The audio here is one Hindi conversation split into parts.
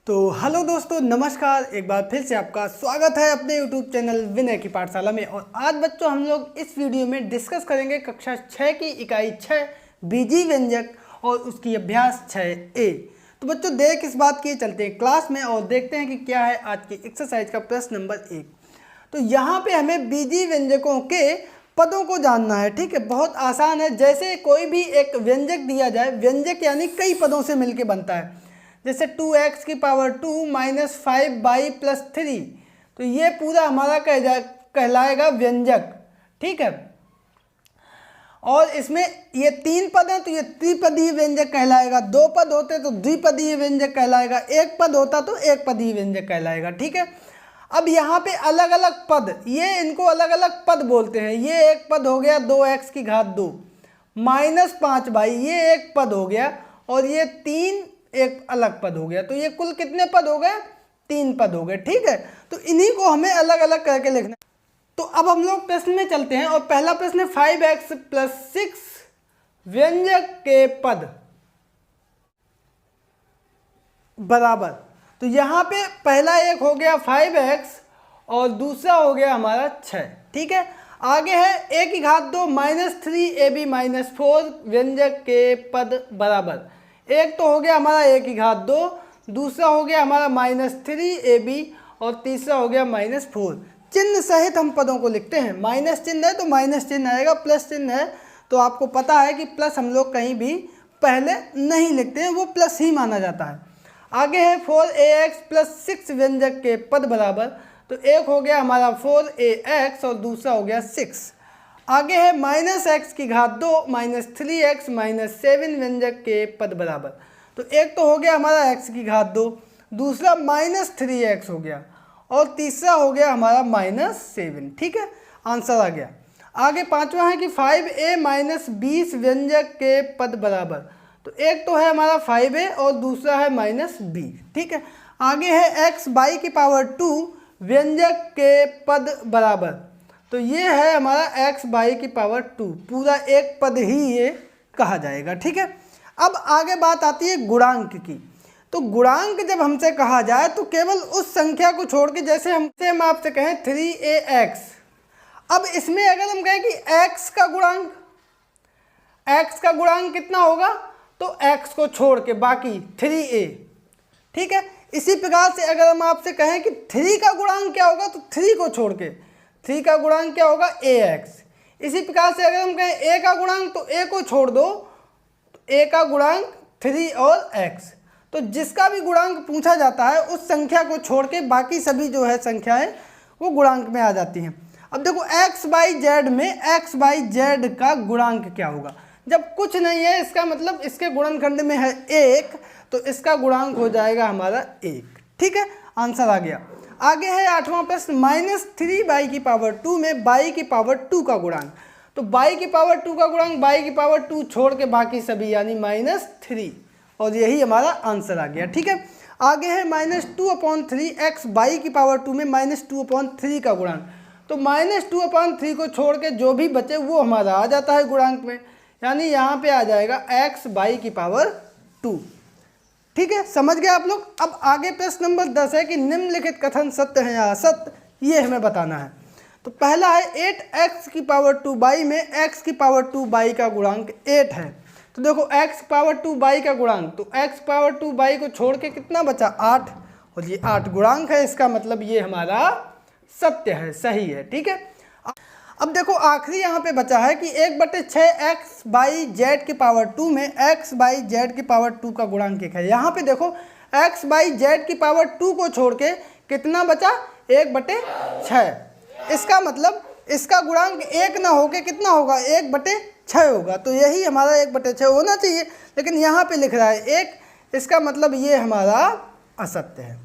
तो हेलो दोस्तों, नमस्कार। एक बार फिर से आपका स्वागत है अपने YouTube चैनल विनय की पाठशाला में। और आज बच्चों हम लोग इस वीडियो में डिस्कस करेंगे कक्षा 6 की इकाई 6 बीजी व्यंजक और उसकी अभ्यास 6A। तो बच्चों देर किस बात की, चलते हैं क्लास में और देखते हैं कि क्या है आज की एक्सरसाइज का प्रश्न नंबर 1। तो यहाँ पे हमें बीजी व्यंजकों के पदों को जानना है। ठीक है, बहुत आसान है। जैसे कोई भी एक व्यंजक दिया जाए, व्यंजक यानी कई पदों से मिलके बनता है। जैसे 2x की पावर 2 माइनस 5y प्लस 3, तो ये पूरा हमारा कहलाएगा व्यंजक। ठीक है, और इसमें ये 3 पद हैं तो ये त्रिपदीय व्यंजक कहलाएगा। 2 पद होते तो द्विपदीय व्यंजक कहलाएगा। 1 पद होता तो एक पदीय व्यंजक कहलाएगा। ठीक है, अब यहाँ पे अलग अलग पद, ये इनको अलग अलग पद बोलते हैं। ये एक पद हो गया 2x की घात 2 माइनस 5y, ये एक पद हो गया। और ये 3 एक अलग पद हो गया। तो ये कुल कितने पद हो गए? 3 पद हो गए। ठीक है, तो इन्हीं को हमें अलग अलग करके लिखना। तो अब हम लोग प्रश्न में चलते हैं और पहला प्रश्न है 5x प्लस 6 व्यंजक के पद बराबर। तो यहाँ पे पहला एक हो गया 5x और दूसरा हो गया हमारा 6। ठीक है, आगे है a की घात 2 माइनस 3ab माइनस 4 व्यंजक के पद बराबर। एक तो हो गया हमारा a की घात 2, दूसरा हो गया हमारा माइनस 3ab और तीसरा हो गया माइनस 4। चिन्ह सहित हम पदों को लिखते हैं। माइनस चिन्ह है तो माइनस चिन्ह आएगा, प्लस चिन्ह है तो आपको पता है कि प्लस हम लोग कहीं भी पहले नहीं लिखते हैं, वो प्लस ही माना जाता है। आगे है 4ax प्लस 6 व्यंजक के पद बराबर। तो एक हो गया हमारा 4ax और दूसरा हो गया 6। आगे है माइनस एक्स की घात 2 माइनस 3x माइनस 7 व्यंजक के पद बराबर। तो एक तो हो गया हमारा x की घात 2, दूसरा माइनस 3x हो गया और तीसरा हो गया हमारा माइनस 7। ठीक है, आंसर आ गया। आगे पांचवा है कि 5a माइनस 20 व्यंजक के पद बराबर। तो एक तो है हमारा 5a और दूसरा है माइनस 20। ठीक है, आगे है x बाई की पावर 2 व्यंजक के पद बराबर। तो ये है हमारा x बाई की पावर 2, पूरा एक पद ही ये कहा जाएगा। ठीक है, अब आगे बात आती है गुणांक की। तो गुणांक जब हमसे कहा जाए तो केवल उस संख्या को छोड़ के, जैसे हम आपसे कहें 3ax, अब इसमें अगर हम कहें कि x का गुणांक कितना होगा तो x को छोड़ के बाकी 3a। ठीक है, इसी प्रकार से अगर हम आपसे कहें कि 3 का गुणांक क्या होगा तो 3 को छोड़ के 3 का गुणांक क्या होगा ax। इसी प्रकार से अगर हम कहें a का गुणांक तो a को छोड़ दो, तो a का गुणांक 3 और x। तो जिसका भी गुणांक पूछा जाता है उस संख्या को छोड़ के बाकी सभी जो है संख्याएं वो गुणांक में आ जाती हैं। अब देखो x बाई जेड में x बाई जेड का गुणांक क्या होगा? जब कुछ नहीं है, इसका मतलब इसके गुणनखंड में है 1, तो इसका गुणांक हो जाएगा हमारा 1। ठीक है, आंसर आ गया। आगे है 8वां प्रश्न माइनस 3y की पावर 2 में y की पावर 2 का गुणांक। तो y की पावर 2 का गुणांक y की पावर 2 छोड़ के बाकी सभी यानी माइनस 3, और यही हमारा आंसर आ गया। ठीक है, आगे है माइनस 2/3 x y की पावर 2 में माइनस 2/3 का गुणांक। तो माइनस 2/3 को छोड़ के जो भी बचे वो हमारा आ जाता है गुणांक में, यानी यहाँ पे आ जाएगा x y की पावर 2। ठीक है, समझ गए आप लोग। अब आगे प्रश्न नंबर 10 है कि निम्नलिखित कथन सत्य है या असत्य, ये हमें बताना है। तो पहला है 8x की पावर 2y में x की पावर 2y का गुणांक 8 है। तो देखो x पावर 2y का गुणांक, तो x पावर 2y को छोड़ के कितना बचा? 8, और ये 8 गुणांक है, इसका मतलब ये हमारा सत्य है, सही है। ठीक है, अब देखो आखिरी यहाँ पे बचा है कि 1/6 x बाई जेड की पावर 2 में x बाई जेड की पावर 2 का गुणांक एक है। यहाँ पे देखो x बाई जेड की पावर 2 को छोड़ के कितना बचा? 1/6। इसका मतलब इसका गुणांक 1 ना होके कितना होगा? 1/6 होगा। तो यही हमारा 1/6 होना चाहिए, लेकिन यहाँ पे लिख रहा है 1, इसका मतलब ये हमारा असत्य है।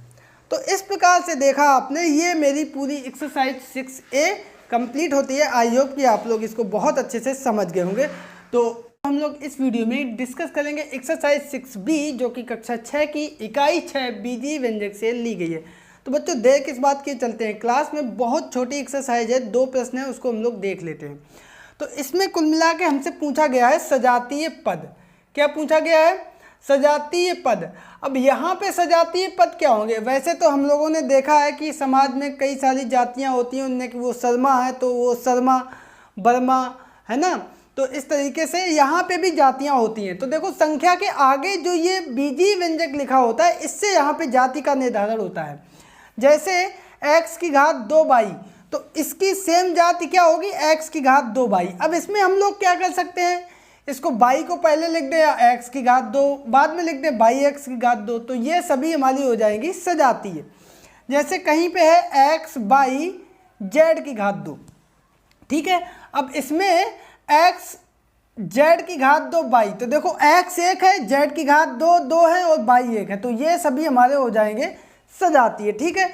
तो इस प्रकार से देखा आपने, ये मेरी पूरी एक्सरसाइज 6A कंप्लीट होती है। आई होप कि आप लोग इसको बहुत अच्छे से समझ गए होंगे। तो हम लोग इस वीडियो में डिस्कस करेंगे एक्सरसाइज 6B, जो कि कक्षा 6 की इकाई 6 बीजी व्यंजक से ली गई है। तो बच्चों देर किस बात की, चलते हैं क्लास में। बहुत छोटी एक्सरसाइज है, 2 प्रश्न है, उसको हम लोग देख लेते हैं। तो इसमें कुल मिला के हमसे पूछा गया है सजातीय पद। क्या पूछा गया है? सजातीय पद। अब यहाँ पे सजातीय पद क्या होंगे? वैसे तो हम लोगों ने देखा है कि समाज में कई सारी जातियाँ होती हैं, उनमें कि वो शर्मा है तो वो शर्मा वर्मा है ना, तो इस तरीके से यहाँ पे भी जातियाँ होती हैं। तो देखो संख्या के आगे जो ये बीजीय व्यंजक लिखा होता है, इससे यहाँ पे जाति का निर्धारण होता है। जैसे x की घात 2 बाई, तो इसकी सेम जाति क्या होगी? x की घात 2 बाई। अब इसमें हम लोग क्या कर सकते हैं, इसको बाई को पहले लिख दें या x की घात 2 बाद में लिख दें बाई x की घात 2, तो ये सभी हमारी हो जाएंगी सजातीय। जैसे कहीं पे है x बाई z की घात 2, ठीक है। अब इसमें x z की घात 2 बाई, तो देखो x 1 है, z की घात 2 है और बाई 1 है, तो ये सभी हमारे हो जाएंगे सजातीय, ठीक है।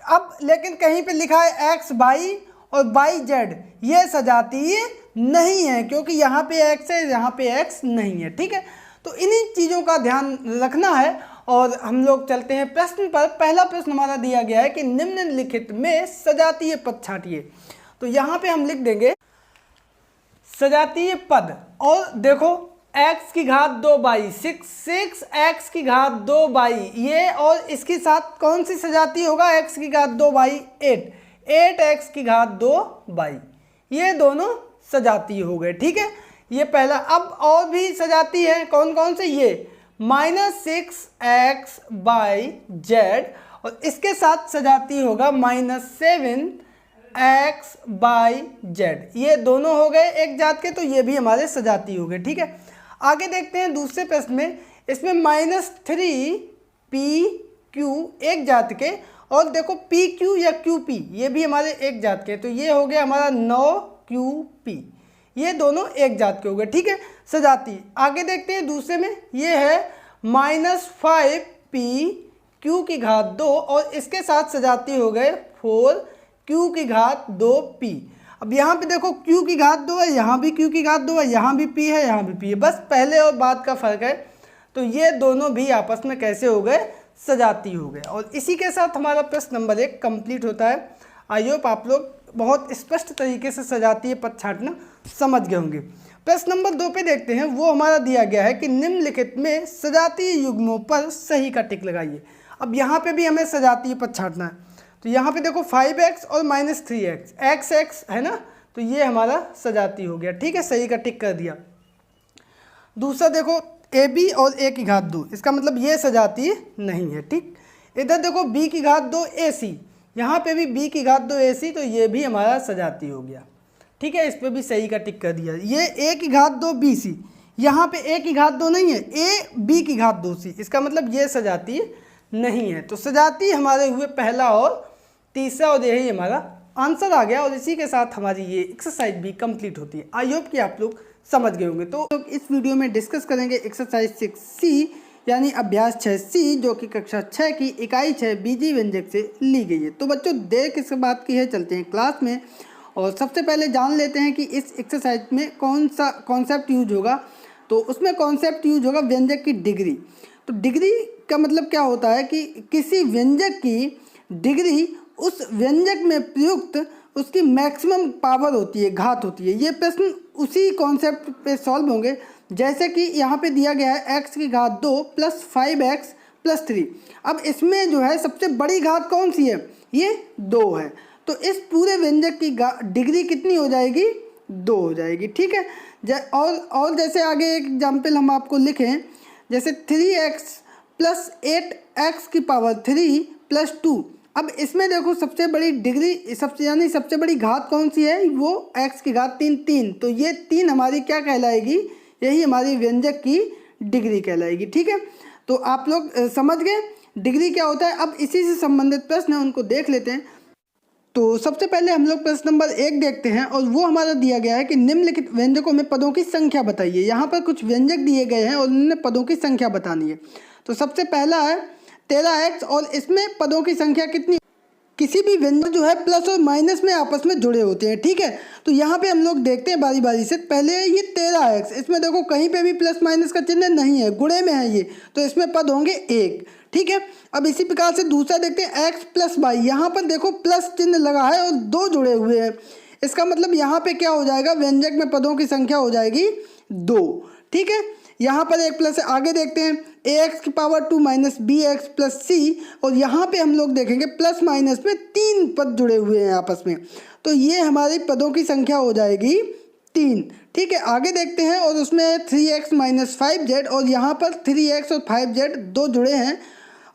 अब लेकिन कहीं पे लिखा है x बाई और बाई z, ये सजातीय नहीं है क्योंकि यहाँ पे x है, यहाँ पे x नहीं है, ठीक है। तो इन्हीं चीज़ों का ध्यान रखना है और हम लोग चलते हैं प्रश्न पर। पहला प्रश्न हमारा दिया गया है कि निम्नलिखित में सजातीय पद छांटिए। तो यहाँ पे हम लिख देंगे सजातीय पद, और देखो x की घात 2 बाई 6x की घात 2 बाई ये, और इसके साथ कौन सी सजातीय होगा? x की घात 2 बाई 8x की घात 2 बाई, ये दोनों सजातीय हो गए, ठीक है। ये पहला। अब और भी सजातीय है, कौन कौन से? ये -6x बाई z, और इसके साथ सजातीय होगा -7x बाई z, ये दोनों हो गए एक जात के, तो ये भी हमारे सजातीय हो गए, ठीक है। आगे देखते हैं दूसरे प्रश्न में। इसमें -3pq एक जात के, और देखो pq या qp ये भी हमारे एक जात के, तो ये हो गया हमारा 9qp, ये दोनों एक जात के हो गए, ठीक है, सजातीय। आगे देखते हैं दूसरे में, ये है -5pq की घात 2, और इसके साथ सजातीय हो गए 4q की घात 2p। अब यहाँ पे देखो q की घात 2 है, यहाँ भी q की घात 2 है, यहाँ भी p है, यहाँ भी p है, बस पहले और बाद का फर्क है। तो ये दोनों भी आपस में कैसे हो गए? सजातीय हो गए। और इसी के साथ हमारा प्रश्न नंबर 1 कंप्लीट होता है। आई होप आप लोग बहुत स्पष्ट तरीके से सजातीय पद छांटना समझ गए होंगे। प्रश्न नंबर 2 पे देखते हैं। वो हमारा दिया गया है कि निम्नलिखित में सजातीय युग्मों पर सही का टिक लगाइए। अब यहाँ पे भी हमें सजातीय पद छांटना है। तो यहाँ पे देखो 5x और -3x, x है ना, तो ये हमारा सजातीय हो गया, ठीक है, सही का टिक कर दिया। दूसरा देखो ab और a की घात 2, इसका मतलब ये सजातीय नहीं है, ठीक। इधर देखो b की घात 2 ac, यहाँ पे भी b की घात 2 ac, तो ये भी हमारा सजातीय हो गया, ठीक है, इस पर भी सही का टिक कर दिया। ये a की घात 2 bc, यहाँ पे a की घात 2 नहीं है, a b की घात 2c, इसका मतलब ये सजातीय नहीं है। तो सजातीय हमारे हुए पहला और तीसरा, और यही हमारा आंसर आ गया। और इसी के साथ हमारी ये एक्सरसाइज भी कंप्लीट होती है। आई होप कि आप लोग समझ गए होंगे। तो इस वीडियो में डिस्कस करेंगे एक्सरसाइज 6C यानी अभ्यास 6C, जो कि कक्षा 6 की इकाई 6 बीजीय व्यंजक से ली गई है। तो बच्चों देर किस बात की है, चलते हैं क्लास में और सबसे पहले जान लेते हैं कि इस एक्सरसाइज में कौन सा कॉन्सेप्ट यूज होगा। तो उसमें कॉन्सेप्ट यूज होगा व्यंजक की डिग्री। तो डिग्री का मतलब क्या होता है कि किसी व्यंजक की डिग्री उस व्यंजक में प्रयुक्त उसकी मैक्सिमम पावर होती है, घात होती है। ये प्रश्न उसी कॉन्सेप्ट पे सॉल्व होंगे जैसे कि यहाँ पे दिया गया है x की घात 2 + 5x + 3। अब इसमें जो है सबसे बड़ी घात कौन सी है? ये 2 है। तो इस पूरे व्यंजक की डिग्री कितनी हो जाएगी? 2 हो जाएगी, ठीक है। और जैसे आगे एक एग्जाम्पल हम आपको लिखें, जैसे 3x + 8x की पावर 3 + 2। अब इसमें देखो सबसे बड़ी डिग्री सबसे बड़ी घात कौन सी है? वो x की घात 3। तो ये 3 हमारी क्या कहलाएगी? यही हमारी व्यंजक की डिग्री कहलाएगी, ठीक है। तो आप लोग समझ गए डिग्री क्या होता है। अब इसी से संबंधित प्रश्न है, उनको देख लेते हैं। तो सबसे पहले हम लोग प्रश्न नंबर 1 देखते हैं और वो हमारा दिया गया है कि निम्नलिखित व्यंजकों में पदों की संख्या बताइए। यहाँ पर कुछ व्यंजक दिए गए हैं और उन्होंने पदों की संख्या बतानी है। तो सबसे पहला है 13x और इसमें पदों की संख्या कितनी? किसी भी व्यंजक जो है प्लस और माइनस में आपस में जुड़े होते हैं, ठीक है। तो यहाँ पे हम लोग देखते हैं बारी बारी से। पहले ये 13x, इसमें देखो कहीं पे भी प्लस माइनस का चिन्ह नहीं है, गुणे में है ये, तो इसमें पद होंगे 1, ठीक है। अब इसी प्रकार से दूसरा देखते हैं x + y। यहाँ पर देखो प्लस चिन्ह लगा है और 2 जुड़े हुए हैं, इसका मतलब यहाँ पे क्या हो जाएगा? व्यंजक में पदों की संख्या हो जाएगी 2, ठीक है। यहाँ पर एक प्लस है, आगे देखते हैं ax की power 2 minus B X plus C, और यहाँ पे हम लोग देखेंगे प्लस माइनस में 3 पद जुड़े हुए हैं आपस में, तो ये हमारी पदों की संख्या हो जाएगी 3। ठीक है, आगे देखते हैं और उसमें 3x माइनस 5z, और यहाँ पर 3x और 5z दो जुड़े हैं,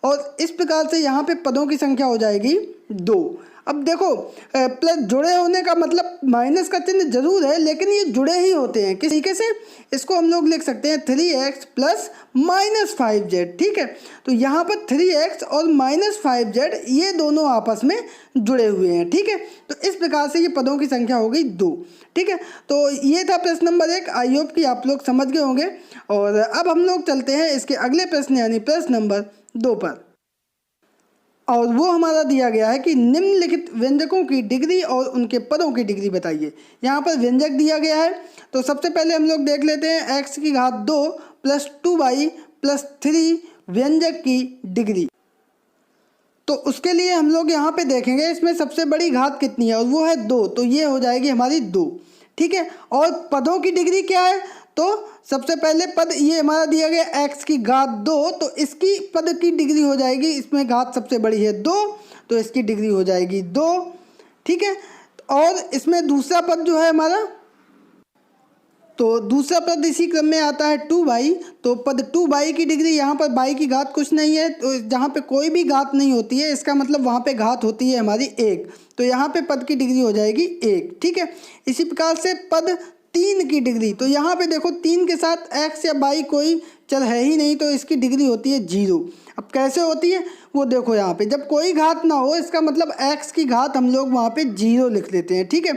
और इस प्रकार से यहाँ पे पदों की संख्या हो जाएगी 2। अब देखो प्लस जुड़े होने का मतलब माइनस का चिन्ह जरूर है, लेकिन ये जुड़े ही होते हैं किस तरीके से, इसको हम लोग लिख सकते हैं 3x प्लस माइनस 5z। ठीक है, तो यहाँ पर 3x और माइनस 5z ये दोनों आपस में जुड़े हुए हैं। ठीक है, तो इस प्रकार से ये पदों की संख्या हो गई 2। ठीक है, तो ये था प्रश्न नंबर 1। आई होप कि आप लोग समझ गए होंगे, और अब हम लोग चलते हैं इसके अगले प्रश्न यानी प्रश्न नंबर 2 पर, और वो हमारा दिया गया है कि निम्नलिखित व्यंजकों की डिग्री और उनके पदों की डिग्री बताइए। यहाँ पर व्यंजक दिया गया है, तो सबसे पहले हम लोग देख लेते हैं x की घात 2 प्लस 2y प्लस 3 व्यंजक की डिग्री। तो उसके लिए हम लोग यहाँ पे देखेंगे इसमें सबसे बड़ी घात कितनी है, और वो है 2, तो ये हो जाएगी हमारी 2। ठीक है, और पदों की डिग्री क्या है, तो सबसे पहले पद ये हमारा दिया गया x की घात 2, तो इसकी पद की डिग्री हो जाएगी, इसमें घात सबसे बड़ी है 2, तो इसकी डिग्री हो जाएगी 2। ठीक है, और इसमें दूसरा पद जो है हमारा, तो दूसरा पद इसी क्रम में आता है 2y, तो पद 2y की डिग्री, यहाँ पर y की घात कुछ नहीं है, तो जहाँ पे कोई भी घात नहीं होती है इसका मतलब वहाँ पे घात होती है हमारी 1, तो यहाँ पे पद की डिग्री हो जाएगी 1। ठीक है, इसी प्रकार से पद 3 की डिग्री, तो यहाँ पे देखो 3 के साथ x या y कोई चल है ही नहीं, तो इसकी डिग्री होती है 0। अब कैसे होती है वो देखो, यहाँ पे जब कोई घात ना हो इसका मतलब x की घात हम लोग वहाँ पे 0 लिख लेते हैं। ठीक है,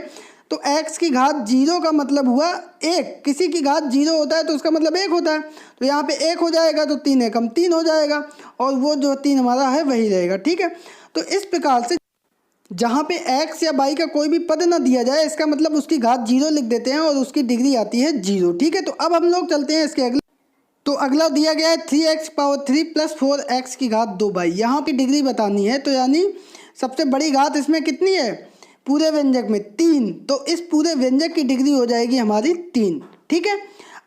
तो x की घात 0 का मतलब हुआ 1, किसी की घात 0 होता है तो उसका मतलब 1 होता है, तो यहाँ पे 1 हो जाएगा, तो 3 एकम 3 हो जाएगा, और वो जो 3 हमारा है वही रहेगा। ठीक है, तो इस प्रकार से जहाँ पे x या y का कोई भी पद ना दिया जाए इसका मतलब उसकी घात 0 लिख देते हैं और उसकी डिग्री आती है 0। ठीक है, तो अब हम लोग चलते हैं इसके अगले, तो अगला दिया गया है 3x पावर 3 प्लस 4x की घात 2y। यहाँ की डिग्री बतानी है, तो यानी सबसे बड़ी घात इसमें कितनी है पूरे व्यंजक में 3, तो इस पूरे व्यंजक की डिग्री हो जाएगी हमारी 3। ठीक है,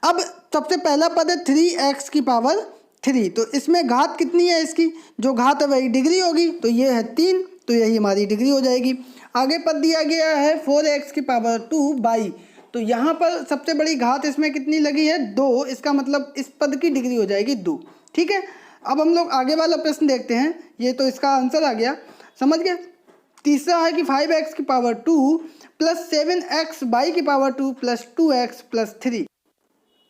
अब सबसे पहला पद है 3x की पावर 3, तो इसमें घात कितनी है, इसकी जो घात है वही डिग्री होगी, तो ये है 3, तो यही हमारी डिग्री हो जाएगी। आगे पद दिया गया है 4x की पावर 2y, तो यहाँ पर सबसे बड़ी घात इसमें कितनी लगी है 2, इसका मतलब इस पद की डिग्री हो जाएगी 2। ठीक है, अब हम लोग आगे वाला प्रश्न देखते हैं, ये तो इसका आंसर आ गया, समझ गए। तीसरा है कि 5x की पावर 2 प्लस 7x y की पावर 2 प्लस 2x प्लस 3।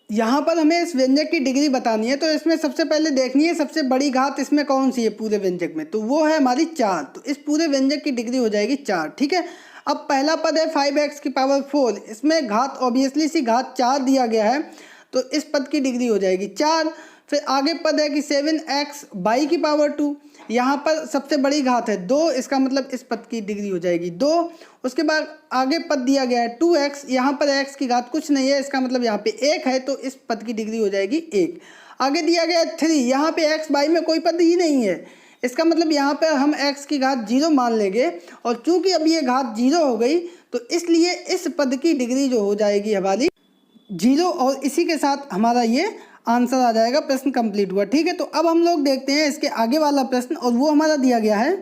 यहाँ पर हमें इस व्यंजक की डिग्री बतानी है, तो इसमें सबसे पहले देखनी है सबसे बड़ी घात इसमें कौन सी है पूरे व्यंजक में, तो वो है हमारी 4, तो इस पूरे व्यंजक की डिग्री हो जाएगी 4। ठीक है, अब पहला पद है 5x की पावर 4, इसमें घात ऑब्वियसली सी घात 4 दिया गया है, तो इस पद की डिग्री हो जाएगी 4। फिर आगे पद है कि 7x y की पावर 2, यहाँ पर सबसे बड़ी घात है 2, इसका मतलब इस पद की डिग्री हो जाएगी 2। उसके बाद आगे पद दिया गया है 2x, यहाँ पर x की घात कुछ नहीं है, इसका मतलब यहाँ पे 1 है, तो इस पद की डिग्री हो जाएगी 1। आगे दिया गया है 3, यहाँ पे x y में कोई पद ही नहीं है, इसका मतलब यहाँ पर हम x की घात 0 मान लेंगे, और चूंकि अब ये घात 0 हो गई तो इसलिए इस पद की डिग्री जो हो जाएगी हमारी 0, और इसी के साथ हमारा ये आंसर आ जाएगा, प्रश्न कंप्लीट हुआ। ठीक है, तो अब हम लोग देखते हैं इसके आगे वाला प्रश्न, और वो हमारा दिया गया है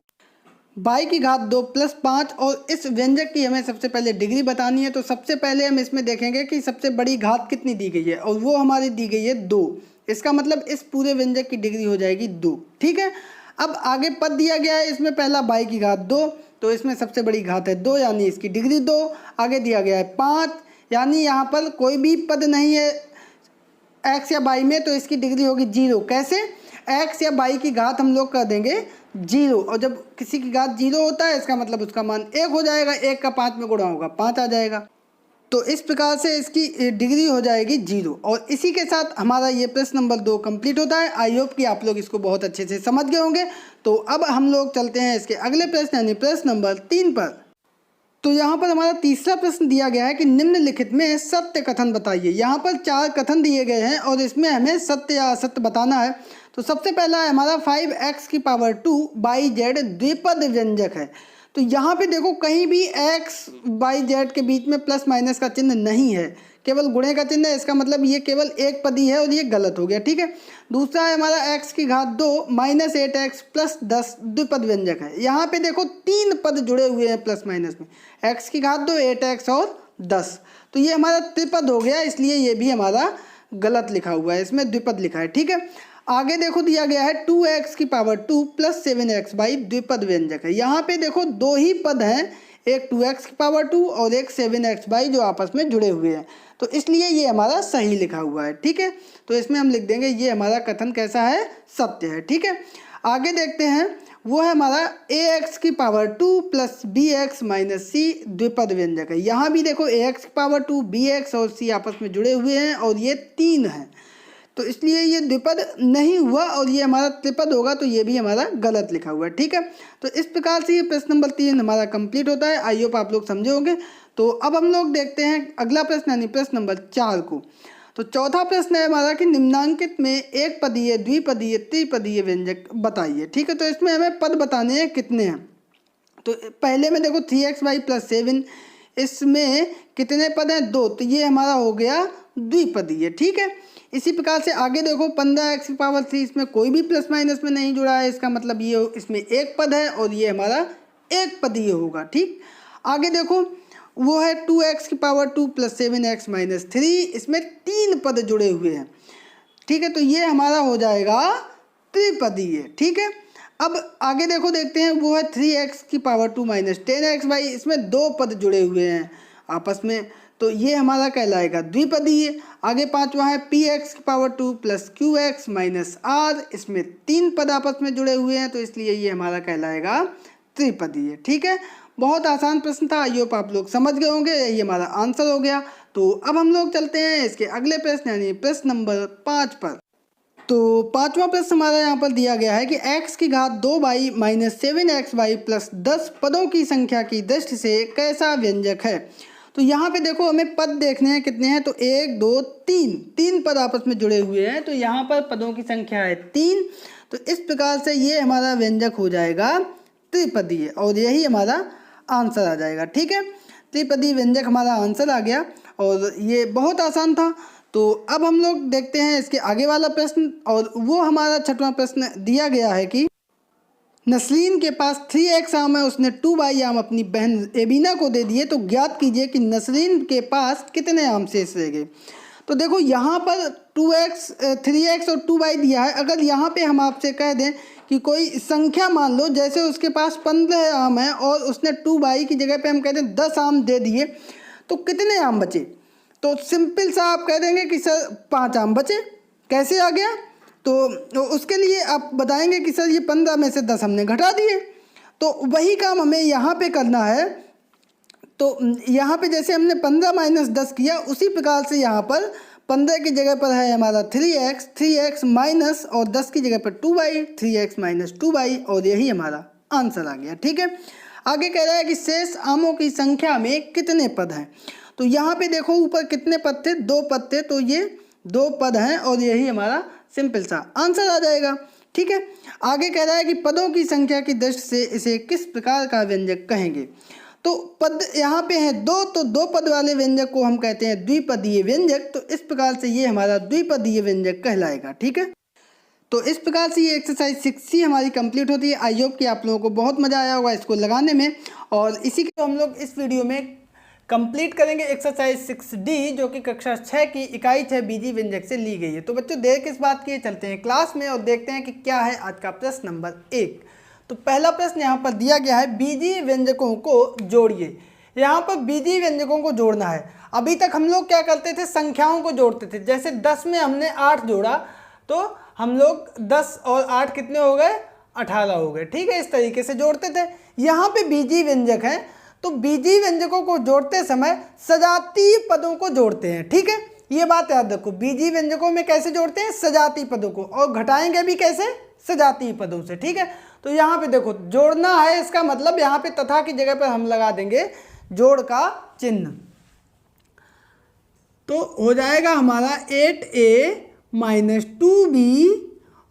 y की घात 2 प्लस 5, और इस व्यंजक की हमें सबसे पहले डिग्री बतानी है। तो सबसे पहले हम इसमें देखेंगे कि सबसे बड़ी घात कितनी दी गई है, और वो हमारी दी गई है 2, इसका मतलब इस पूरे व्यंजक की डिग्री हो जाएगी 2। ठीक है, अब आगे पद दिया गया है, इसमें पहला y की घात 2, तो इसमें सबसे बड़ी घात है 2, यानी इसकी डिग्री 2। आगे दिया गया है 5, यानी यहाँ पर कोई भी पद नहीं है x या y में, तो इसकी डिग्री होगी 0। कैसे, x या y की घात हम लोग कर देंगे 0, और जब किसी की घात 0 होता है इसका मतलब उसका मान 1 हो जाएगा, 1 का 5 में गुणा होगा 5 आ जाएगा, तो इस प्रकार से इसकी डिग्री हो जाएगी 0। और इसी के साथ हमारा ये प्रश्न नंबर 2 कंप्लीट होता है। आई होप कि आप लोग इसको बहुत अच्छे से समझ गए होंगे। तो अब हम लोग चलते हैं इसके अगले प्रश्न यानी प्रश्न नंबर 3 पर। तो यहाँ पर हमारा तीसरा प्रश्न दिया गया है कि निम्नलिखित में सत्य कथन बताइए। यहाँ पर 4 कथन दिए गए हैं और इसमें हमें सत्य या असत्य बताना है। तो सबसे पहला है हमारा 5x की पावर 2 बाई जेड द्विपद व्यंजक है। तो यहाँ पे देखो कहीं भी x बाई जेड के बीच में प्लस माइनस का चिन्ह नहीं है। केवल गुणे का चिन्ह है, इसका मतलब ये केवल एक पदी है और ये गलत हो गया। ठीक है, दूसरा है हमारा x की घात 2 माइनस 8x प्लस 10 द्विपद व्यंजक है। यहाँ पे देखो 3 पद जुड़े हुए हैं प्लस माइनस में, x की घात 2, 8x और 10, तो ये हमारा त्रिपद हो गया, इसलिए ये भी हमारा गलत लिखा हुआ है, इसमें द्विपद लिखा है। ठीक है, आगे देखो दिया गया है 2x की पावर 2 प्लस 7x बाई द्विपद व्यंजक है। यहाँ पे देखो दो ही पद हैं, एक 2x की पावर 2 और एक 7x बाई जो आपस में जुड़े हुए हैं, तो इसलिए ये हमारा सही लिखा हुआ है। ठीक है, तो इसमें हम लिख देंगे ये हमारा कथन कैसा है, सत्य है। ठीक है, आगे देखते हैं, वो है हमारा ax की power 2 plus bx minus c द्विपद व्यंजक है। यहाँ भी देखो ax की पावर 2, bx और c आपस में जुड़े हुए हैं और ये 3 हैं, तो इसलिए ये द्विपद नहीं हुआ और ये हमारा त्रिपद होगा, तो ये भी हमारा गलत लिखा हुआ है। ठीक है, तो इस प्रकार से ये प्रश्न नंबर 3 हमारा कंप्लीट होता है। आई होप आप लोग समझे होंगे। तो अब हम लोग देखते हैं अगला प्रश्न यानी प्रश्न नंबर 4 को। तो चौथा प्रश्न है हमारा कि निम्नांकित में एक पदीय, द्विपदीय, त्रिपदीय व्यंजक बताइए। ठीक है, तो इसमें हमें पद बताने हैं कितने हैं। तो पहले में देखो 3x बाई प्लस 7, इसमें कितने पद हैं, 2, तो ये हमारा हो गया द्विपदीय। ठीक है, इसी प्रकार से आगे देखो 15x की पावर 3, इसमें कोई भी प्लस माइनस में नहीं जुड़ा है, इसका मतलब ये इसमें एक पद है और ये हमारा एक पदीय होगा। ठीक, आगे देखो वो है 2x की पावर 2 प्लस 7x माइनस 3, इसमें 3 पद जुड़े हुए हैं। ठीक है, तो ये हमारा हो जाएगा त्रिपदीय। ठीक है, अब आगे देखो देखते हैं, वो है 3x की पावर 2 माइनस 10x बाई, इसमें 2 पद जुड़े हुए हैं आपस में, तो ये हमारा कहलाएगा द्विपदीय। आगे पांचवा है px की power 2 plus qx minus r, इसमें 3 पद आपस में जुड़े हुए हैं, तो इसलिए ये हमारा कहलाएगा त्रिपदीय। ठीक है, बहुत आसान प्रश्न था, आई होप आप लोग समझ गए होंगे, यही हमारा आंसर हो गया। तो अब हम लोग चलते हैं इसके अगले प्रश्न यानी प्रश्न नंबर 5 पर। तो पांचवा प्रश्न हमारा यहाँ पर दिया गया है कि x की घात 2 by minus 7x by plus 10 पदों की संख्या की दृष्टि से कैसा व्यंजक है। तो यहाँ पे देखो हमें पद देखने हैं कितने हैं, तो 1 2 3 पद आपस में जुड़े हुए हैं, तो यहाँ पर पदों की संख्या है 3, तो इस प्रकार से ये हमारा व्यंजक हो जाएगा त्रिपदीय और यही हमारा आंसर आ जाएगा। ठीक है, त्रिपदीय व्यंजक हमारा आंसर आ गया और ये बहुत आसान था। तो अब हम लोग देखते हैं इसके आगे वाला प्रश्न, और वो हमारा छठवां प्रश्न दिया गया है कि नसरीन के पास 3x आम है, उसने 2 बाई आम अपनी बहन एबिना को दे दिए, तो ज्ञात कीजिए कि नसरीन के पास कितने आम शेष रह गए। तो देखो यहाँ पर 2x 3x और 2 बाई दिया है, अगर यहाँ पे हम आपसे कह दें कि कोई संख्या मान लो, जैसे उसके पास 15 आम है और उसने 2 बाई की जगह पे हम कहते हैं 10 आम दे दिए, तो कितने आम बचे। तो सिंपल सा आप कह देंगे कि सर 5 आम बचे। कैसे आ गया, तो उसके लिए आप बताएंगे कि सर ये 15 में से 10 हमने घटा दिए, तो वही काम हमें यहाँ पे करना है। तो यहाँ पे जैसे हमने 15 माइनस 10 किया, उसी प्रकार से यहाँ पर 15 की जगह पर है हमारा 3x माइनस और 10 की जगह पर 2 बाई, 3x माइनस 2 बाई, और यही हमारा आंसर आ गया। ठीक है, आगे कह रहा है कि शेष आमों की संख्या में कितने पद हैं। तो यहाँ पे देखो ऊपर कितने पद थे, 2 पद थे, तो ये 2 पद हैं और यही हमारा सिंपल सा आंसर आ जाएगा। ठीक है, आगे कह रहा है कि पदों की संख्या की दृष्टि से इसे किस प्रकार का व्यंजक कहेंगे। तो पद यहाँ पे है 2, तो 2 पद वाले व्यंजक को हम कहते हैं द्विपदीय व्यंजक, तो इस प्रकार से ये हमारा द्विपदीय व्यंजक कहलाएगा। ठीक है, तो इस प्रकार से ये एक्सरसाइज 6C हमारी कंप्लीट होती है। आई होप कि आप लोगों को बहुत मज़ा आया होगा इसको लगाने में, और इसी के हम लोग इस वीडियो में कंप्लीट करेंगे एक्सरसाइज 6D, जो कि कक्षा 6 की इकाई 6 बीजी व्यंजक से ली गई है। तो बच्चों देर किस बात की, चलते हैं क्लास में और देखते हैं कि क्या है आज का प्रश्न नंबर 1। तो पहला प्रश्न यहाँ पर दिया गया है, बीजी व्यंजकों को जोड़िए। यहाँ पर बीजी व्यंजकों को जोड़ना है। अभी तक हम लोग क्या करते थे, संख्याओं को जोड़ते थे। जैसे 10 में हमने 8 जोड़ा, तो हम लोग 10 और 8 कितने हो गए, 18 हो गए। ठीक है, इस तरीके से जोड़ते थे। यहाँ पे बीजी व्यंजक हैं, तो बीजी व्यंजकों को जोड़ते समय सजातीय पदों को जोड़ते हैं। ठीक है, ये बात याद रखो, बीजी व्यंजकों में कैसे जोड़ते हैं, सजातीय पदों को, और घटाएंगे भी कैसे, सजातीय पदों से। ठीक है, तो यहाँ पे देखो जोड़ना है, इसका मतलब यहाँ पे तथा की जगह पर हम लगा देंगे जोड़ का चिन्ह, तो हो जाएगा हमारा 8a माइनस 2b,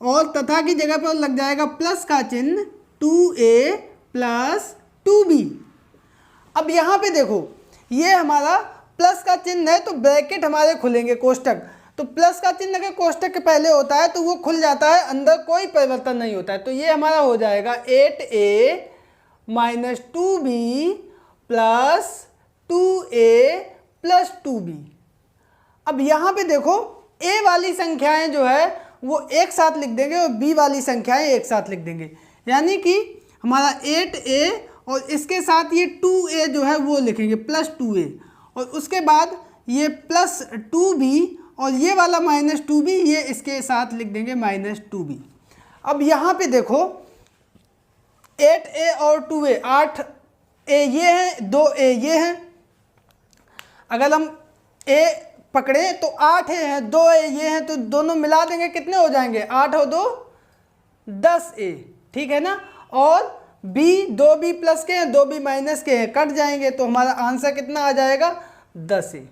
और तथा की जगह पर लग जाएगा प्लस का चिन्ह 2a प्लस 2b। अब यहाँ पे देखो ये हमारा प्लस का चिन्ह है तो ब्रैकेट हमारे खुलेंगे, कोष्टक। तो प्लस का चिन्ह अगर कोष्टक के पहले होता है तो वो खुल जाता है, अंदर कोई परिवर्तन नहीं होता है। तो ये हमारा हो जाएगा 8a minus 2b plus 2a plus 2b। अब यहाँ पे देखो a वाली संख्याएं जो है वो एक साथ लिख देंगे और b वाली संख्याएं एक साथ लिख देंगे, यानी कि हमारा 8a और इसके साथ ये 2a जो है वो लिखेंगे प्लस 2a, और उसके बाद ये प्लस 2b और ये वाला माइनस 2b ये इसके साथ लिख देंगे माइनस 2b। अब यहाँ पे देखो 8a और 2a, 8a ये हैं, 2a ये हैं। अगर हम a पकड़े तो 8a हैं, 2a ये हैं, तो दोनों मिला देंगे कितने हो जाएंगे, 8 और 2 10a, ठीक है ना। और b 2b प्लस के हैं, 2b माइनस के हैं, कट जाएंगे, तो हमारा आंसर कितना आ जाएगा 10a।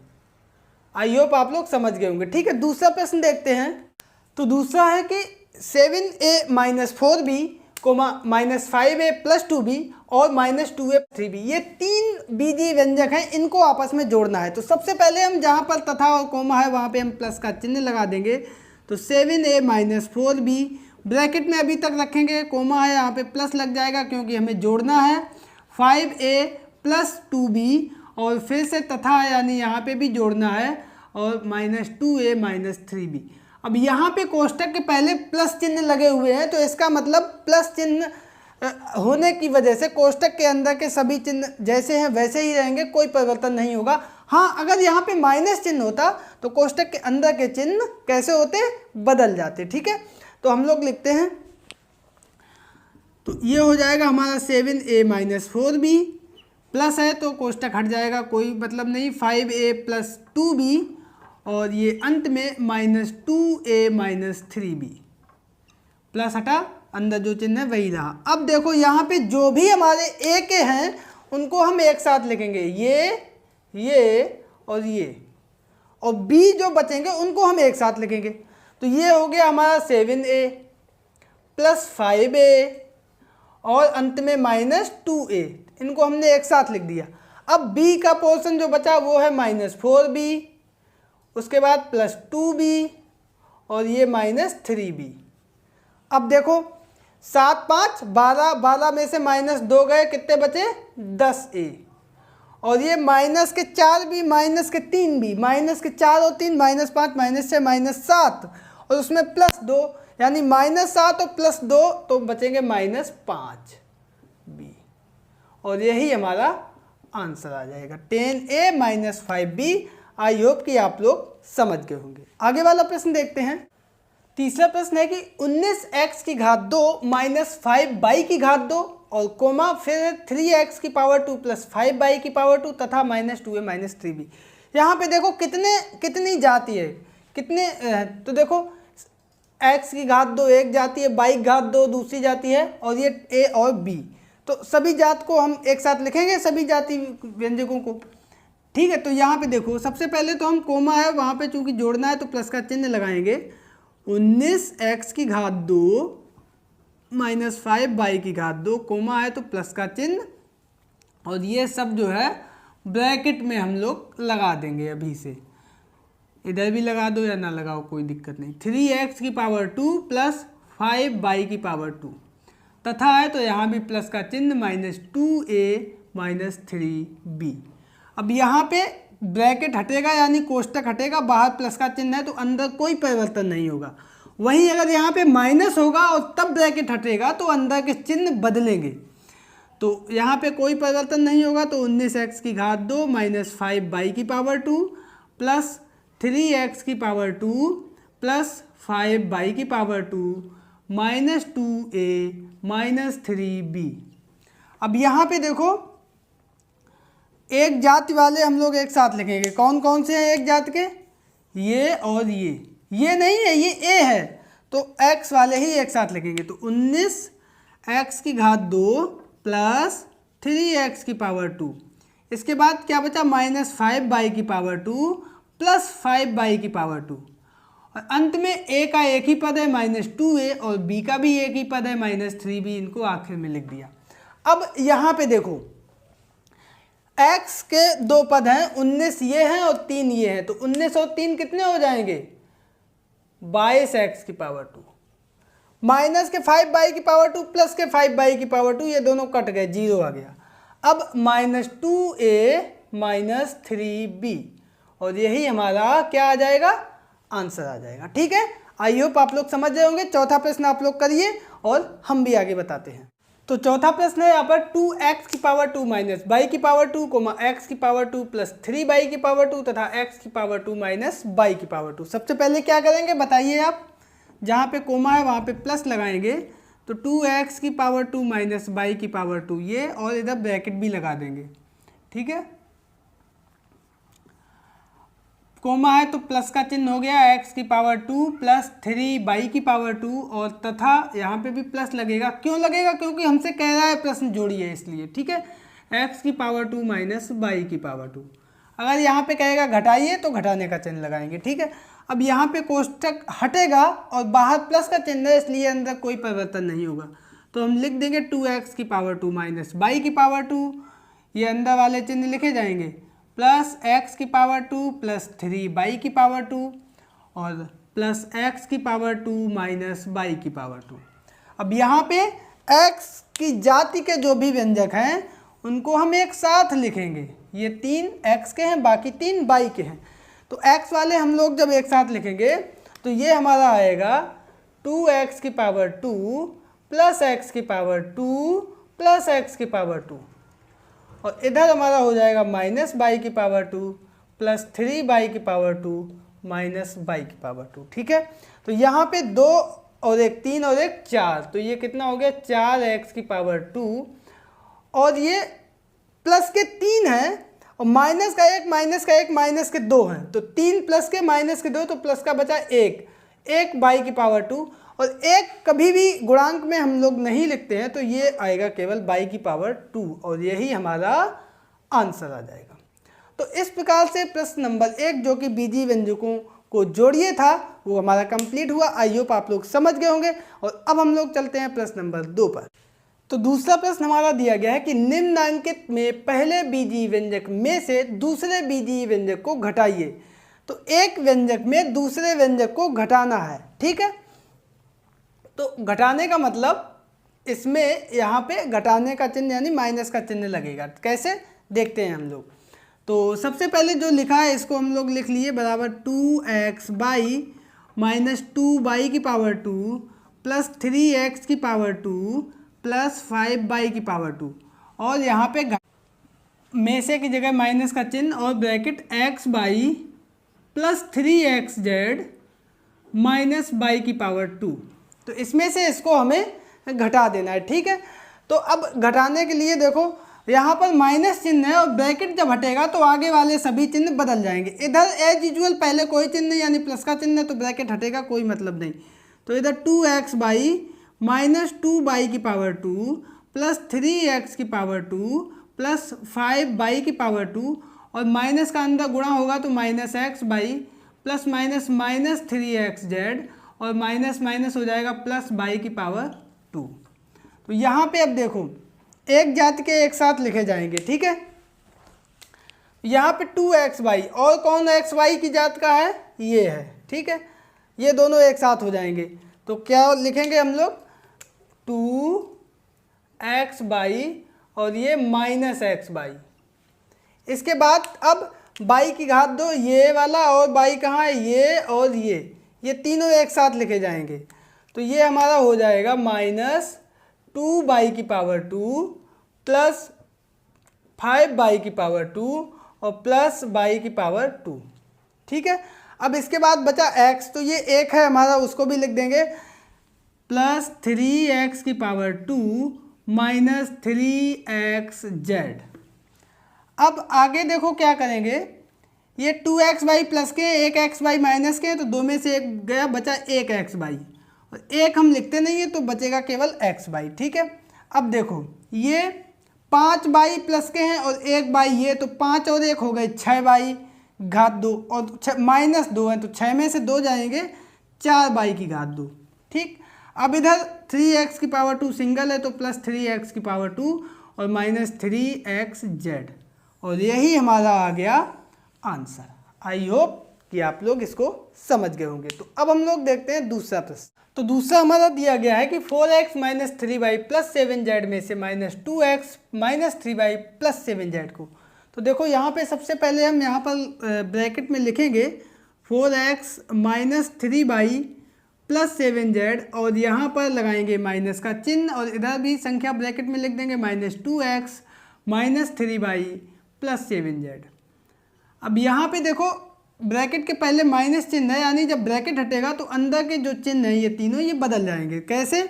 आई होप आप लोग समझ गए होंगे। ठीक है, दूसरा प्रश्न देखते हैं। तो दूसरा है कि 7a minus 4b comma minus 5a plus 2b और माइनस 2a 3b, ये तीन बीजीय व्यंजक हैं, इनको आपस में जोड़ना है। तो सबसे पहले हम जहाँ पर तथा और कोमा है वहाँ पे हम प्लस का चिन्ह लगा देंगे। तो 7a माइनस 4b ब्रैकेट में अभी तक रखेंगे, कोमा है यहाँ पे प्लस लग जाएगा क्योंकि हमें जोड़ना है। 5a प्लस 2b और फिर से तथा यानी यहाँ पे भी जोड़ना है, और माइनस 2a माइनस 3b। अब यहाँ पे कोष्टक के पहले प्लस चिन्ह लगे हुए हैं, तो इसका मतलब प्लस चिन्ह होने की वजह से कोष्टक के अंदर के सभी चिन्ह जैसे हैं वैसे ही रहेंगे, कोई परिवर्तन नहीं होगा। हाँ, अगर यहाँ पे माइनस चिन्ह होता तो कोष्टक के अंदर के चिन्ह कैसे होते, बदल जाते। ठीक है, तो हम लोग लिखते हैं, तो ये हो जाएगा हमारा 7a माइनस 4b, प्लस है तो कोष्टक हट जाएगा, कोई मतलब नहीं, 5a प्लस 2b और ये अंत में minus 2a minus 3b, plus हटा, अंदर जो चिन्ह है वही रहा। अब देखो यहाँ पे जो भी हमारे a के हैं उनको हम एक साथ लिखेंगे, ये और ये, और b जो बचेंगे उनको हम एक साथ लिखेंगे। तो ये हो गया हमारा 7a प्लस 5a और अंत में माइनस 2a, इनको हमने एक साथ लिख दिया। अब b का पोर्शन जो बचा वो है माइनस 4b, उसके बाद प्लस 2b और ये माइनस 3b। अब देखो 7 5 12, 12 में से माइनस 2 गए, कितने बचे 10a, और ये माइनस के 4b माइनस के 3b, माइनस के 4 और 3 माइनस 5 माइनस 6 माइनस 7 और उसमें प्लस 2 यानी माइनस 7 और प्लस 2 तो बचेंगे माइनस 5b, और यही हमारा आंसर आ जाएगा 10a minus 5b। I hope कि आप लोग समझ गए होंगे। आगे वाला प्रश्न देखते हैं। तीसरा प्रश्न है कि 19x की घात 2 माइनस 5y की घात 2 और कोमा फिर 3x की पावर 2 प्लस 5y की पावर 2 तथा माइनस 2a माइनस 3b। यहाँ पे देखो कितनी जाति है, कितने, तो देखो x की घात 2 एक जाति है, y की घात 2 दूसरी जाति है, और ये a और b, तो सभी जात को हम एक साथ लिखेंगे, सभी जाति व्यंजकों को। ठीक है, तो यहाँ पे देखो सबसे पहले तो हम कोमा है वहाँ पे चूंकि जोड़ना है तो प्लस का चिन्ह लगाएंगे। 19x की घात 2 माइनस 5y की घात 2 कोमा है तो प्लस का चिन्ह, और ये सब जो है ब्रैकेट में हम लोग लगा देंगे अभी से, इधर भी लगा दो या ना लगाओ कोई दिक्कत नहीं। 3x की पावर 2 प्लस 5y की पावर 2 तथा है तो यहाँ भी प्लस का चिन्ह माइनस 2a माइनस 3b। अब यहाँ पे ब्रैकेट हटेगा यानी कोष्टक हटेगा, बाहर प्लस का चिन्ह है तो अंदर कोई परिवर्तन नहीं होगा। वहीं अगर यहाँ पे माइनस होगा और तब ब्रैकेट हटेगा तो अंदर के चिन्ह बदलेंगे, तो यहाँ पे कोई परिवर्तन नहीं होगा। तो 19x की घात 2 माइनस 5y की पावर 2 प्लस 3x की पावर 2 प्लस 5y की power 2 minus 2a minus 3b। अब यहाँ पे देखो एक जाति वाले हम लोग एक साथ लिखेंगे, कौन कौन से हैं एक जात के, ये और ये नहीं है, ये a है, तो x वाले ही एक साथ लिखेंगे। तो 19x की घात 2 प्लस 3x की पावर 2, इसके बाद क्या बचा माइनस 5y की पावर 2 प्लस 5y की पावर 2, और अंत में a का एक ही पद है माइनस 2a और b का भी एक ही पद है माइनस 3b, इनको आखिर में लिख दिया। अब यहाँ पे देखो x के दो पद हैं, 19 ये हैं और 3 ये हैं, तो 19 और 3 कितने हो जाएंगे 22x की पावर 2, माइनस के 5 की पावर 2 प्लस के 5 की पावर 2, ये दोनों कट गए, 0 आ गया। अब -2a माइनस 3b, और यही हमारा क्या आ जाएगा आंसर आ जाएगा। ठीक है, आई होप आप लोग समझ रहे होंगे। चौथा प्रश्न आप लोग करिए और हम भी आगे बताते हैं। तो चौथा प्रश्न है यहाँ पर 2x की पावर 2 माइनस बाई की पावर 2, x की पावर 2 प्लस 3 की पावर 2 तथा x की पावर 2 माइनस बाई की पावर 2। सबसे पहले क्या करेंगे बताइए आप, जहाँ पे कोमा है वहाँ पे प्लस लगाएंगे, तो 2x की पावर 2 माइनस बाई की पावर 2 ये, और इधर ब्रैकेट भी लगा देंगे। ठीक है, कोमा है तो प्लस का चिन्ह हो गया, x की पावर 2 प्लस 3 की पावर 2, और तथा यहाँ पे भी प्लस लगेगा। क्यों लगेगा, क्योंकि हमसे कह रहा है प्रश्न जोड़िए इसलिए। ठीक है, x की पावर 2 माइनस बाई की पावर 2। अगर यहाँ पे कहेगा घटाइए तो घटाने का चिन्ह लगाएंगे। ठीक है, अब यहाँ पे कोष्टक हटेगा और बाहर प्लस का चिन्ह है, इसलिए अंदर कोई परिवर्तन नहीं होगा, तो हम लिख देंगे 2x की पावर 2 माइनस बाई की पावर 2, ये अंदर वाले चिन्ह लिखे जाएंगे, प्लस x की पावर 2 प्लस 3 की पावर 2, और प्लस x की पावर 2 माइनस बाई की पावर 2। अब यहाँ पे x की जाति के जो भी व्यंजक हैं उनको हम एक साथ लिखेंगे, ये 3 x के हैं, बाकी 3 बाई के हैं, तो x वाले हम लोग जब एक साथ लिखेंगे तो ये हमारा आएगा 2x की पावर 2 प्लस x की पावर 2 प्लस x की पावर 2, और इधर हमारा हो जाएगा माइनस बाई की पावर 2 प्लस 3 की पावर 2 माइनस बाई की पावर 2। ठीक है, तो यहाँ पे 2 और 1 3 और 1 4, तो ये कितना हो गया 4x की पावर 2, और ये प्लस के 3 हैं और माइनस का 1 माइनस का 1 माइनस के 2 हैं, तो 3 प्लस के माइनस के 2, तो प्लस का बचा 1 बाई की पावर 2, और 1 कभी भी गुणांक में हम लोग नहीं लिखते हैं, तो ये आएगा केवल बाई की पावर 2, और यही हमारा आंसर आ जाएगा। तो इस प्रकार से प्रश्न नंबर 1 जो कि बीजीय व्यंजकों को जोड़िए था वो हमारा कंप्लीट हुआ। आई होप आप लोग समझ गए होंगे, और अब हम लोग चलते हैं प्रश्न नंबर 2 पर। तो दूसरा प्रश्न हमारा दिया गया है कि निम्नांकित में पहले बीजीय व्यंजक में से दूसरे बीजीय व्यंजक को घटाइए। तो एक व्यंजक में दूसरे व्यंजक को घटाना है। ठीक है, तो घटाने का मतलब इसमें यहाँ पे घटाने का चिन्ह यानी माइनस का चिन्ह लगेगा। कैसे देखते हैं हम लोग। तो सबसे पहले जो लिखा है इसको हम लोग लिख लिए बराबर 2x बाई माइनस 2 की पावर 2 प्लस 3x की पावर 2 प्लस 5 की पावर 2, और यहाँ पे में से की जगह माइनस का चिन्ह और bracket x by plus 3xz minus Y की पावर 2। तो इसमें से इसको हमें घटा देना है। ठीक है, तो अब घटाने के लिए देखो यहाँ पर माइनस चिन्ह है और ब्रैकेट जब हटेगा तो आगे वाले सभी चिन्ह बदल जाएंगे। इधर एज यूजुअल पहले कोई चिन्ह नहीं यानी प्लस का चिन्ह है तो ब्रैकेट हटेगा, कोई मतलब नहीं। तो इधर 2x बाई माइनस 2 की पावर 2 प्लस 3x की पावर 2 प्लस 5 की पावर 2, और माइनस का अंदर गुणा होगा तो minus x by plus minus minus 3xz, और माइनस माइनस हो जाएगा प्लस बाई की पावर 2। तो यहाँ पे अब देखो एक जाति के एक साथ लिखे जाएंगे। ठीक है, यहाँ पे 2x बाई, और कौन x बाई की जात का है, ये है। ठीक है, ये दोनों एक साथ हो जाएंगे, तो क्या लिखेंगे हम लोग 2x बाई और ये माइनस x बाई। इसके बाद अब बाई की घात 2 ये वाला, और बाई कहाँ है, ये और ये तीनों एक साथ लिखे जाएंगे। तो ये हमारा हो जाएगा माइनस 2 की पावर 2 प्लस 5 की पावर 2 और प्लस बाई की पावर 2। ठीक है, अब इसके बाद बचा x, तो ये एक है हमारा, उसको भी लिख देंगे प्लस 3x की पावर 2 माइनस 3xz। अब आगे देखो क्या करेंगे, ये 2x बाई प्लस के 1x बाई माइनस के, तो दो में से एक गया, बचा 1x बाई, और एक हम लिखते नहीं है तो बचेगा केवल x बाई। ठीक है, अब देखो ये 5 बाई प्लस के हैं और 1 बाई ये, तो 5 और 1 हो गए 6 बाई घात 2, और माइनस 2 है तो 6 में से 2 जाएंगे, 4 बाई की घात 2। ठीक, अब इधर 3x की पावर 2 सिंगल है तो प्लस 3x की पावर 2 और माइनस 3xz, और यही हमारा आ गया आंसर। आई होप कि आप लोग इसको समझ गए होंगे। तो अब हम लोग देखते हैं दूसरा प्रश्न। तो दूसरा हमारा दिया गया है कि 4x minus 3y plus 7z में से minus 2x minus 3y plus 7z को। तो देखो यहाँ पे सबसे पहले हम यहाँ पर ब्रैकेट में लिखेंगे 4x minus 3y plus 7z और यहाँ पर लगाएंगे माइनस का चिन्ह और इधर भी संख्या ब्रैकेट में लिख देंगे minus 2x minus 3y plus 7z। अब यहाँ पे देखो ब्रैकेट के पहले माइनस चिन्ह है, यानी जब ब्रैकेट हटेगा तो अंदर के जो चिन्ह है ये तीनों ये बदल जाएंगे। कैसे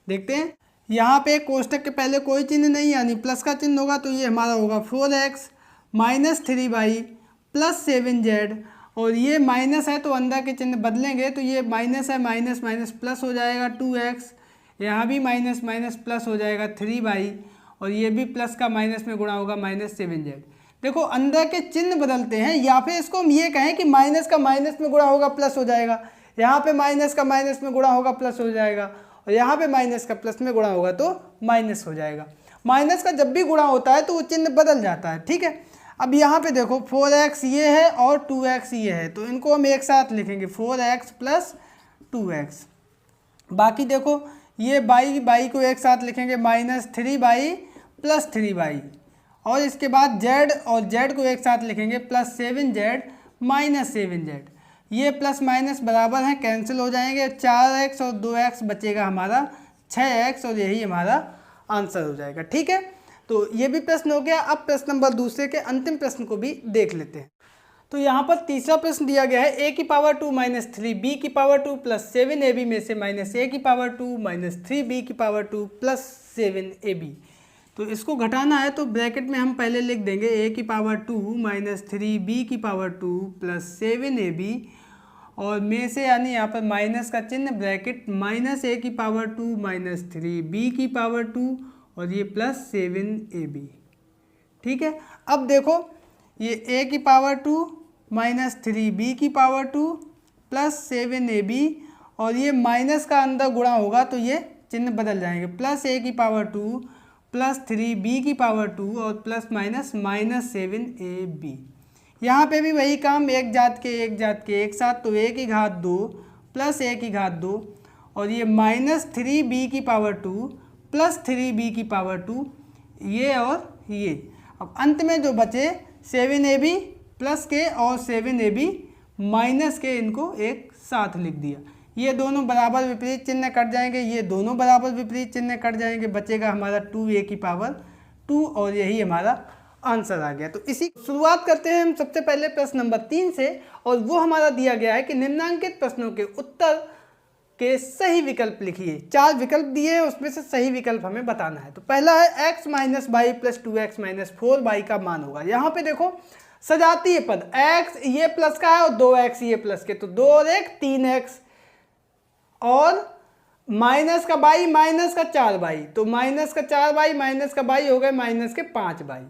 देखते हैं। यहाँ पे कोष्टक के पहले कोई चिन्ह नहीं यानी प्लस का चिन्ह होगा, तो ये हमारा होगा 4x minus 3y plus 7z और ये माइनस है तो अंदर के चिन्ह बदलेंगे, तो ये माइनस है माइनस माइनस प्लस हो जाएगा 2x, यहाँ भी माइनस माइनस प्लस हो जाएगा 3y और ये भी प्लस का माइनस में गुणा होगा माइनस 7z। देखो अंदर के चिन्ह बदलते हैं, या फिर इसको हम ये कहें कि माइनस का माइनस में गुणा होगा प्लस हो जाएगा, यहाँ पे माइनस का माइनस में गुणा होगा प्लस हो जाएगा और यहाँ पे माइनस का प्लस में गुणा होगा तो माइनस हो जाएगा। माइनस का जब भी गुणा होता है तो वो चिन्ह बदल जाता है, ठीक है। अब यहाँ पे देखो 4x ये है और 2x ये है, तो इनको हम एक साथ लिखेंगे 4x प्लस 2x। बाकी देखो ये बाई को एक साथ लिखेंगे माइनस 3y प्लस 3y और इसके बाद z और z को एक साथ लिखेंगे प्लस 7z माइनस 7z। ये प्लस माइनस बराबर हैं, कैंसिल हो जाएंगे, 4x और 2x बचेगा हमारा 6x और यही हमारा आंसर हो जाएगा, ठीक है। तो ये भी प्रश्न हो गया। अब प्रश्न नंबर दूसरे के अंतिम प्रश्न को भी देख लेते हैं। तो यहाँ पर तीसरा प्रश्न दिया गया है a की पावर 2 माइनस 3b की पावर 2 प्लस 7ab में से माइनस a की पावर 2 माइनस 3b की पावर 2 प्लस 7ab। तो इसको घटाना है तो ब्रैकेट में हम पहले लिख देंगे a की पावर 2 माइनस 3b की पावर 2 प्लस 7ab और में से यानी यहाँ पर माइनस का चिन्ह ब्रैकेट माइनस a की पावर 2 माइनस 3b की पावर 2 और ये प्लस 7ab, ठीक है। अब देखो ये a की पावर 2 माइनस 3b की पावर 2 प्लस 7ab और ये माइनस का अंदर गुणा होगा तो ये चिन्ह बदल जाएंगे, प्लस a की पावर 2 प्लस 3b की पावर 2 और प्लस माइनस माइनस 7ab। यहाँ पे भी वही काम, एक जात के एक साथ, तो a की घात 2 प्लस a की घात 2 और ये माइनस 3b की पावर 2 प्लस 3b की पावर 2 ये और ये। अब अंत में जो बचे 7ab प्लस के और 7ab माइनस के, इनको एक साथ लिख दिया। ये दोनों बराबर विपरीत चिन्ह कट जाएंगे, ये दोनों बराबर विपरीत चिन्ह कट जाएंगे, बचेगा हमारा 2a की पावर 2 और यही हमारा आंसर आ गया। तो इसी शुरुआत करते हैं हम सबसे पहले प्रश्न नंबर 3 से और वो हमारा दिया गया है कि निम्नांकित प्रश्नों के उत्तर के सही विकल्प लिखिए। 4 विकल्प दिए हैं, उसमें से सही विकल्प हमें बताना है। तो पहला है x minus y plus 2x minus 4y का मान होगा। यहाँ पे देखो सजातीय पद x ये प्लस का है और 2x ये प्लस के, तो 2 और 1 3x और माइनस का y माइनस का 4y, तो माइनस का 4y माइनस का y हो गए माइनस के 5y।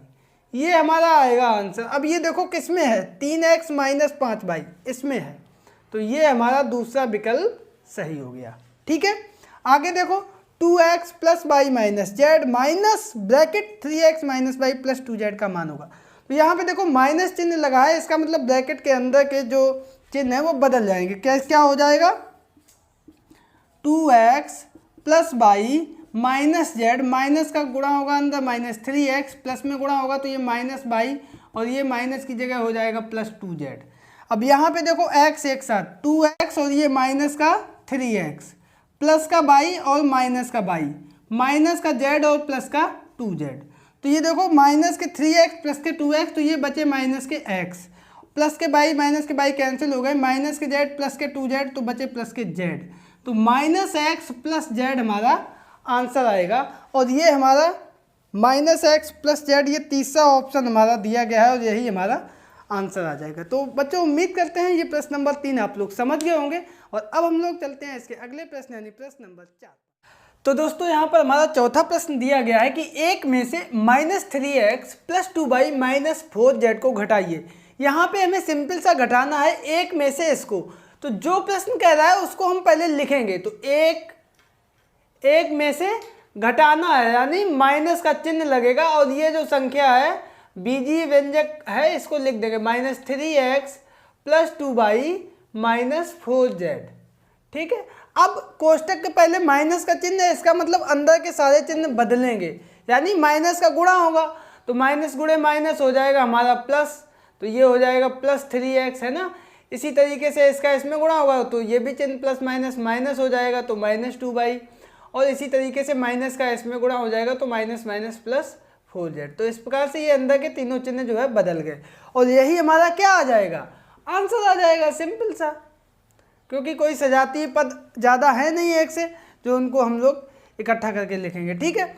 ये हमारा आएगा आंसर। अब ये देखो किस में है, 3x माइनस 5y इसमें है, तो ये हमारा दूसरा विकल्प सही हो गया, ठीक है। आगे देखो 2x plus y minus z minus bracket 3x minus y plus 2z का मान होगा। तो यहाँ पे देखो माइनस चिन्ह लगा है, इसका मतलब ब्रैकेट के अंदर के जो चिन्ह है वो बदल जाएंगे। क्या हो जाएगा 2x plus y minus z, minus का गुणा होगा अंदर माइनस 3x प्लस में गुणा होगा तो ये माइनस वाई और ये माइनस की जगह हो जाएगा प्लस 2z। अब यहाँ पे देखो x एक साथ 2x और ये माइनस का 3x प्लस का y और माइनस का y, माइनस का z और प्लस का 2z। तो ये देखो माइनस के 3x प्लस के 2x, तो ये बचे माइनस के x प्लस के y माइनस के y कैंसिल हो गए, माइनस के z प्लस के 2z तो बचे प्लस के z। तो माइनस x प्लस z हमारा आंसर आएगा और ये हमारा माइनस x प्लस z ये तीसरा ऑप्शन हमारा दिया गया है और यही हमारा आंसर आ जाएगा। तो बच्चों उम्मीद करते हैं ये प्रश्न नंबर 3 आप लोग समझ गए होंगे और अब हम लोग चलते हैं इसके अगले प्रश्न यानी प्रश्न नंबर 4। तो दोस्तों यहाँ पर हमारा चौथा प्रश्न दिया गया है कि एक में से minus 3x plus 2y minus 4z को घटाइए। यहाँ पे हमें सिंपल सा घटाना है एक में से इसको, तो जो प्रश्न कह रहा है उसको हम पहले लिखेंगे। तो एक में से घटाना है यानी माइनस का चिन्ह लगेगा और ये जो संख्या है बीजीय व्यंजक है, इसको लिख देंगे -3x + 2y - 4z। ठीक है, अब कोष्टक के पहले माइनस का चिन्ह है, इसका मतलब अंदर के सारे चिन्ह बदलेंगे, यानी माइनस का गुणा होगा, तो माइनस गुणे माइनस हो जाएगा हमारा प्लस, तो ये हो जाएगा +3x, है ना। इसी तरीके से इसका इसमें गुणा होगा तो ये भी चिन्ह प्लस माइनस माइनस हो जाएगा, तो -2y, और इसी तरीके से माइनस का इसमें गुणा हो जाएगा तो माइनस माइनस प्लस 4z। तो इस प्रकार से ये अंदर के तीनों चिन्ह जो है बदल गए, और यही हमारा क्या आ जाएगा, आंसर आ जाएगा, सिंपल सा, क्योंकि कोई सजातीय पद ज़्यादा है नहीं एक से जो उनको हम लोग इकट्ठा करके लिखेंगे। ठीक है,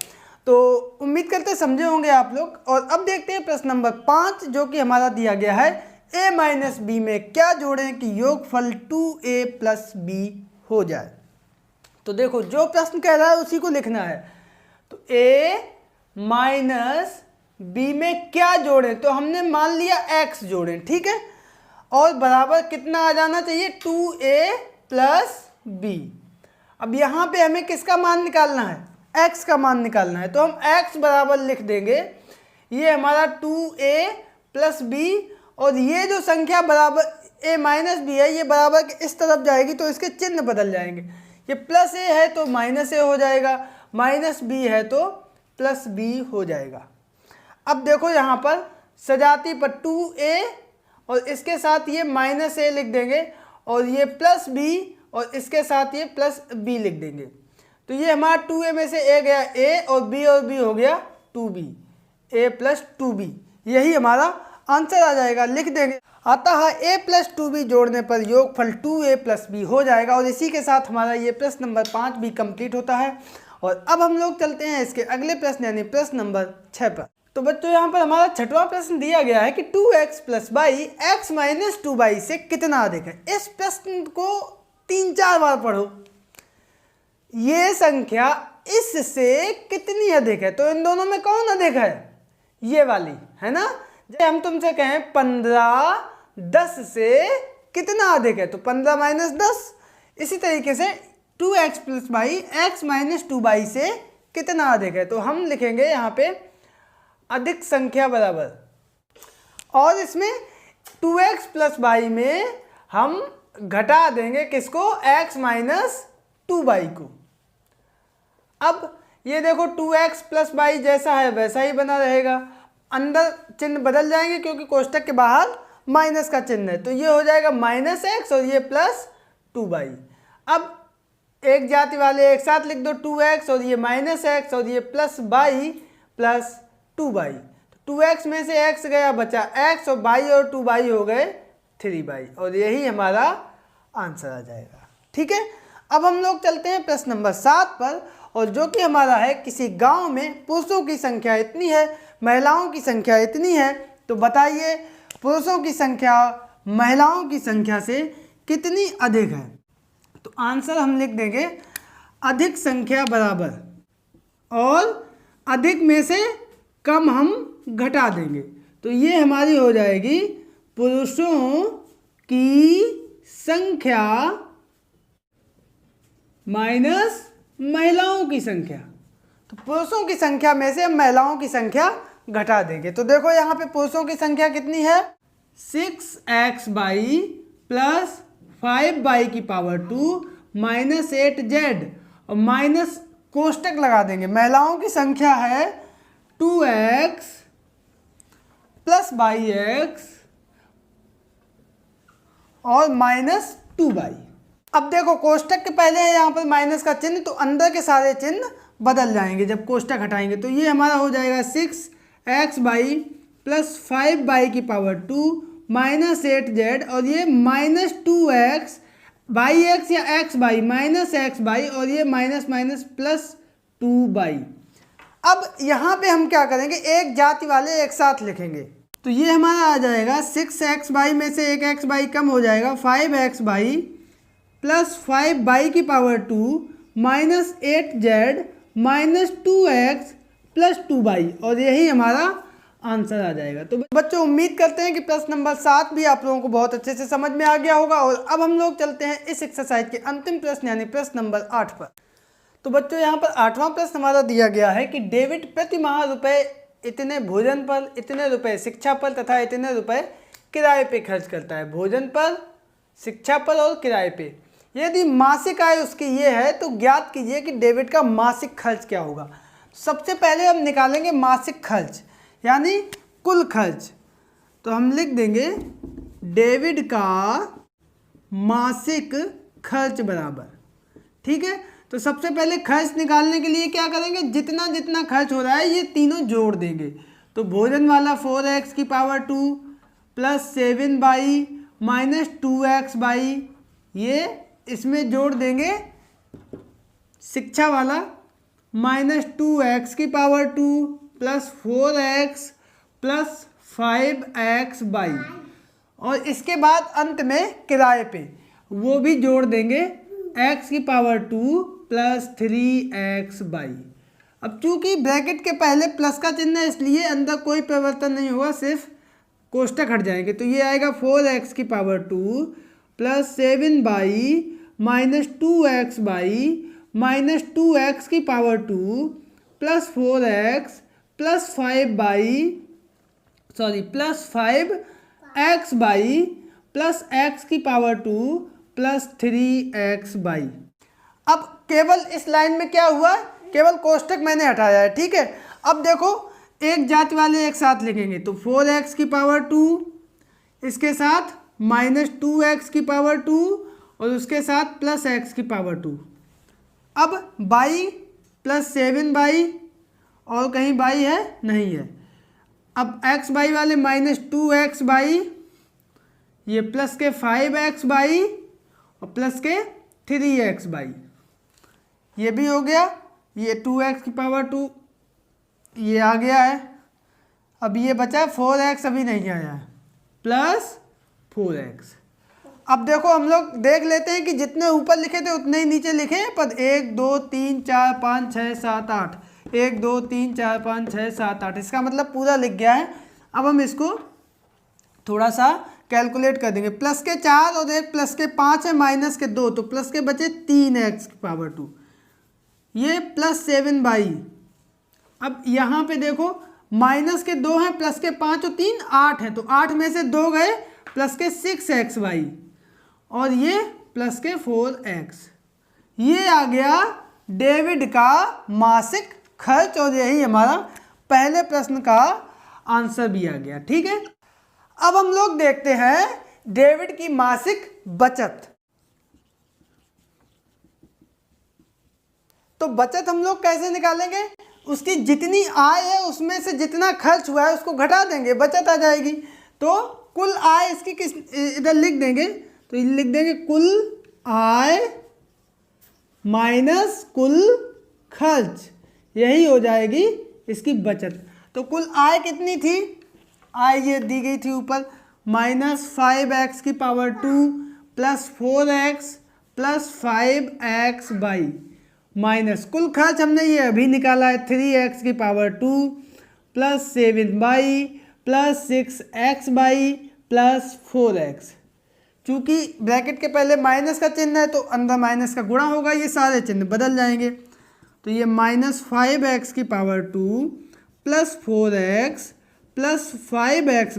तो उम्मीद करते समझे होंगे आप लोग। और अब देखते हैं प्रश्न नंबर 5, जो कि हमारा दिया गया है a - b में क्या जोड़ें कि योगफल 2a + b हो जाए। तो देखो जो प्रश्न कह रहा है उसी को लिखना है। तो a - b में क्या जोड़ें, तो हमने मान लिया x जोड़ें, ठीक है, और बराबर कितना आ जाना चाहिए, 2a + b। अब यहाँ पे हमें किसका मान निकालना है, x का मान निकालना है, तो हम x बराबर लिख देंगे, ये हमारा 2a + b, और ये जो संख्या बराबर a - b है, ये बराबर के इस तरफ जाएगी तो इसके चिन्ह बदल जाएंगे, ये +a है तो -a हो जाएगा, -b है तो +b हो जाएगा। अब देखो यहाँ पर सजाती पर 2a और इसके साथ ये -a लिख देंगे, और ये +b और इसके साथ ये +b लिख देंगे, तो ये हमारा 2a में से a गया a, और b हो गया 2b, a + 2b, यही हमारा आंसर आ जाएगा, लिख देंगे। अतः a + 2b जोड़ने पर योगफल 2a + b हो जाएगा, और इसी के साथ हमारा ये प्रश्न नंबर 5 भी कंप्लीट होता है। और अब हम लोग चलते हैं इसके अगले प्रश्न यानी प्रश्न नंबर 6 पर। तो बच्चों यहाँ पर हमारा 6वां प्रश्न दिया गया है कि 2x + y x - 2y से कितना अधिक है। इस प्रश्न को 3-4 बार पढ़ो। ये संख्या इससे कितनी अधिक है, तो इन दोनों में कौन अधिक है, ये वाली, है ना। जब हम तुमसे कहें 15 10 से कितना अधिक है, तो 15 - 10। इसी तरीके से 2x + y x - 2y से कितना अधिक है, तो हम लिखेंगे यहाँ पे अधिक संख्या बराबर, और इसमें 2x + y में हम घटा देंगे किसको, x - 2y को। अब ये देखो 2x + y जैसा है वैसा ही बना रहेगा, अंदर चिन्ह बदल जाएंगे क्योंकि कोष्टक के बाहर माइनस का चिन्ह है, तो ये हो जाएगा -x और ये +2y। अब एक जाति वाले एक साथ लिख दो, 2x और ये -x और ये +y + 2y, तो 2x में से x गया बचा x, और y और 2y हो गए 3y, और यही हमारा आंसर आ जाएगा। ठीक है, अब हम लोग चलते हैं प्रश्न नंबर 7 पर, और जो कि हमारा है किसी गांव में पुरुषों की संख्या इतनी है, महिलाओं की संख्या इतनी है, तो बताइए पुरुषों की संख्या महिलाओं की संख्या से कितनी अधिक है। तो आंसर हम लिख देंगे अधिक संख्या बराबर, और अधिक में से कम हम घटा देंगे, तो ये हमारी हो जाएगी पुरुषों की संख्या माइनस महिलाओं की संख्या। तो पुरुषों की संख्या में से हम महिलाओं की संख्या घटा देंगे, तो देखो यहाँ पे पुरुषों की संख्या कितनी है, 6xy + 5y² - 8z, और माइनस कोष्टक लगा देंगे। महिलाओं की संख्या है 2x + yx और -2y। अब देखो कोष्टक के पहले है यहाँ पर माइनस का चिन्ह, तो अंदर के सारे चिन्ह बदल जाएंगे जब कोष्टक हटाएंगे, तो ये हमारा हो जाएगा 6xy + 5y² - 8z, और ये -2x yx या xy -xy, और ये +2y। अब यहाँ पे हम क्या करेंगे, एक जाति वाले एक साथ लिखेंगे, तो ये हमारा आ जाएगा 6xy में से एक xy कम हो जाएगा, 5xy + 5y² -8z -2x + 2y, और यही हमारा आंसर आ जाएगा। तो बच्चों उम्मीद करते हैं कि प्रश्न नंबर 7 भी आप लोगों को बहुत अच्छे से समझ में आ गया होगा। और अब हम लोग चलते हैं इस एक्सरसाइज के अंतिम प्रश्न यानी प्रश्न नंबर 8 पर। तो बच्चों यहाँ पर 8वां प्रश्न हमारा दिया गया है कि डेविड प्रति माह रुपए इतने भोजन पर, इतने रुपए शिक्षा पर तथा इतने रुपए किराए पे खर्च करता है। भोजन पर, शिक्षा पर और किराए पे। यदि मासिक आय उसकी ये है तो ज्ञात कीजिए कि डेबिट का मासिक खर्च क्या होगा। सबसे पहले हम निकालेंगे मासिक खर्च यानी कुल खर्च। तो हम लिख देंगे डेबिट का मासिक खर्च बराबर, ठीक है। तो सबसे पहले खर्च निकालने के लिए क्या करेंगे, जितना जितना खर्च हो रहा है ये तीनों जोड़ देंगे। तो भोजन वाला 4x की power 2 plus 7y minus 2x/, ये इसमें जोड़ देंगे शिक्षा वाला माइनस 2x की power 2 plus 4x plus 5x/, और इसके बाद अंत में किराए पे वो भी जोड़ देंगे x की पावर 2 प्लस 3x/। अब चूंकि ब्रैकेट के पहले प्लस का चिन्ह है इसलिए अंदर कोई परिवर्तन नहीं होगा, सिर्फ कोष्टक हट जाएंगे। तो ये आएगा 4x की power 2 plus 7y minus 2x/, minus 2x की power 2 plus 4x plus 5x/, plus x की पावर 2 प्लस 3x/। अब केवल इस लाइन में क्या हुआ, केवल कोष्टक मैंने हटाया है, ठीक है। अब देखो एक जाति वाले एक साथ लिखेंगे तो 4x की पावर 2 इसके साथ माइनस 2x की पावर 2 और उसके साथ प्लस x की पावर 2। अब y प्लस 7y, और कहीं y है नहीं है। अब x/y वाले माइनस 2x/, ये प्लस के 5x/, और प्लस के 3x/, ये भी हो गया। ये 2x की पावर 2 ये आ गया है। अब ये बचा 4x अभी नहीं आया है, प्लस 4x। अब देखो हम लोग देख लेते हैं कि जितने ऊपर लिखे थे उतने ही नीचे लिखे हैं पद। 1 2 3 4 5 6 7 8, 1 2 3 4 5 6 7 8, इसका मतलब पूरा लिख गया है। अब हम इसको थोड़ा सा कैलकुलेट कर देंगे। प्लस के 4 और एक प्लस के 5 है, माइनस के 2, तो प्लस के बचे 3x की पावर 2, ये प्लस 7y। अब यहाँ पे देखो माइनस के 2 हैं, प्लस के 5 और 3 8 हैं, तो 8 में से 2 गए, प्लस के 6xy, और ये प्लस के 4x। ये आ गया डेबिट का मासिक खर्च, और यही हमारा पहले प्रश्न का आंसर भी आ गया, ठीक है। अब हम लोग देखते हैं डेबिट की मासिक बचत। तो बचत हम लोग कैसे निकालेंगे, उसकी जितनी आय है उसमें से जितना खर्च हुआ है उसको घटा देंगे, बचत आ जाएगी। तो कुल आय इसकी किस इधर लिख देंगे, तो लिख देंगे कुल आय माइनस कुल खर्च, यही हो जाएगी इसकी बचत। तो कुल आय कितनी थी, आय ये दी गई थी ऊपर, माइनस 5x की power 2 plus 4x plus 5x/, minus कुल खर्च हमने ये अभी निकाला है 3x की power 2 plus 7y plus 6x/, plus 4x। चूँकि ब्रैकेट के पहले माइनस का चिन्ह है तो अंदर माइनस का गुणा होगा, ये सारे चिन्ह बदल जाएंगे। तो ये माइनस 5x की power 2 plus 4x plus 5x/,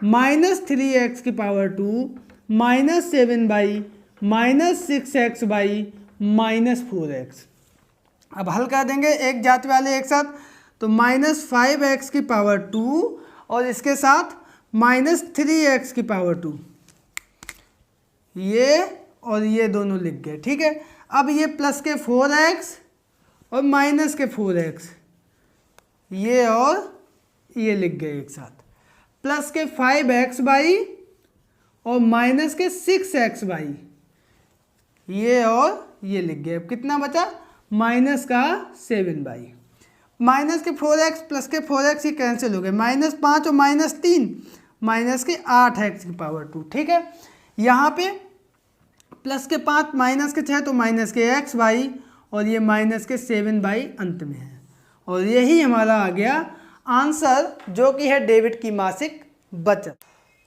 minus 3x की power 2 minus 7y minus 6x/, minus 4x। अब हल कर देंगे एक जाति वाले एक साथ, तो माइनस 5x की पावर 2 और इसके साथ माइनस 3x की पावर 2, ये और ये दोनों लिख गए, ठीक है। अब ये प्लस के 4x और माइनस के 4x, ये और ये लिख गए एक साथ, प्लस के 5x/, और माइनस के 6x/, ये और ये लिख गए। अब कितना बचा, माइनस का 7/, माइनस के 4x प्लस के 4x ये कैंसिल हो गए, माइनस 5 और माइनस 3, माइनस के 8x की पावर 2, ठीक है। यहाँ पे प्लस के 5 माइनस के 6 तो माइनस के x/, और ये माइनस के 7/, अंत में है। और यही हमारा आ गया आंसर, जो कि है डेबिट की मासिक बचत।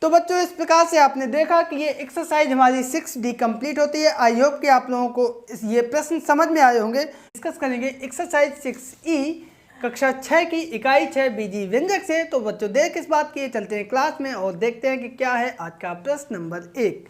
तो बच्चों इस प्रकार से आपने देखा कि ये एक्सरसाइज हमारी 6D कंप्लीट होती है। आई होप कि आप लोगों को ये प्रश्न समझ में आए होंगे। डिस्कस करेंगे एक्सरसाइज 6E कक्षा 6 की इकाई 6 बीजी व्यंजक से। तो बच्चों देर किस बात की, चलते हैं क्लास में और देखते हैं कि क्या है आज का प्रश्न नंबर 1।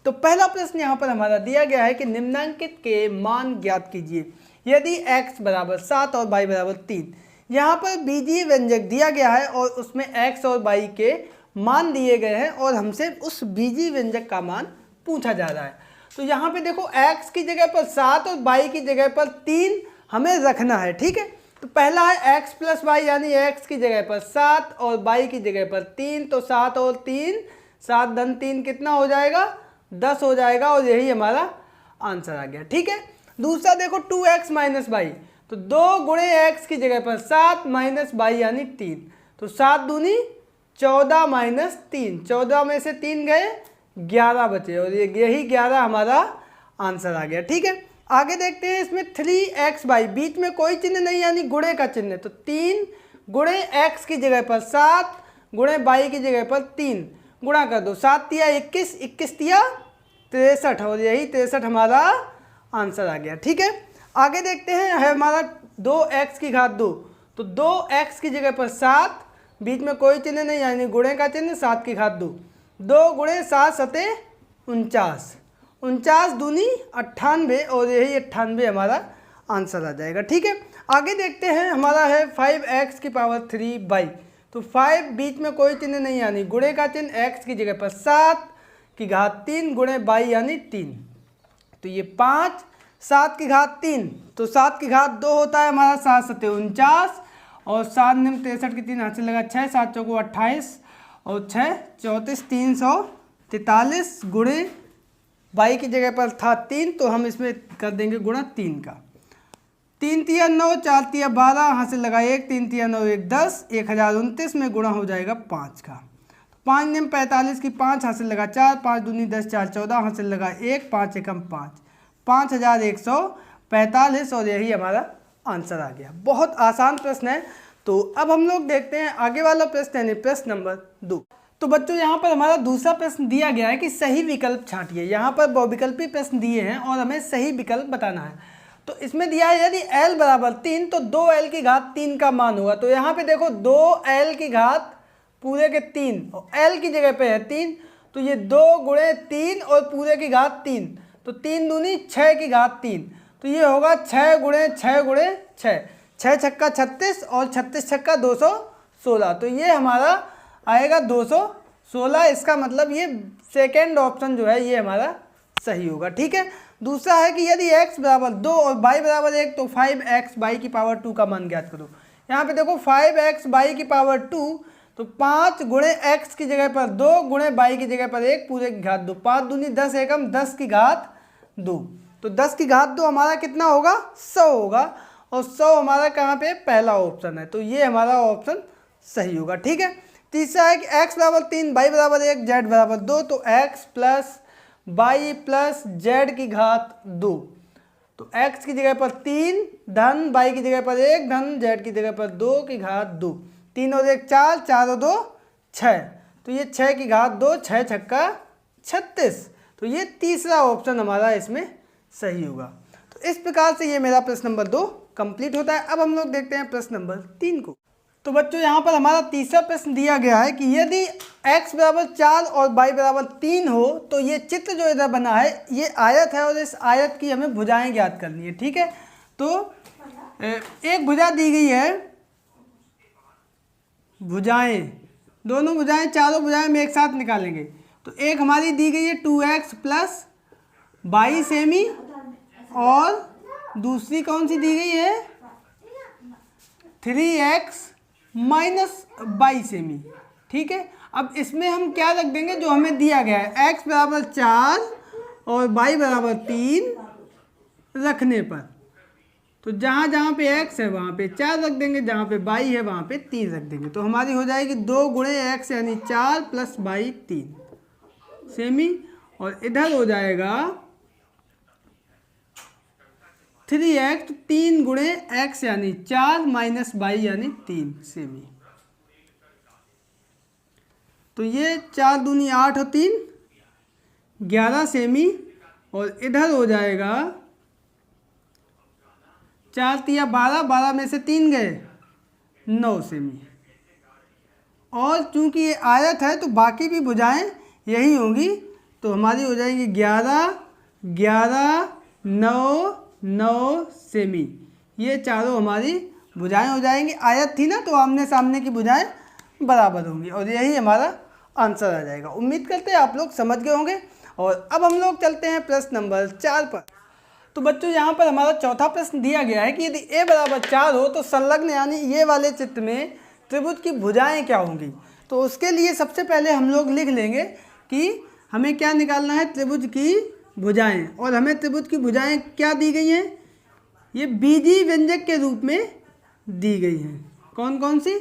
तो पहला प्रश्न यहाँ पर हमारा दिया गया है कि निम्नलिखित के मान ज्ञात कीजिए यदि x बराबर 7 और y बराबर 3। यहाँ पर बीजीय व्यंजक दिया गया है और उसमें x और y के मान दिए गए हैं और हमसे उस बीजीय व्यंजक का मान पूछा जा रहा है। तो यहाँ पे देखो x की जगह पर 7 और y की जगह पर 3 हमें रखना है, ठीक है। तो पहला है x प्लस वाई, यानी x की जगह पर 7 और y की जगह पर 3। तो 7 और 3, 7 धन 3 कितना हो जाएगा, 10 हो जाएगा और यही हमारा आंसर आ गया, ठीक है। दूसरा देखो 2x माइनस वाई, तो 2 गुणे x की जगह पर 7 माइनस वाई यानी 3। तो 7 दूनी 14 माइनस 3, 14 में से 3 गए 11 बचे और यही 11 हमारा आंसर आ गया, ठीक है। आगे देखते हैं इसमें 3xy, बीच में कोई चिन्ह नहीं यानी गुणे का चिन्ह, तो 3 गुणे x की जगह पर 7 गुणे y की जगह पर 3 गुणा कर दो। 7 तिया 21, 21 तिया 63 और यही 63 हमारा आंसर आ गया, ठीक है। आगे देखते हैं है हमारा 2x की घात 2, तो 2x की जगह पर 7, बीच में कोई चिन्ह नहीं यानी गुणे का चिन्ह, 7 की घात 2, 2 गुणे 7 सते 49, 49 दूनी 98 और यही 98 हमारा आंसर आ जाएगा, ठीक है। आगे देखते हैं हमारा है 5x की पावर 3y, तो 5 बीच में कोई चिन्ह नहीं यानी गुणे का चिन्ह, x की जगह पर 7 की घात 3 गुणे y यानी 3, तो ये 5, 7 की घात 3, तो 7 की घात 2 होता है हमारा 7 सते 49 और 7 निम 63 की 3 हाथ से लगा 6, 7 चौको 28 और 6 34, 343 गुणे y की जगह पर था 3, तो हम इसमें कर देंगे गुणा 3 का। 3 तिया 9, 4 तिया 12, हाथ से लगा 1, 3 तिया 9 1 10, 1029 में गुणा हो जाएगा 5 का। 5 निम 45 की 5 हाथ से लगा 4, 5 दूनी 10, 4 14, हाथ से लगा 1, 5 एकम 5, 5145 और यही हमारा आंसर आ गया। बहुत आसान प्रश्न है। तो अब हम लोग देखते हैं आगे वाला प्रश्न यानी प्रश्न नंबर 2। तो बच्चों यहाँ पर हमारा दूसरा प्रश्न दिया गया है कि सही विकल्प छांटिए। यहाँ पर बहुविकल्पी प्रश्न दिए हैं और हमें सही विकल्प बताना है। तो इसमें दिया है यदि l बराबर 3 तो 2l की घात 3 का मान होगा। तो यहाँ पे देखो 2l की घात पूरे के 3 और l की जगह पे है 3, तो ये 2 गुणे 3 और पूरे की घात 3, तो 3 दूनी 6 की घात 3, तो ये होगा 6 गुणे 6 गुणे 6, 6 छक्का 36 और 36 छक्का 216, तो ये हमारा आएगा 216। इसका मतलब ये सेकेंड ऑप्शन जो है ये हमारा सही होगा, ठीक है। दूसरा है कि यदि x बराबर 2 और y बराबर 1 तो 5x y की पावर 2 का मान ज्ञात करो। यहाँ पे देखो 5x y की पावर 2, तो 5 गुणे x की जगह पर 2 गुणे y की जगह पर 1 पूरे की घात 2, 5 दूनी 10 एकम 10 की घात 2, तो 10 की घात 2 हमारा कितना होगा, 100 होगा और 100 हमारा कहाँ पे पहला ऑप्शन है, तो ये हमारा ऑप्शन सही होगा, ठीक है। तीसरा है कि x बराबर 3 y बराबर 1 z बराबर 2, तो x plus y plus z की घात 2, तो x की जगह पर 3 धन y की जगह पर 1 धन z की जगह पर 2 की घात 2, 3 और 1 4, 4 और 2 6, तो ये 6 की घात 2, 6 छक्का 36, तो ये तीसरा ऑप्शन हमारा इसमें सही होगा। तो इस प्रकार से ये मेरा प्रश्न नंबर 2 कंप्लीट होता है। अब हम लोग देखते हैं प्रश्न नंबर 3 को। तो बच्चों यहाँ पर हमारा तीसरा प्रश्न दिया गया है कि यदि x बराबर 4 और y बराबर 3 हो तो ये चित्र जो इधर बना है ये आयत है और इस आयत की हमें भुजाएं ज्ञात करनी है, ठीक है। तो एक भुजा दी गई है, भुजाएं, दोनों भुजाएं, चारों भुजाएं हम एक साथ निकालेंगे। तो एक हमारी दी गई है 2x प्लस 22 सेमी और दूसरी कौन सी दी गई है 3x माइनस 22 सेमी, ठीक है। अब इसमें हम क्या रख देंगे जो हमें दिया गया है, x बराबर 4 और y बराबर 3 रखने पर, तो जहाँ जहाँ पे x है वहाँ पे 4 रख देंगे, जहाँ पे y है वहाँ पे 3 रख देंगे। तो हमारी हो जाएगी 2 गुणे x यानी 4 प्लस y 3 सेमी और इधर हो जाएगा 3x, तो 3 गुणे x यानी 4 माइनस y यानी 3 सेमी, तो ये 4 दूनी 8 और 3 11 सेमी और इधर हो जाएगा 4 तिया 12, 12 में से 3 गए 9 सेमी। और चूंकि ये आयत है तो बाकी भी भुजाएं यही होंगी, तो हमारी हो जाएंगी 11, 11, 9, 9 सेमी। ये चारों हमारी भुजाएं हो जाएंगी। आयत थी ना तो आमने सामने की भुजाएं बराबर होंगी और यही हमारा आंसर आ जाएगा। उम्मीद करते हैं आप लोग समझ गए होंगे। और अब हम लोग चलते हैं प्रश्न नंबर 4 पर। तो बच्चों यहाँ पर हमारा चौथा प्रश्न दिया गया है कि यदि a बराबर 4 हो तो संलग्न यानी ये वाले चित्र में त्रिभुज की भुजाएं क्या होंगी। तो उसके लिए सबसे पहले हम लोग लिख लेंगे कि हमें क्या निकालना है, त्रिभुज की भुजाएं। और हमें त्रिभुज की भुजाएं क्या दी गई हैं, ये बीजीय व्यंजक के रूप में दी गई हैं। कौन कौन सी,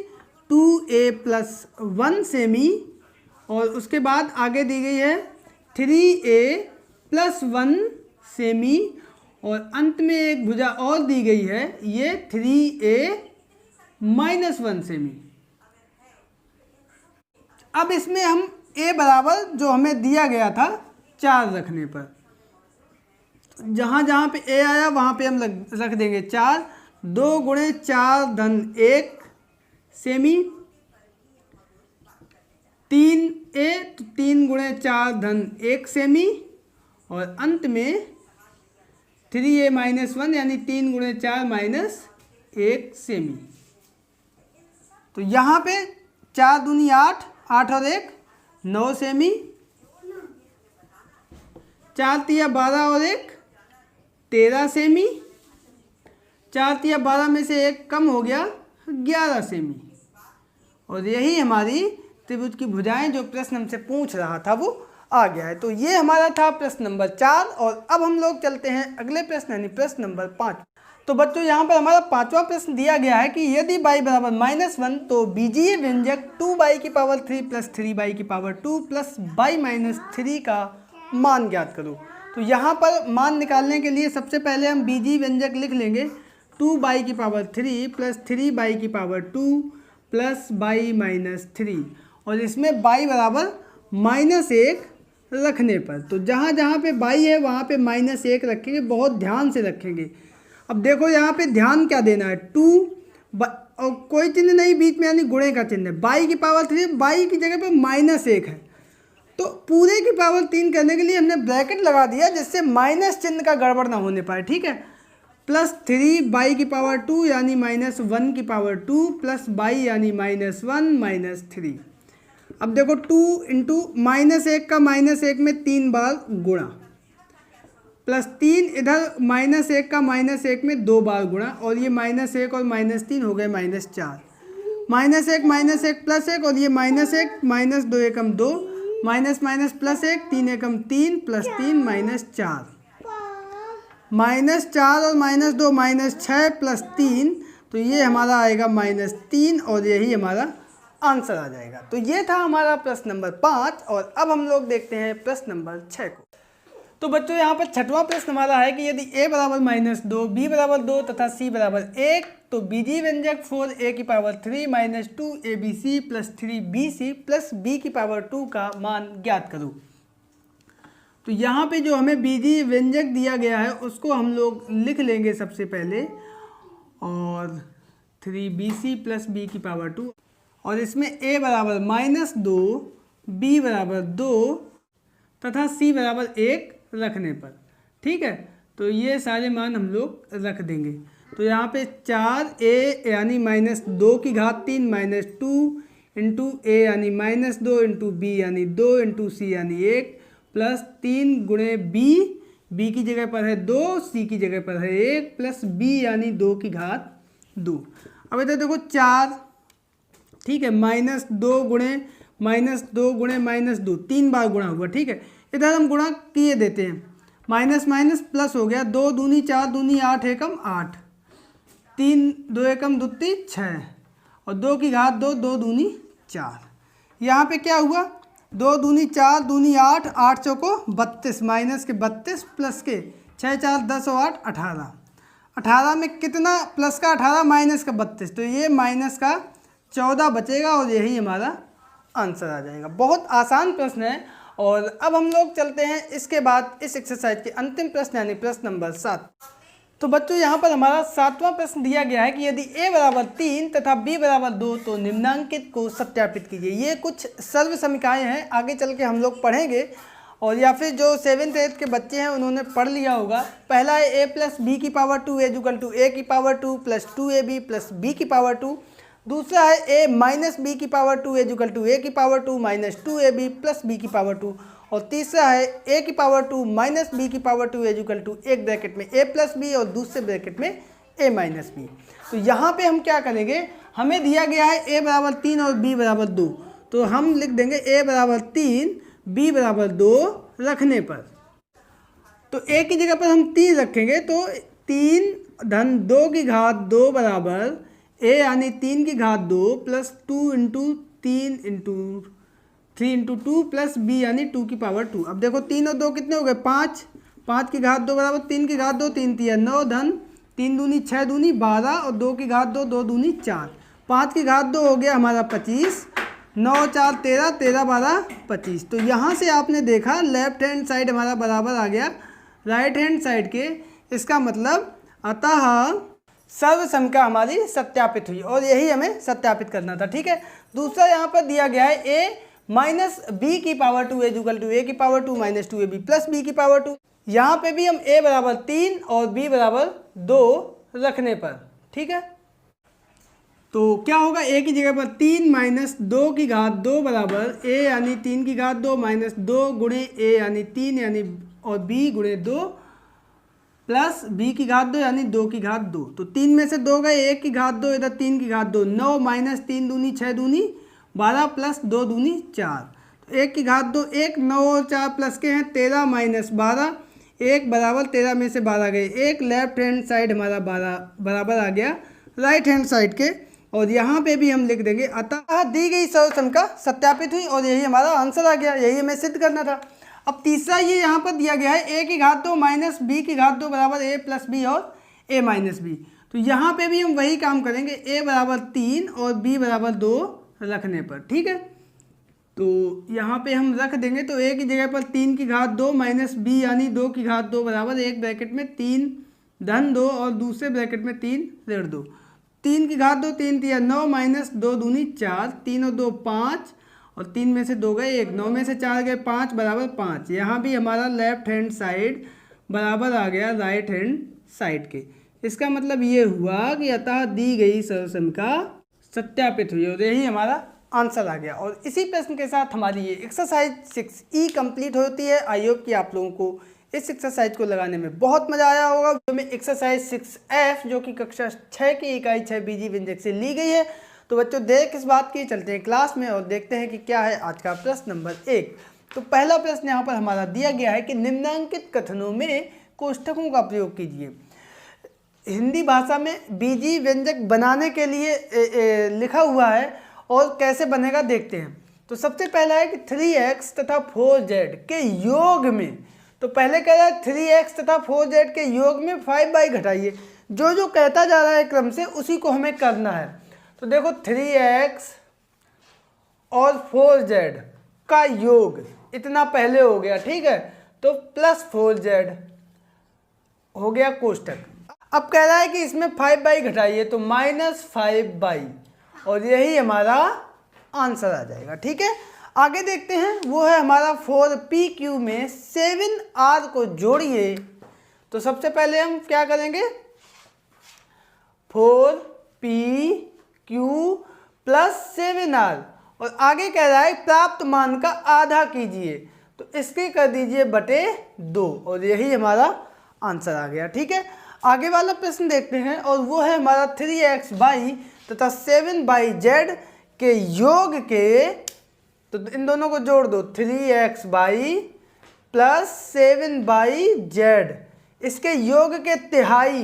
2a + 1 सेमी, और उसके बाद आगे दी गई है 3a + 1 सेमी, और अंत में एक भुजा और दी गई है, ये 3a - 1 सेमी। अब इसमें हम a बराबर जो हमें दिया गया था 4 रखने पर, जहाँ जहाँ पे a आया वहाँ पे हम रख देंगे 4। 2 × 4 = 1 सेमी, 3a तो 3 × 4 = 1 सेमी, और अंत में 3a - 1 यानी 3 × 4 - 1 सेमी। तो यहाँ पे 4 दूनी 8, 8 और 1 9 सेमी, 4 तिया 12 और 1 13 सेमी, 4 तिया 12 में से 1 कम हो गया 11 सेमी। और यही हमारी त्रिभुज की भुजाएं जो प्रश्न हमसे पूछ रहा था वो आ गया है। तो ये हमारा था प्रश्न नंबर 4। और अब हम लोग चलते हैं अगले प्रश्न यानी प्रश्न नंबर 5। तो बच्चों यहाँ पर हमारा 5वां प्रश्न दिया गया है कि यदि y बराबर -1 तो बीजीय व्यंजक 2y³ + 3y² + y - 3 का मान ज्ञात करो। तो यहाँ पर मान निकालने के लिए सबसे पहले हम बीजीय व्यंजक लिख लेंगे 2y³ + 3y² + y - 3, और इसमें y बराबर -1 रखने पर, तो जहाँ जहाँ पे y है वहाँ पे -1 रखेंगे, बहुत ध्यान से रखेंगे। अब देखो यहाँ पे ध्यान क्या देना है, 2 और कोई चिन्ह नहीं बीच में यानी गुणे का चिन्ह है, y³ y की जगह पे -1 है, तो पूरे की पावर 3 करने के लिए हमने ब्रैकेट लगा दिया जिससे माइनस चिन्ह का गड़बड़ ना होने पाए, ठीक है। +3y² यानी -1² + y यानी -1 - 3। अब देखो 2 × -1 का -1 में 3 बार गुणा, +3 इधर -1 का -1 में 2 बार गुणा, और ये -1 और -3 हो गए -4, -1 -1 +1 और ये -1 -2 एकम 2, माइनस माइनस +1 3 एकम 3 +3 -4, -4 और -2 -6 +3, तो ये हमारा आएगा -3 और यही हमारा आंसर आ जाएगा। तो ये था हमारा प्रश्न नंबर 5। और अब हम लोग देखते हैं प्रश्न नंबर 6 को। तो बच्चों यहाँ पर 6वां प्रश्न हमारा है कि यदि a बराबर -2, b बराबर 2 तथा c बराबर 1 तो बीजीय व्यंजक 4a³ - 2abc + 3bc + b² का मान ज्ञात करो। तो यहाँ पे जो हमें बीजीय व्यंजक दिया गया है उसको हम लोग लिख लेंगे सबसे पहले, और 3bc + b², और इसमें a बराबर -2, b बराबर 2 तथा c बराबर 1 रखने पर, ठीक है। तो ये सारे मान हम लोग रख देंगे। तो यहाँ पे 4a यानी -2 की घात 3 -2 × a यानी -2 × b यानी 2 × c यानी 1 + 3 × b की जगह पर है 2, c की जगह पर है 1 + b यानी 2 की घात 2। अब इधर देखो 4, ठीक है, -2 × -2 3 बार गुणा हुआ, ठीक है। इधर हम गुणा किए देते हैं, माइनस माइनस प्लस हो गया, 2 दूनी 4 दूनी 8 एकम 8, 3 2 एकम 2 6, और 2 की घात 2, 2 दूनी 4। यहाँ पे क्या हुआ, 2 दूनी 4 दूनी 8, 8 चौको 32, माइनस के 32 प्लस के 6 4 10 और 8 18, 18 में कितना प्लस का 18 माइनस का 32, तो ये माइनस का 14 बचेगा और यही हमारा आंसर आ जाएगा। बहुत आसान प्रश्न है। और अब हम लोग चलते हैं इसके बाद इस एक्सरसाइज के अंतिम प्रश्न यानी प्रश्न नंबर 7। तो बच्चों यहाँ पर हमारा 7वां प्रश्न दिया गया है कि यदि a बराबर 3 तथा b बराबर 2 तो निम्नांकित को सत्यापित कीजिए। ये कुछ सर्व समीकरण हैं, आगे चल के हम लोग पढ़ेंगे, और या फिर जो 7th 8th के बच्चे हैं उन्होंने पढ़ लिया होगा। पहला है a प्लस बी की पावर 2 इक्वल टू a की power 2 plus 2ab plus b की पावर 2। दूसरा है a माइनस बी की पावर 2 इक्वल टू a की power 2 minus 2ab plus b की पावर 2। और तीसरा है a की पावर 2 माइनस बी की पावर 2 इक्वल टू एक ब्रैकेट में a प्लस बी और दूसरे ब्रैकेट में a माइनस बी। तो यहाँ पे हम क्या करेंगे, हमें दिया गया है a बराबर 3 और b बराबर 2, तो हम लिख देंगे a बराबर 3 b बराबर 2 रखने पर। तो a की जगह पर हम 3 रखेंगे, तो 3 धन 2 की घात 2 बराबर a यानी 3 की घात 2 plus 2 into 3 into 3 into 2 plus b यानी 2 की पावर 2। अब देखो 3 और 2 कितने हो गए, 5, 5 की घात 2 बराबर 3 की घात 2, 3 3 9 धन 3 दूनी 6 दूनी 12 और 2 की घात 2 2 दूनी 4, 5 की घात 2 हो गया हमारा 25, 9 4 13 13 12 25। तो यहाँ से आपने देखा लेफ्ट हैंड साइड हमारा बराबर आ गया राइट हैंड साइड के। इसका मतलब अतः सर्व समीकरण हमारी सत्यापित हुई और यही हमें सत्यापित करना था। ठीक है, दूसरा यहाँ पर दिया गया है a माइनस बी की पावर 2 इक्वल टू a की power 2 minus 2ab plus b की पावर 2। यहाँ पे भी हम a बराबर 3 और b बराबर 2 रखने पर। ठीक है, तो क्या होगा, a की जगह पर 3 माइनस 2 की घात 2 बराबर a यानी 3 की घात 2 माइनस 2 गुणे a यानी 3 यानी और b गुणे 2 प्लस b की घात 2 यानी 2 की घात 2। तो 3 में से 2 गए, 1 की घात 2 इधर 3 की घात 2, 9 माइनस 3 दूनी 6 दूनी 12 प्लस 2 दूनी 4। तो 1 की घात 2 1, 9 और 4 प्लस के हैं 13 माइनस 12, 1 बराबर 13 में से 12 गए 1, लेफ्ट हैंड साइड हमारा 12 बराबर आ गया राइट हैंड साइड के। और यहाँ पे भी हम लिख देंगे अतः दी गई सर्व समीकरण सत्यापित हुई और यही हमारा आंसर आ गया, यही हमें सिद्ध करना था। अब तीसरा ये यहाँ पर दिया गया है a की घात 2 माइनस बी की घात 2 बराबर a प्लस बी और a माइनस बी। तो यहाँ पे भी हम वही काम करेंगे, a बराबर 3 और b बराबर 2 रखने पर। ठीक है, तो यहाँ पे हम रख देंगे, तो a की जगह पर 3 की घात 2 माइनस b यानी 2 की घात 2 बराबर एक ब्रैकेट में 3 धन 2 और दूसरे ब्रैकेट में 3 ऋण 2। 3 की घात 2 3 3 9 माइनस 2 दूनी 4, 3 और 2 5 और 3 में से 2 गए 1, 9 में से 4 गए 5 बराबर 5। यहाँ भी हमारा लेफ्ट हैंड साइड बराबर आ गया राइट हैंड साइड के। इसका मतलब ये हुआ कि अतः दी गई सर्व समीकरण सत्यापित हुई और यही हमारा आंसर आ गया। और इसी प्रश्न के साथ हमारी ये एक्सरसाइज 6E कंप्लीट होती है। आई होप कि आप लोगों को इस एक्सरसाइज को लगाने में बहुत मजा आया होगा। जो में एक्सरसाइज 6F जो कि कक्षा 6 की इकाई 6 बीजी व्यंजक से ली गई है। तो बच्चों देर किस बात की, चलते हैं क्लास में और देखते हैं कि क्या है आज का प्रश्न नंबर 1। तो पहला प्रश्न यहाँ पर हमारा दिया गया है कि निम्नांकित कथनों में कोष्ठकों का प्रयोग कीजिए। हिंदी भाषा में बीजी व्यंजक बनाने के लिए लिखा हुआ है और कैसे बनेगा देखते हैं। तो सबसे पहला है कि 3x तथा 4z के योग में, तो पहले कह रहा है 3x तथा 4z के योग में 5y घटाइए। जो जो कहता जा रहा है क्रम से उसी को हमें करना है। तो देखो 3x और 4z का योग इतना पहले हो गया, ठीक है, तो प्लस 4z हो गया कोष्टक। अब कह रहा है कि इसमें 5y घटाइए, तो माइनस 5y और यही हमारा आंसर आ जाएगा। ठीक है, आगे देखते हैं, वो है हमारा 4pq में 7r को जोड़िए। तो सबसे पहले हम क्या करेंगे, 4pq प्लस 7r और आगे कह रहा है प्राप्त मान का आधा कीजिए, तो इसके कर दीजिए बटे 2 और यही हमारा आंसर आ गया। ठीक है, आगे वाला प्रश्न देखते हैं और वो है हमारा 3xy तथा 7yz के योग के, तो इन दोनों को जोड़ दो, 3xy प्लस 7yz इसके योग के तिहाई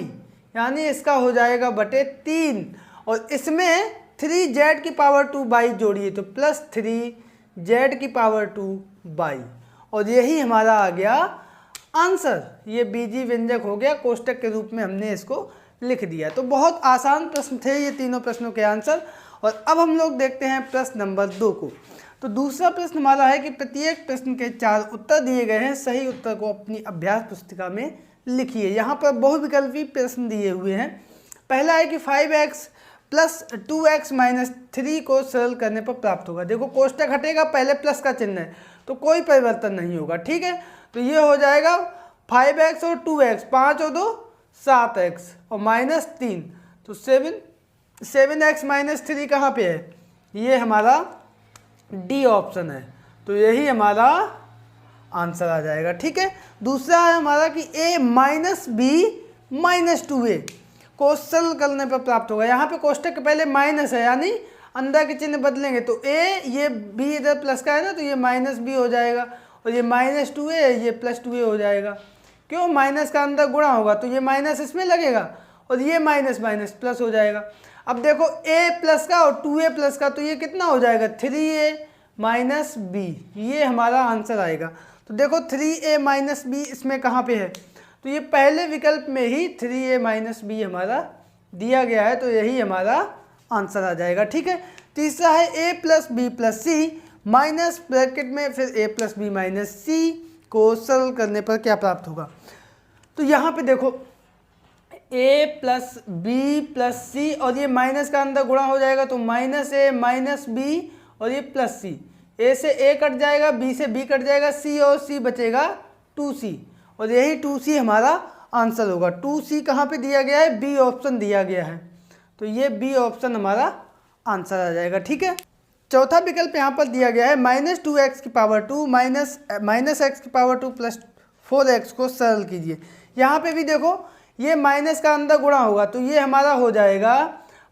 यानी इसका हो जाएगा बटे 3 और इसमें 3z की पावर 2y जोड़िए, तो प्लस 3z की पावर 2y और यही हमारा आ गया आंसर। ये बीजी व्यंजक हो गया, कोष्टक के रूप में हमने इसको लिख दिया। तो बहुत आसान प्रश्न थे ये तीनों प्रश्नों के आंसर। और अब हम लोग देखते हैं प्रश्न नंबर 2 को। तो दूसरा प्रश्न हमारा है कि प्रत्येक प्रश्न के 4 उत्तर दिए गए हैं, सही उत्तर को अपनी अभ्यास पुस्तिका में लिखिए। यहाँ पर बहुविकल्पी प्रश्न दिए हुए हैं। पहला है कि 5x प्लस 2x माइनस 3 को सरल करने पर प्राप्त होगा। देखो कोष्टक हटेगा, पहले प्लस का चिन्ह है तो कोई परिवर्तन नहीं होगा, ठीक है। तो ये हो जाएगा 5x और 2x, 5 और 2 7x और माइनस 3, तो 7x माइनस 3 कहाँ पे है, ये हमारा डी ऑप्शन है। तो यही हमारा आंसर आ जाएगा, ठीक है। दूसरा है हमारा कि a minus B minus 2a को सरल करने पर प्राप्त होगा। यहाँ पे कोष्टक के पहले माइनस है, यानी अंदर के चिन्ह बदलेंगे तो a, ये b इधर प्लस का है ना, तो ये माइनस b हो जाएगा, और ये माइनस 2a है, ये प्लस 2a हो जाएगा। क्यों, माइनस का अंदर गुणा होगा तो ये माइनस इसमें लगेगा और ये माइनस माइनस प्लस हो जाएगा। अब देखो a प्लस का और 2a प्लस का, तो ये कितना हो जाएगा 3a माइनस b, ये हमारा आंसर आएगा। तो देखो 3a माइनस b इसमें कहाँ पे है, तो ये पहले विकल्प में ही 3a माइनस b हमारा दिया गया है, तो यही हमारा आंसर आ जाएगा, ठीक है। तीसरा है a plus b plus c minus bracket में फिर a plus b minus c को सरल करने पर क्या प्राप्त होगा। तो यहाँ पे देखो a plus b plus C और ये माइनस का अंदर गुणा हो जाएगा तो माइनस a माइनस b और ये प्लस सी, a से a कट जाएगा, b से b कट जाएगा, c और c बचेगा 2c, और यही 2c हमारा आंसर होगा। 2c कहाँ पे दिया गया है, बी ऑप्शन दिया गया है, तो ये बी ऑप्शन हमारा आंसर आ जाएगा, ठीक है। चौथा विकल्प यहाँ पर दिया गया है माइनस 2x की पावर 2 माइनस एक्स की पावर 2 प्लस 4x को सरल कीजिए। यहाँ पे भी देखो ये माइनस का अंदर गुणा होगा तो ये हमारा हो जाएगा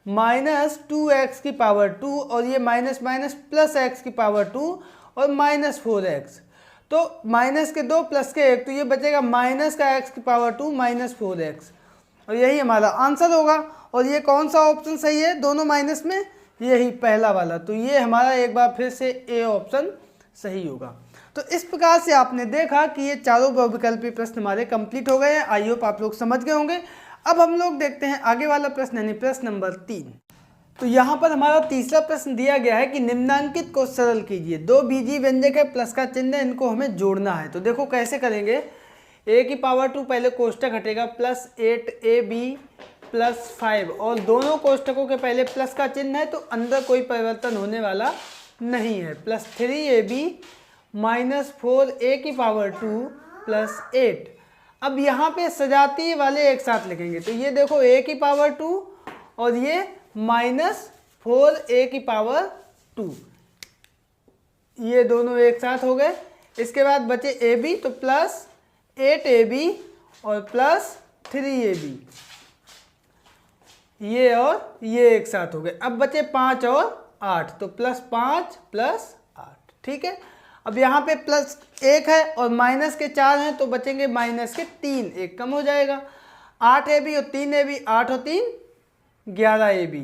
माइनस 2x की पावर 2 और ये माइनस माइनस प्लस x की पावर 2 और माइनस 4x, तो माइनस के 2 प्लस के 1, तो ये बचेगा माइनस का x की पावर 2 माइनस 4x, और यही हमारा आंसर होगा। और ये कौन सा ऑप्शन सही है दोनों माइनस में, यही पहला वाला, तो ये हमारा एक बार फिर से ए ऑप्शन सही होगा। तो इस प्रकार से आपने देखा कि ये चारों बहुविकल्पी प्रश्न हमारे कंप्लीट हो गए हैं। आई होप आप लोग समझ गए होंगे। अब हम लोग देखते हैं आगे वाला प्रश्न, यानी प्रश्न नंबर 3। तो यहाँ पर हमारा तीसरा प्रश्न दिया गया है कि निम्नांकित को सरल कीजिए। दो बीजीय व्यंजक है, प्लस का चिन्ह है, इनको हमें जोड़ना है। तो देखो कैसे करेंगे, a की पावर 2 पहले कोष्टक हटेगा, प्लस 8ab प्लस 5, और दोनों कोष्टकों के पहले प्लस का चिन्ह है तो अंदर कोई परिवर्तन होने वाला नहीं है, प्लस 3ab माइनस 4a की पावर 2 प्लस 8। अब यहाँ पे सजातीय वाले एक साथ लिखेंगे, तो ये देखो a की पावर 2 और ये माइनस 4a की पावर 2, ये दोनों एक साथ हो गए। इसके बाद बचे ab, तो प्लस 8ab और प्लस 3ab, ये और ये एक साथ हो गए। अब बचे 5 और 8, तो प्लस 5 प्लस 8, ठीक है। अब यहाँ पे प्लस 1 है और माइनस के 4 हैं तो बचेंगे माइनस के 3, एक कम हो जाएगा। 8ab और 3ab, 8 और 3 11ab,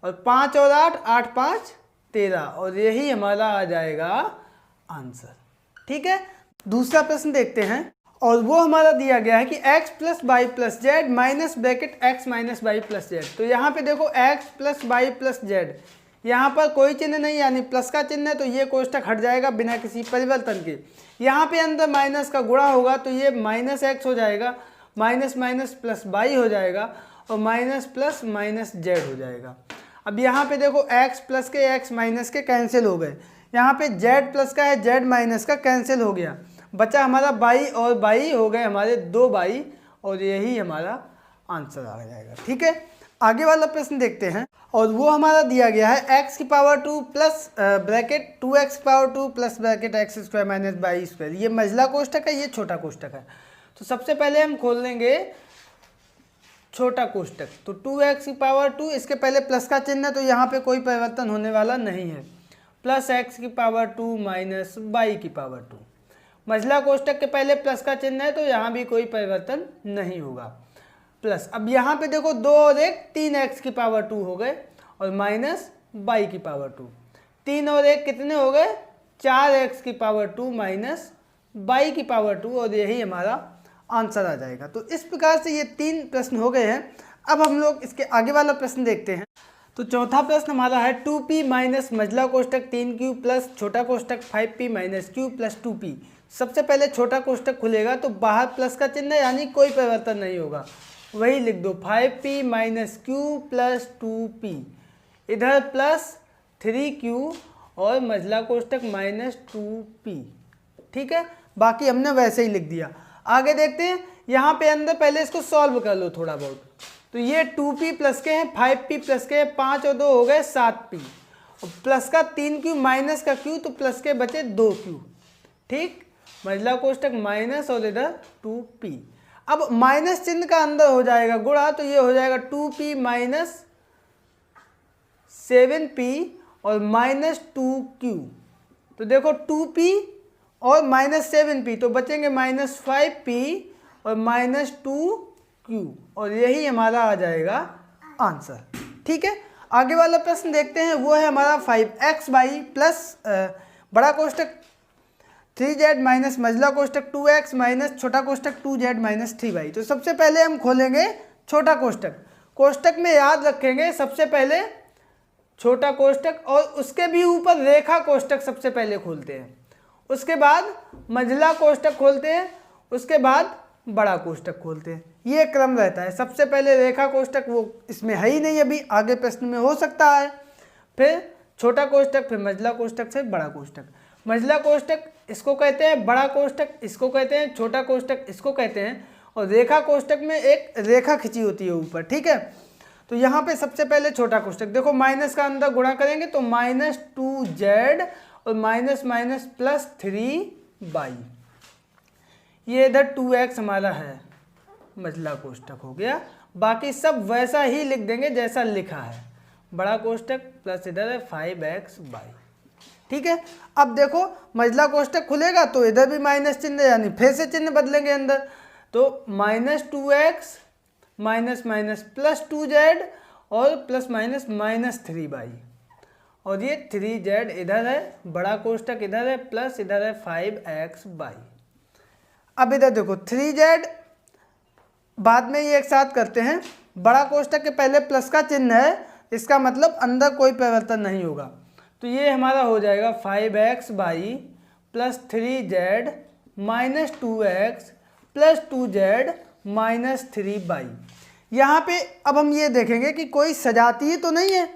और 5 और 8, 8 5 13, और यही हमारा आ जाएगा आंसर, ठीक है। दूसरा प्रश्न देखते हैं, और वो हमारा दिया गया है कि x plus y plus z minus bracket x minus y plus z. तो यहाँ पे देखो x plus y plus z, यहाँ पर कोई चिन्ह नहीं यानी प्लस का चिन्ह है, तो ये कोष्टक हट जाएगा बिना किसी परिवर्तन के। यहाँ पे अंदर माइनस का गुणा होगा तो ये माइनस एक्स हो जाएगा, माइनस माइनस प्लस वाई हो जाएगा, और माइनस प्लस माइनस जेड हो जाएगा। अब यहाँ पे देखो x प्लस के x माइनस के कैंसिल हो गए, यहाँ पे z प्लस का है z माइनस का कैंसिल हो गया, बचा हमारा बाई और बाई हो गए हमारे 2 बाई, और यही हमारा आंसर आ जाएगा, ठीक है। आगे वाला प्रश्न देखते हैं, और वो हमारा दिया गया है x की पावर 2 प्लस ब्रैकेट 2x की power 2 plus bracket x square minus y square. ये मझला कोष्टक है, ये छोटा कोष्टक है। तो सबसे पहले हम खोल लेंगे छोटा कोष्टक, तो 2x की पावर 2, इसके पहले प्लस का चिन्ह है तो यहाँ पे कोई परिवर्तन होने वाला नहीं है, प्लस x की पावर 2 माइनस वाई की पावर 2। मझला कोष्टक के पहले प्लस का चिन्ह है तो यहाँ भी कोई परिवर्तन नहीं होगा, प्लस। अब यहाँ पे देखो 2 और 1 3x की पावर 2 हो गए, और माइनस वाई की पावर 2, 3 और 1 कितने हो गए 4x की पावर 2 माइनस वाई की पावर 2, और यही हमारा आंसर आ जाएगा। तो इस प्रकार से ये 3 प्रश्न हो गए हैं। अब हम लोग इसके आगे वाला प्रश्न देखते हैं। तो चौथा प्रश्न हमारा है 2p माइनस मझला कोष्टक 3q प्लस छोटा कोष्टक 5p minus q plus 2p सबसे पहले छोटा कोष्टक खुलेगा तो बाहर प्लस का चिन्ह है, यानी कोई परिवर्तन नहीं होगा, वही लिख दो 5p minus Q plus 2p, इधर प्लस 3q और मझला कोष्टक माइनस 2p। ठीक है, बाकी हमने वैसे ही लिख दिया। आगे देखते हैं, यहाँ पे अंदर पहले इसको सॉल्व कर लो थोड़ा बहुत। तो ये 2p प्लस के हैं, 5p प्लस के हैं, 5 और 2 हो गए 7p, और प्लस का 3q माइनस का q, तो प्लस के बचे 2q। ठीक, मझला कोष्टक माइनस और इधर 2p। अब माइनस चिन्ह का अंदर हो जाएगा गुणा, तो ये हो जाएगा 2p माइनस 7p और माइनस 2q। तो देखो 2p और माइनस 7p, तो बचेंगे माइनस 5p और माइनस 2q, और यही हमारा आ जाएगा आंसर। ठीक है, आगे वाला प्रश्न देखते हैं, वो है हमारा 5x बाई प्लस बड़ा कोष्टक 3z माइनस मझला कोष्टक 2x माइनस छोटा कोष्टक 2z माइनस 3y। तो सबसे पहले हम खोलेंगे छोटा कोष्टक। कोष्टक में याद रखेंगे सबसे पहले छोटा कोष्टक और उसके भी ऊपर रेखा कोष्टक सबसे पहले खोलते हैं, उसके बाद मझला कोष्टक खोलते हैं, उसके बाद बड़ा कोष्टक खोलते हैं। ये क्रम रहता है। सबसे पहले रेखा कोष्टक, वो इसमें है ही नहीं अभी, आगे प्रश्न में हो सकता है, फिर छोटा कोष्टक, फिर मझला कोष्टक, फिर बड़ा कोष्टक। मझला कोष्टक इसको कहते हैं, बड़ा कोष्टक इसको कहते हैं, छोटा कोष्टक इसको कहते हैं, और रेखा कोष्टक में एक रेखा खिंची होती है ऊपर। ठीक है, तो यहाँ पे सबसे पहले छोटा कोष्टक देखो, माइनस का अंदर गुणा करेंगे तो माइनस 2z और माइनस माइनस प्लस 3y, ये इधर 2x हमारा है, मझला कोष्टक हो गया। बाकी सब वैसा ही लिख देंगे जैसा लिखा है, बड़ा कोष्टक प्लस इधर है 5x/। ठीक है, अब देखो मझला कोष्टक खुलेगा तो इधर भी माइनस चिन्ह, यानी फिर से चिन्ह बदलेंगे अंदर, तो minus 2x minus minus plus 2z और प्लस माइनस माइनस 3y, और ये 3z इधर है, बड़ा कोष्टक इधर है, प्लस इधर है 5x/। अब इधर देखो 3z बाद में ये एक साथ करते हैं, बड़ा कोष्टक के पहले प्लस का चिन्ह है, इसका मतलब अंदर कोई परिवर्तन नहीं होगा, तो ये हमारा हो जाएगा 5x/ plus 3z minus 2x plus 2z minus 3y। यहाँ पे अब हम ये देखेंगे कि कोई सजातीय तो नहीं है,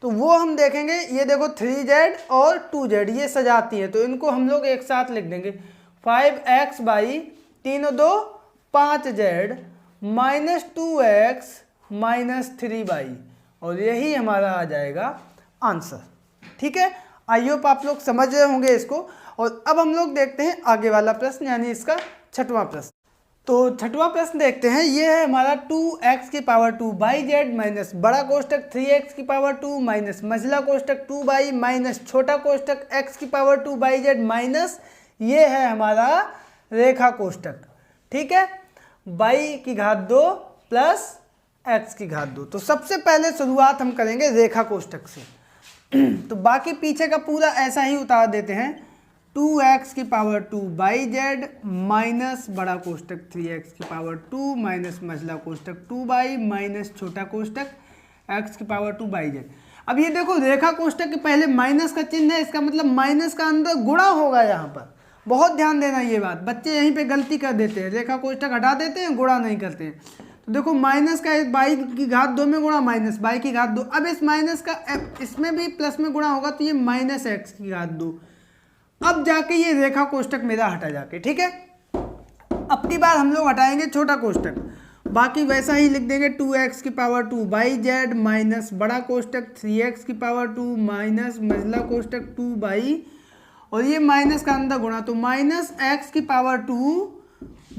तो वो हम देखेंगे। ये देखो 3z और 2z ये सजाती है, तो इनको हम लोग एक साथ लिख देंगे 5x/ 3 और 2 5z minus 2x minus 3y, और यही हमारा आ जाएगा आंसर। ठीक है, आई होप आप लोग समझ रहे होंगे इसको। और अब हम लोग देखते हैं आगे वाला प्रश्न, यानी इसका छठवां प्रश्न। तो छठवां प्रश्न देखते हैं, ये है हमारा 2x की पावर 2 बाई जेड माइनस बड़ा कोष्टक 3x की पावर 2 माइनस मझला कोष्टक 2 बाई माइनस छोटा कोष्टक x की पावर 2 बाई जेड माइनस, ये है हमारा रेखा कोष्टक। ठीक है, बाई की घात 2 प्लस x की घात 2। तो सबसे पहले शुरुआत हम करेंगे रेखा कोष्टक से, तो बाकी पीछे का पूरा ऐसा ही उतार देते हैं। 2x की पावर 2 बाई जेड माइनस बड़ा कोष्टक 3x की पावर 2 माइनस मझला कोष्टक 2 बाई माइनस छोटा कोष्टक x की पावर 2 बाई जेड। अब ये देखो रेखा कोष्टक के पहले माइनस का चिन्ह है, इसका मतलब माइनस का अंदर गुणा होगा। यहाँ पर बहुत ध्यान देना, ये बात बच्चे यहीं पे गलती कर देते हैं, रेखा कोष्टक हटा देते हैं, गुणा नहीं करते हैं। तो देखो माइनस का बाई की घात 2 में गुणा माइनस बाई की घात 2, अब इस माइनस का इसमें भी प्लस में गुणा होगा तो ये माइनस एक्स की घात 2। अब जाके ये रेखा कोष्टक मेरा हटा जाके। ठीक है, अब की बार हम लोग हटाएंगे छोटा कोष्टक, बाकी वैसा ही लिख देंगे 2x की पावर 2 बाई जेड माइनस बड़ा कोष्टक 3x की पावर 2 माइनस मझला कोष्टक 2 बाई, और ये माइनस का अंदर गुणा, तो माइनस एक्स की power 2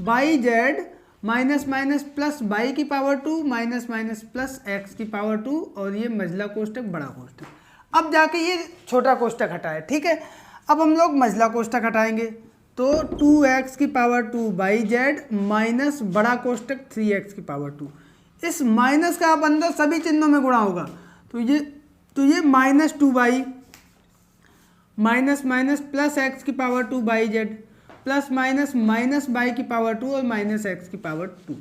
by Z minus minus plus Y की power 2 minus minus plus x की पावर 2, और ये मझला कोष्टक बड़ा कोष्टक। अब जाके ये छोटा कोष्टक हटाए। ठीक है, अब हम लोग मझला कोष्टक हटाएंगे, तो 2x की पावर 2 बाई जेड माइनस बड़ा कोष्टक 3x की पावर 2, इस माइनस का अब अंदर सभी चिन्हों में गुणा होगा, तो ये minus 2 by minus minus plus x की power 2 by Z plus minus minus Y की पावर 2 और माइनस एक्स की पावर 2।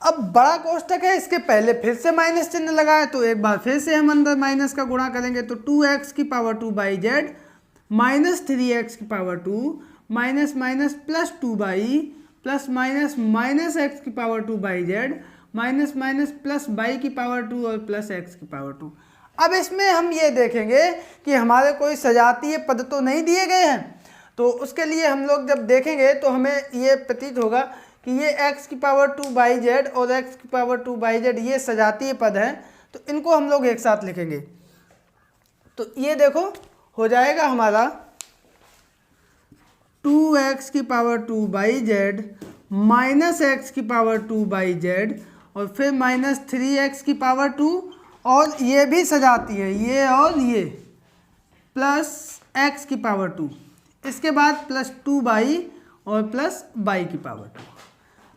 अब बड़ा कोष्टक है, इसके पहले फिर से माइनस चिन्ह लगाए, तो एक बार फिर से हम अंदर माइनस का गुणा करेंगे, तो 2x की power 2 by Z minus 3x की power 2 minus minus plus 2y plus minus minus X की power 2 minus minus plus y की पावर 2 और प्लस x की पावर 2। अब इसमें हम ये देखेंगे कि हमारे कोई सजातीय पद तो नहीं दिए गए हैं, तो उसके लिए हम लोग जब देखेंगे तो हमें ये प्रतीत होगा कि ये x की पावर 2 और x की पावर 2 ये सजातीय पद हैं, तो इनको हम लोग एक साथ लिखेंगे। तो ये देखो हो जाएगा हमारा 2x की पावर 2 माइनस x की पावर 2 और फिर माइनस 3x की पावर 2 और ये भी सजाती है, ये और ये प्लस x की पावर 2, इसके बाद प्लस 2y और प्लस y की पावर 2।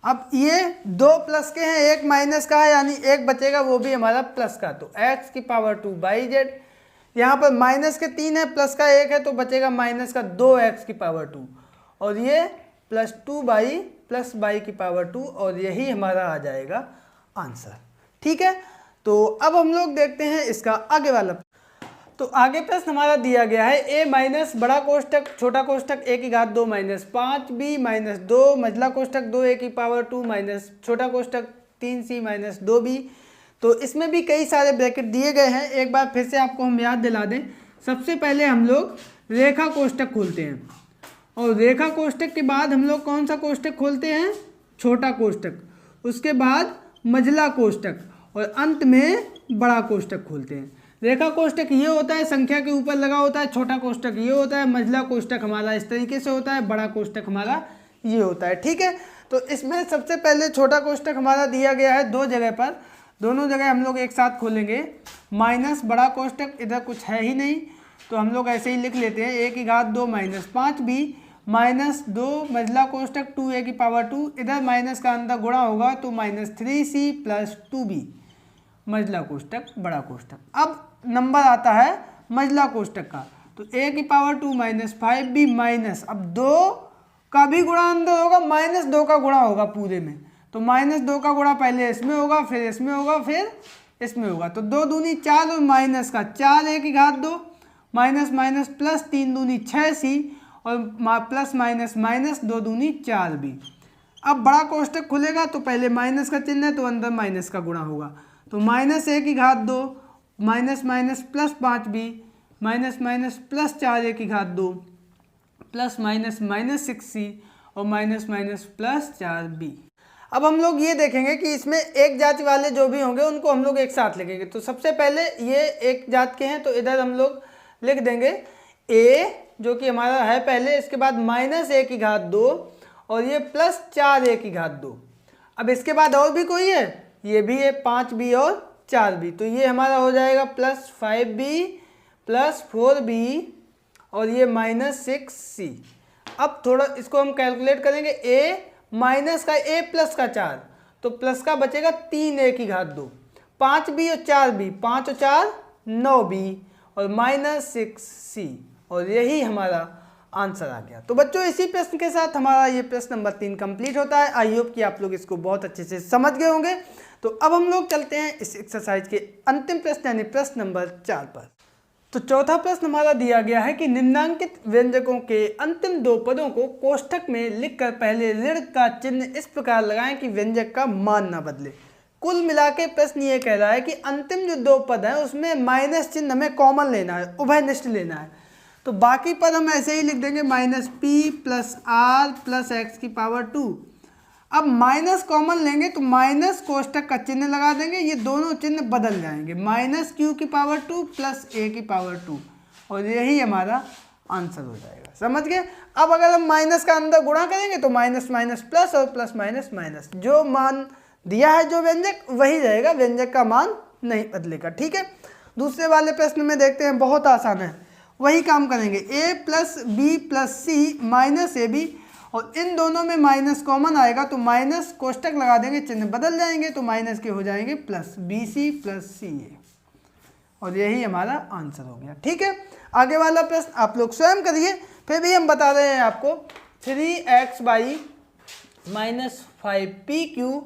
अब ये दो प्लस के हैं, एक माइनस का है, यानी एक बचेगा वो भी हमारा प्लस का, तो x की पावर 2 यहाँ पर माइनस के 3 है, प्लस का 1 है, तो बचेगा माइनस का 2x की पावर 2 और ये प्लस 2y प्लस y की पावर 2 और यही हमारा आ जाएगा आंसर। ठीक है, तो अब हम लोग देखते हैं इसका आगे वाला। तो आगे प्रश्न हमारा दिया गया है a माइनस बड़ा कोष्टक छोटा कोष्टक a की घात 2 माइनस 5b माइनस 2 मझला कोष्टक 2a की पावर 2 माइनस छोटा कोष्टक 3c माइनस 2b। तो इसमें भी कई सारे ब्रैकेट दिए गए हैं, एक बार फिर से आपको हम याद दिला दें। सबसे पहले हम लोग रेखा कोष्टक खोलते हैं और रेखा कोष्टक के बाद हम लोग कौन सा कोष्टक खोलते हैं, छोटा कोष्टक, उसके बाद मझला कोष्टक और अंत में बड़ा कोष्टक खोलते हैं। रेखा कोष्टक ये होता है संख्या के ऊपर लगा होता है, छोटा कोष्टक ये होता है, मझला कोष्टक हमारा इस तरीके से होता है, बड़ा कोष्टक हमारा ये होता है। ठीक है, तो इसमें सबसे पहले छोटा कोष्टक हमारा दिया गया है दो जगह पर, दोनों जगह हम लोग एक साथ खोलेंगे। माइनस बड़ा कोष्टक इधर कुछ है ही नहीं, तो हम लोग ऐसे ही लिख लेते हैं a की घात 2 माइनस 5b माइनस 2 मझला कोष्टक 2a की पावर 2, इधर माइनस का अंदर गुणा होगा तो माइनस 3c प्लस 2b मझला कोष्टक बड़ा कोष्टक। अब नंबर आता है मझला कोष्टक का, तो a की पावर 2 माइनस 5b माइनस, अब 2 का भी गुणा अंदर होगा, माइनस 2 का गुणा होगा पूरे में, तो माइनस 2 का गुणा पहले इसमें होगा, फिर इसमें होगा, फिर इसमें होगा, तो 2 दूनी 4 और माइनस का 4 a की घात 2 माइनस माइनस प्लस 3 दूनी 6c और प्लस माइनस माइनस 2 दूनी 4b। अब बड़ा कोष्टक खुलेगा तो पहले माइनस का चिन्ह है तो अंदर माइनस का गुणा होगा, तो माइनस a की घात 2 minus minus plus 5b minus minus plus 4a की घात 2 प्लस माइनस माइनस 6c और माइनस माइनस प्लस 4b। अब हम लोग ये देखेंगे कि इसमें एक जाति वाले जो भी होंगे उनको हम लोग एक साथ लिखेंगे। तो सबसे पहले ये एक जात के हैं तो इधर हम लोग लिख देंगे a जो कि हमारा है पहले, इसके बाद माइनस a की घात 2 और ये प्लस 4a की घात 2। अब इसके बाद और भी कोई है, ये भी है 5b और 4b, तो ये हमारा हो जाएगा प्लस 5b प्लस 4b और ये माइनस 6c। अब थोड़ा इसको हम कैलकुलेट करेंगे, a माइनस का a प्लस का 4, तो प्लस का बचेगा 3a की घात 2, 5b और 4b, 5 और 4 9b और माइनस 6c और यही हमारा आंसर आ गया। तो बच्चों इसी प्रश्न के साथ हमारा ये प्रश्न नंबर 3 कंप्लीट होता है। आई होप कि आप लोग इसको बहुत अच्छे से समझ गए होंगे। तो अब हम लोग चलते हैं इस एक्सरसाइज के अंतिम प्रश्न यानी प्रश्न नंबर 4 पर। तो चौथा प्रश्न हमारा दिया गया है कि निम्नांकित व्यंजकों के अंतिम 2 पदों को कोष्ठक में लिखकर पहले ऋण का चिन्ह इस प्रकार लगाएं कि व्यंजक का मान ना बदले। कुल मिला के प्रश्न ये कह रहा है कि अंतिम जो 2 पद हैं उसमें माइनस चिन्ह हमें कॉमन लेना है, उभयनिष्ठ लेना है। तो बाकी पद हम ऐसे ही लिख देंगे minus p plus r plus x की पावर 2। अब माइनस कॉमन लेंगे तो माइनस कोष्टक का चिन्ह लगा देंगे, ये दोनों चिन्ह बदल जाएंगे, माइनस क्यू की पावर 2 प्लस ए की पावर 2 और यही हमारा आंसर हो जाएगा। समझ गए। अब अगर हम माइनस का अंदर गुणा करेंगे तो माइनस माइनस प्लस और प्लस माइनस माइनस, जो मान दिया है जो व्यंजक वही रहेगा, व्यंजक का मान नहीं बदलेगा। ठीक है, दूसरे वाले प्रश्न में देखते हैं, बहुत आसान है, वही काम करेंगे। a plus b plus c minus a b और इन दोनों में माइनस कॉमन आएगा तो माइनस कोष्टक लगा देंगे, चिन्ह बदल जाएंगे तो माइनस के हो जाएंगे प्लस बी सी प्लस सी ए और यही हमारा आंसर हो गया। ठीक है, आगे वाला प्रश्न आप लोग स्वयं करिए, फिर भी हम बता रहे हैं आपको 3x minus 5pq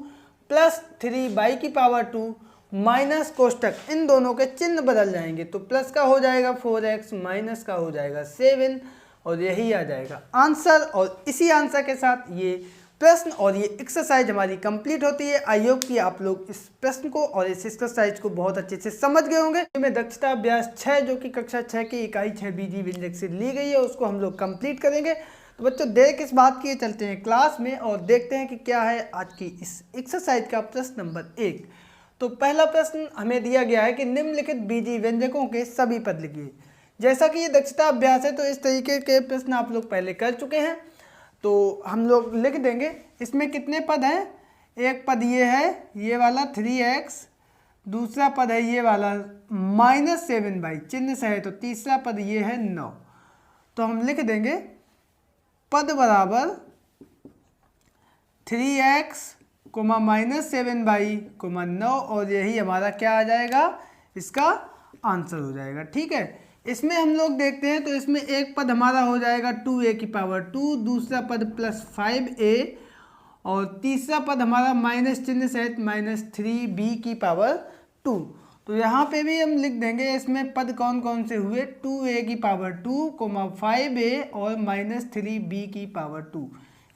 plus 3y की पावर 2 माइनस कोष्टक, इन दोनों के चिन्ह बदल जाएंगे तो प्लस का हो जाएगा 4x माइनस का हो जाएगा 7 और यही आ जाएगा आंसर। और इसी आंसर के साथ ये प्रश्न और ये एक्सरसाइज हमारी कंप्लीट होती है। आई होप कि आप लोग इस प्रश्न को और इस एक्सरसाइज को बहुत अच्छे से समझ गए होंगे। में दक्षता अभ्यास 6 जो कि कक्षा 6 की इकाई 6 बीजी व्यंजक से ली गई है, उसको हम लोग कंप्लीट करेंगे। तो बच्चों देर किस बात की, चलते हैं क्लास में और देखते हैं कि क्या है आज की इस एक्सरसाइज का प्रश्न नंबर 1। तो पहला प्रश्न हमें दिया गया है कि निम्नलिखित बीजी व्यंजकों के सभी पद लिखिए। जैसा कि ये दक्षता अभ्यास है तो इस तरीके के प्रश्न आप लोग पहले कर चुके हैं, तो हम लोग लिख देंगे। इसमें कितने पद हैं, एक पद ये है, ये वाला 3x, दूसरा पद है ये वाला -7y चिन्ह से है, तो तीसरा पद ये है 9। तो हम लिख देंगे पद बराबर 3x, -7y, 9 और यही हमारा क्या आ जाएगा, इसका आंसर हो जाएगा। ठीक है, इसमें हम लोग देखते हैं तो इसमें एक पद हमारा हो जाएगा 2a की पावर 2, दूसरा पद +5a और तीसरा पद हमारा माइनस चिन्ह सहित -3b की पावर 2। तो यहाँ पे भी हम लिख देंगे इसमें पद कौन कौन से हुए, 2a की पावर 2, 5a और -3b की पावर 2,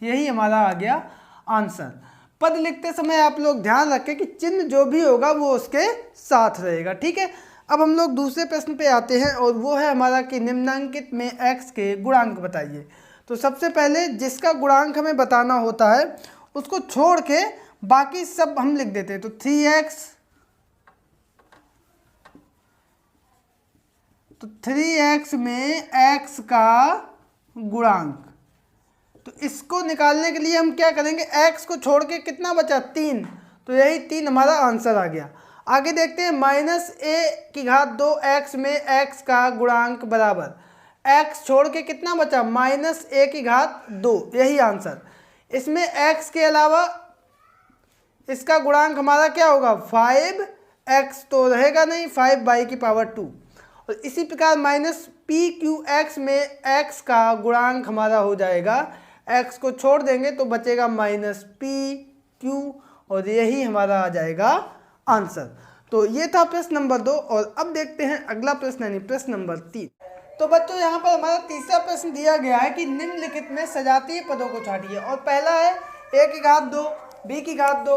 यही हमारा आ गया आंसर। पद लिखते समय आप लोग ध्यान रखें कि चिन्ह जो भी होगा वो उसके साथ रहेगा। ठीक है, अब हम लोग दूसरे प्रश्न पे आते हैं और वो है हमारा कि निम्नांकित में x के गुणांक बताइए। तो सबसे पहले जिसका गुणांक हमें बताना होता है उसको छोड़ के बाकी सब हम लिख देते हैं। तो 3x, तो 3x में x का गुणांक, तो इसको निकालने के लिए हम क्या करेंगे, x को छोड़ के कितना बचा, 3, तो यही 3 हमारा आंसर आ गया। आगे देखते हैं -a² 2x में x का गुणांक बराबर, x छोड़ के कितना बचा, -a², यही आंसर। इसमें x के अलावा इसका गुणांक हमारा क्या होगा, 5x तो रहेगा नहीं, 5y की पावर 2। और इसी प्रकार -pqx में x का गुणांक हमारा हो जाएगा, x को छोड़ देंगे तो बचेगा -pq और यही हमारा आ जाएगा आंसर। तो ये था प्रश्न नंबर 2 और अब देखते हैं अगला प्रश्न यानी प्रश्न नंबर 3। तो बच्चों यहाँ पर हमारा तीसरा प्रश्न दिया गया है कि निम्नलिखित में सजातीय पदों को छांटिए। और पहला है a²2, b²2,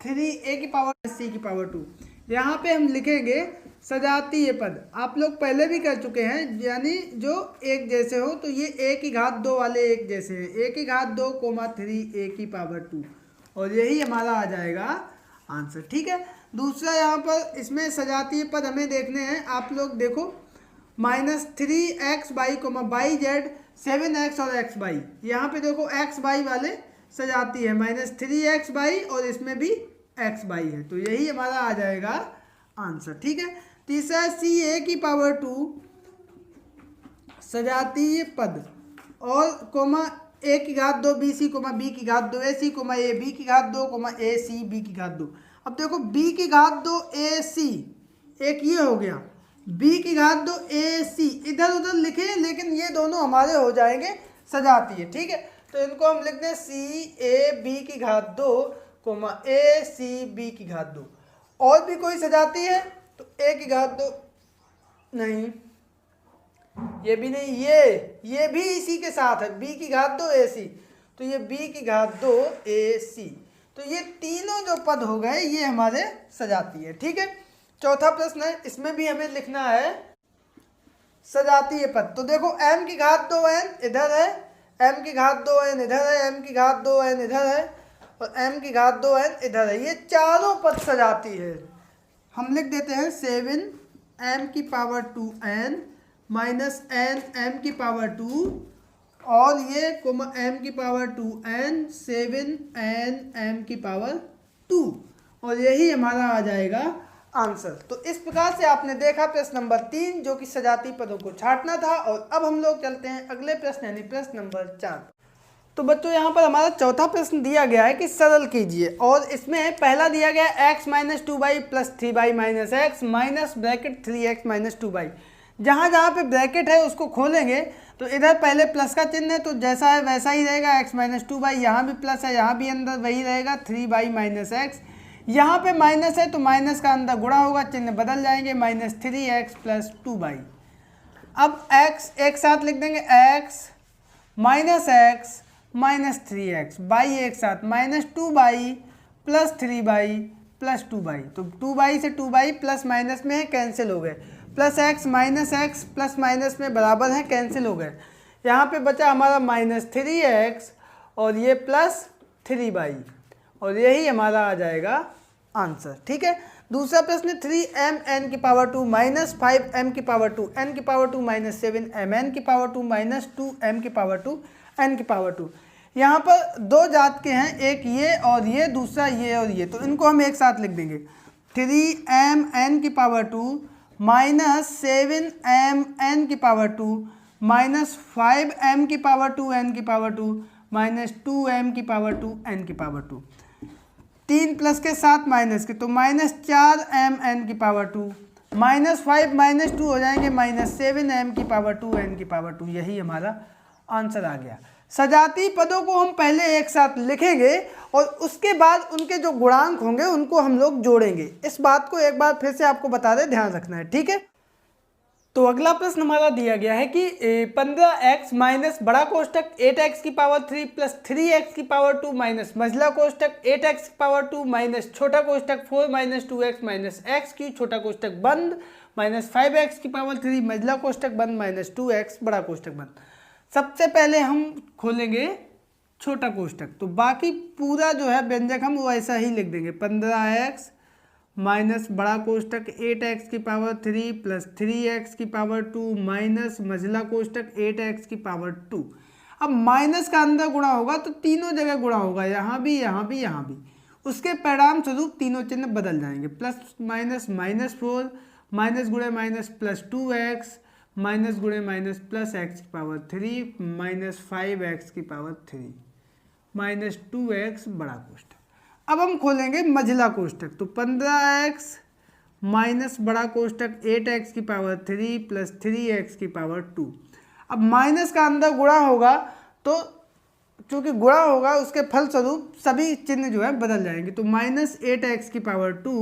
3a की पावर c की पावर 2। यहाँ पे हम लिखेंगे सजातीय पद, आप लोग पहले भी कर चुके हैं, यानी जो एक जैसे हो, तो ये a² वाले एक जैसे हैं, a²2, 3a की पावर 2 और यही हमारा आ जाएगा आंसर। ठीक है, दूसरा यहाँ पर इसमें सजातीय पद हमें देखने हैं। आप लोग देखो -3xy, yz, 7x और xy, यहाँ पे देखो xy वाले सजाती है, -3xy और इसमें भी xy है, तो यही हमारा आ जाएगा आंसर। ठीक है, तीसरा ca की पावर 2 सजातीय पद और a²2 bc, b²2 ac, a b²2 ac b²2। अब देखो b²2 ac एक ये हो गया, b²2 ac इधर उधर लिखे लेकिन ये दोनों हमारे हो जाएंगे सजातीय। ठीक है, तो इनको हम लिखते हैं ca b²2 ac b²2। और भी कोई सजाती है तो a²2 नहीं, ये भी नहीं, ये भी इसी के साथ है, b²2 ac, तो ये b²2 ac, तो ये तीनों जो पद हो गए ये हमारे सजाती है। ठीक है, चौथा प्रश्न है, इसमें भी हमें लिखना है सजातीय पद। तो देखो m²2n इधर है, m²2n इधर है, m²2n इधर है और m²2n इधर है, ये चारों पद सजाती है। हम लिख देते हैं 7m²2n -n m²2 और ये m²2n 7n m²2 और यही हमारा आ जाएगा आंसर। तो इस प्रकार से आपने देखा प्रश्न नंबर 3 जो कि सजाती पदों को छांटना था। और अब हम लोग चलते हैं अगले प्रश्न यानी प्रश्न नंबर 4। तो बच्चों यहाँ पर हमारा चौथा प्रश्न दिया गया है कि सरल कीजिए और इसमें पहला दिया गया x - 2y + 3y - x minus bracket 3x - 2y। जहाँ जहाँ पे ब्रैकेट है उसको खोलेंगे तो इधर पहले प्लस का चिन्ह है तो जैसा है वैसा ही रहेगा, x - 2y, यहाँ भी प्लस है, यहाँ भी अंदर वही रहेगा 3y - x, यहाँ पे माइनस है तो माइनस का अंदर गुणा होगा, चिन्ह बदल जाएंगे, -3x + 2y। अब x एक साथ लिख देंगे, x minus x minus 3x by एक साथ minus 2y plus 3y plus 2y, तो 2y से 2y प्लस माइनस में है, कैंसिल हो गए, plus x minus x plus minus में बराबर है, कैंसिल हो गए। यहाँ पे बचा हमारा माइनस 3x और ये प्लस 3y, और यही हमारा आ जाएगा आंसर। ठीक है, दूसरा प्रश्न 3m n की पावर 2 माइनस 5m की पावर 2 n की पावर 2 माइनस 7m n की पावर 2 माइनस 2m की पावर 2 n की पावर 2। यहाँ पर दो जात के हैं, एक ये और ये, दूसरा ये और ये, तो इनको हम एक साथ लिख देंगे। 3m n की पावर 2 माइनस 7m n की पावर 2 माइनस 5m की पावर 2 n की पावर 2 माइनस 2m की पावर 2 n की पावर 2, 3 प्लस के साथ माइनस के, तो माइनस 4m n की पावर 2 माइनस 5 माइनस 2 हो जाएंगे माइनस 7m की पावर 2 n की पावर 2, यही हमारा आंसर आ गया। सजातीय पदों को हम पहले एक साथ लिखेंगे और उसके बाद उनके जो गुणांक होंगे उनको हम लोग जोड़ेंगे। इस बात को एक बार फिर से आपको बता दें, ध्यान रखना है। ठीक है, तो अगला प्रश्न हमारा दिया गया है कि 15x माइनस बड़ा कोष्टक 8x की पावर 3 प्लस 3x की पावर 2 माइनस मझला कोष्टक 8x की पावर 2 माइनस छोटा कोष्टक 4 माइनस 2x माइनस x की छोटा कोष्टक बंद माइनस 5x की पावर 3 मझला कोष्टक बंद माइनस 2x बड़ा कोष्टक बंद। सबसे पहले हम खोलेंगे छोटा कोष्टक, तो बाकी पूरा जो है व्यंजक हम वो ऐसा ही लिख देंगे। 15x माइनस बड़ा कोष्टक 8x की पावर 3 प्लस 3x की पावर 2 माइनस मझला कोष्टक 8x की पावर 2। अब माइनस का अंदर गुणा होगा तो तीनों जगह गुणा होगा, यहाँ भी यहाँ भी यहाँ भी, उसके परिणाम स्वरूप तीनों चिन्ह बदल जाएंगे। प्लस माइनस माइनस 4 माइनस गुणे माइनस प्लस 2x माइनस गुणे माइनस प्लस x की पावर 3 माइनस 5x की पावर 3 माइनस 2x बड़ा कोष्टक। अब हम खोलेंगे मझला कोष्टक, तो 15x माइनस बड़ा कोष्टक 8x की पावर 3 प्लस 3x की पावर 2। अब माइनस का अंदर गुणा होगा तो चूँकि गुणा होगा उसके फलस्वरूप सभी चिन्ह जो है बदल जाएंगे, तो माइनस 8x की power 2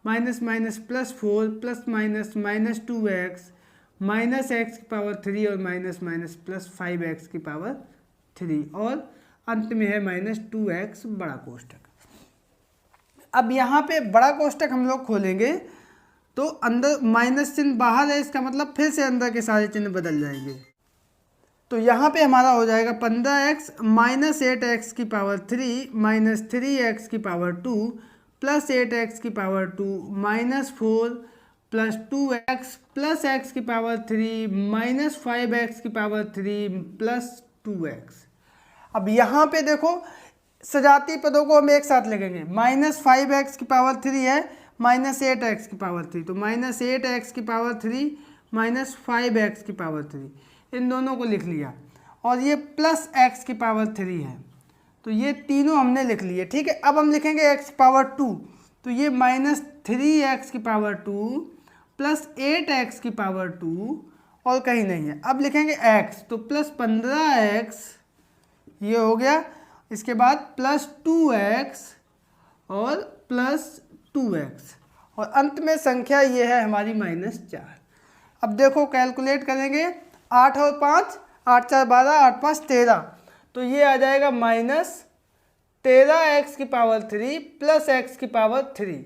minus minus plus 4 plus minus minus 2x minus x की पावर 3 और माइनस माइनस प्लस 5x की पावर 3 और अंत में है माइनस 2x बड़ा कोष्टक। अब यहाँ पे बड़ा कोष्टक हम लोग खोलेंगे तो अंदर माइनस चिन्ह बाहर है, इसका मतलब फिर से अंदर के सारे चिन्ह बदल जाएंगे। तो यहाँ पे हमारा हो जाएगा 15x माइनस 8x की पावर 3 माइनस 3x की पावर 2 प्लस 8x की power 2 minus 4 plus 2x plus x की पावर 3 माइनस 5x की पावर 3 प्लस 2x। अब यहाँ पे देखो सजातीय पदों को हम एक साथ लिखेंगे। माइनस 5x की पावर 3 है माइनस 8x की पावर 3, तो माइनस 8x की पावर 3 माइनस 5x की पावर 3, इन दोनों को लिख लिया, और ये प्लस x की पावर 3 है, तो ये तीनों हमने लिख लिए। ठीक है, अब हम लिखेंगे x की पावर 2, तो ये माइनस 3x की पावर 2 प्लस 8x की पावर 2 और कहीं नहीं है। अब लिखेंगे x, तो प्लस 15x ये हो गया, इसके बाद प्लस 2x और प्लस 2x और अंत में संख्या ये है हमारी माइनस 4। अब देखो कैलकुलेट करेंगे, 8 और 5, 8 4 12, 8 5 13, तो ये आ जाएगा माइनस 13x की पावर 3 प्लस x की पावर 3।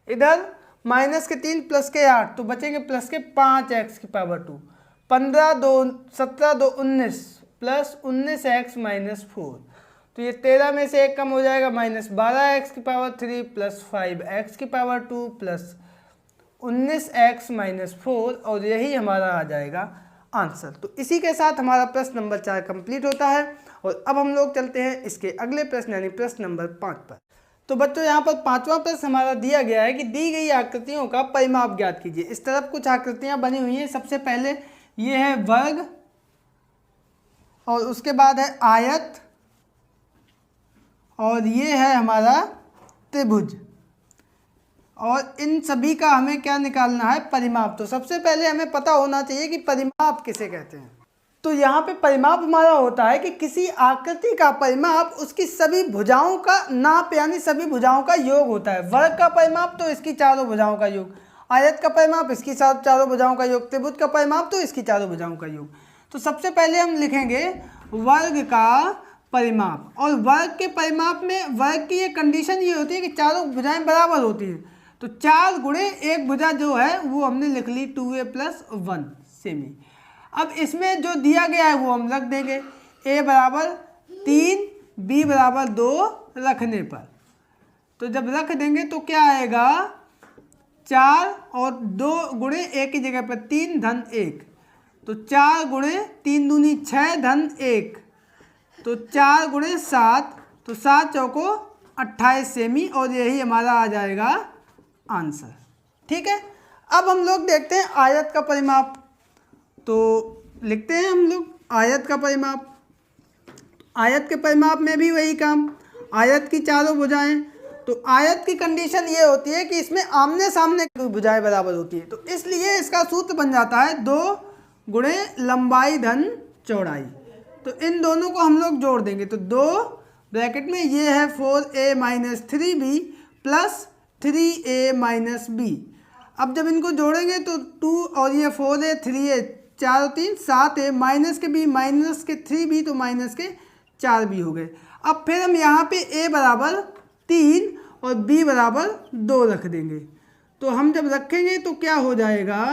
इधर माइनस के 3 प्लस के 8, तो बचेंगे प्लस के 5x की पावर 2। 15 2 17 2 19 प्लस 19x माइनस 4, तो ये 13 में से 1 कम हो जाएगा, माइनस 12x की पावर 3 प्लस 5x की पावर 2 प्लस 19x माइनस 4, और यही हमारा आ जाएगा आंसर। तो इसी के साथ हमारा प्रश्न नंबर 4 कंप्लीट होता है। और अब हम लोग चलते हैं इसके अगले प्रश्न यानी प्रश्न नंबर 5 पर। तो बच्चों यहाँ पर 5वां प्रश्न हमारा दिया गया है कि दी गई आकृतियों का परिमाप ज्ञात कीजिए। इस तरफ कुछ आकृतियाँ बनी हुई हैं। सबसे पहले ये है वर्ग, और उसके बाद है आयत, और ये है हमारा त्रिभुज, और इन सभी का हमें क्या निकालना है, परिमाप। तो सबसे पहले हमें पता होना चाहिए कि परिमाप किसे कहते हैं। तो यहाँ पे परिमाप हमारा होता है कि किसी आकृति का परिमाप उसकी सभी भुजाओं का नाप यानी सभी भुजाओं का योग होता है। वर्ग का परिमाप तो इसकी चारों भुजाओं का योग, आयत का परिमाप इसकी चारों भुजाओं का योग, त्रिभुज का परिमाप तो इसकी चारों भुजाओं का योग। तो सबसे पहले हम लिखेंगे वर्ग का परिमाप, और वर्ग के परिमाप में वर्ग की ये कंडीशन ये होती है कि चारों भुजाएं बराबर होती हैं। तो 4 गुणे एक भुजा जो है वो हमने लिख ली 2a + 1 सेमी। अब इसमें जो दिया गया है वो हम रख देंगे, a बराबर 3 b बराबर 2 रखने पर। तो जब रख देंगे तो क्या आएगा, 4 और 2 गुणे एक की जगह पर 3 धन 1, तो 4 गुणे 3 दूनी 6 धन 1, तो 4 गुणे 7, तो 7 चौको 28 सेमी, और यही हमारा आ जाएगा आंसर। ठीक है, अब हम लोग देखते हैं आयत का परिमाप। तो लिखते हैं हम लोग आयत का परिमाप। आयत के परिमाप में भी वही काम, आयत की चारों भुजाएं। तो आयत की कंडीशन ये होती है कि इसमें आमने सामने की भुजाएं बराबर होती है, तो इसलिए इसका सूत्र बन जाता है 2 गुणे लंबाई धन चौड़ाई। तो इन दोनों को हम लोग जोड़ देंगे, तो 2 ब्रैकेट में ये है 4a - 3b plus 3a - b। अब जब इनको जोड़ेंगे तो 2 और ये 4a 3a 4 और 3 7a माइनस के b माइनस के 3b, तो माइनस के 4b हो गए। अब फिर हम यहाँ पे a बराबर 3 और b बराबर 2 रख देंगे। तो हम जब रखेंगे तो क्या हो जाएगा,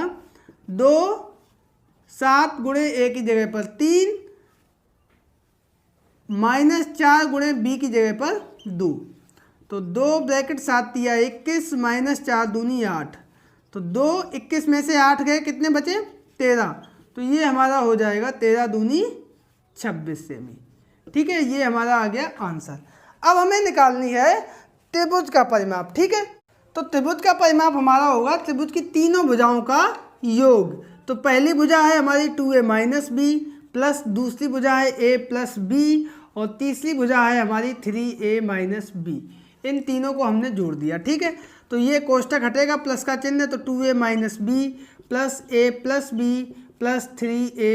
2 7 गुणे a की जगह पर 3 माइनस 4 गुणे b की जगह पर 2, तो 2 ब्रैकेट 7 दिया 21 माइनस 4 दूनी 8, तो 2 21 में से 8 गए, कितने बचे 13, तो ये हमारा हो जाएगा 13 दूनी 26 सेमी। ठीक है, ये हमारा आ गया आंसर। अब हमें निकालनी है त्रिभुज का परिमाप। ठीक है, तो त्रिभुज का परिमाप हमारा होगा त्रिभुज की तीनों भुजाओं का योग। तो पहली भुजा है हमारी 2a - b प्लस दूसरी भुजा है a + b और तीसरी भुजा है हमारी 3a - b। इन तीनों को हमने जोड़ दिया। ठीक है, तो ये कोष्ठक हटेगा, प्लस का चिन्ह है, तो 2a - b plus a + b plus 3a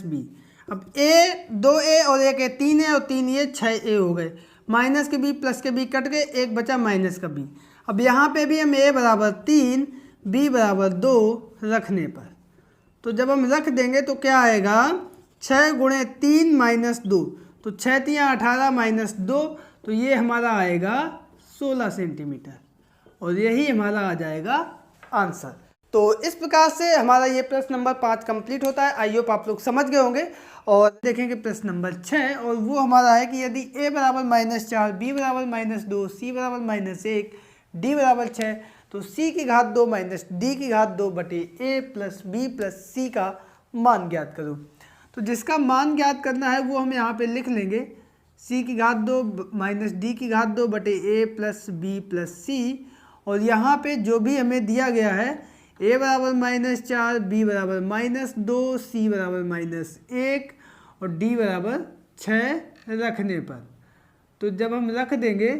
- b। अब a 2a और 1a 3a और 3a 6a हो गए, माइनस के b प्लस के b कट गए, एक बचा माइनस का b। अब यहाँ पे भी हम a बराबर 3 b बराबर 2 रखने पर, तो जब हम रख देंगे तो क्या आएगा, 6 गुणे 3 माइनस 2, तो 6 3 18 माइनस 2, तो ये हमारा आएगा 16 सेंटीमीटर, और यही हमारा आ जाएगा आंसर। तो इस प्रकार से हमारा ये प्रश्न नंबर 5 कंप्लीट होता है। आई होप आप लोग समझ गए होंगे। और देखेंगे प्रश्न नंबर 6, और वो हमारा है कि यदि a बराबर -4, b बराबर -2, c बराबर -1, d बराबर 6, तो c की घात 2 माइनस d की घात 2 बटे a plus b plus c का मान ज्ञात करो। तो जिसका मान ज्ञात करना है वो हम यहाँ पे लिख लेंगे, c की घात 2 माइनस d की घात 2 बटे a plus b plus c। और यहाँ पे जो भी हमें दिया गया है, a बराबर -4, b बराबर -2, c बराबर -1 और d बराबर 6 रखने पर, तो जब हम रख देंगे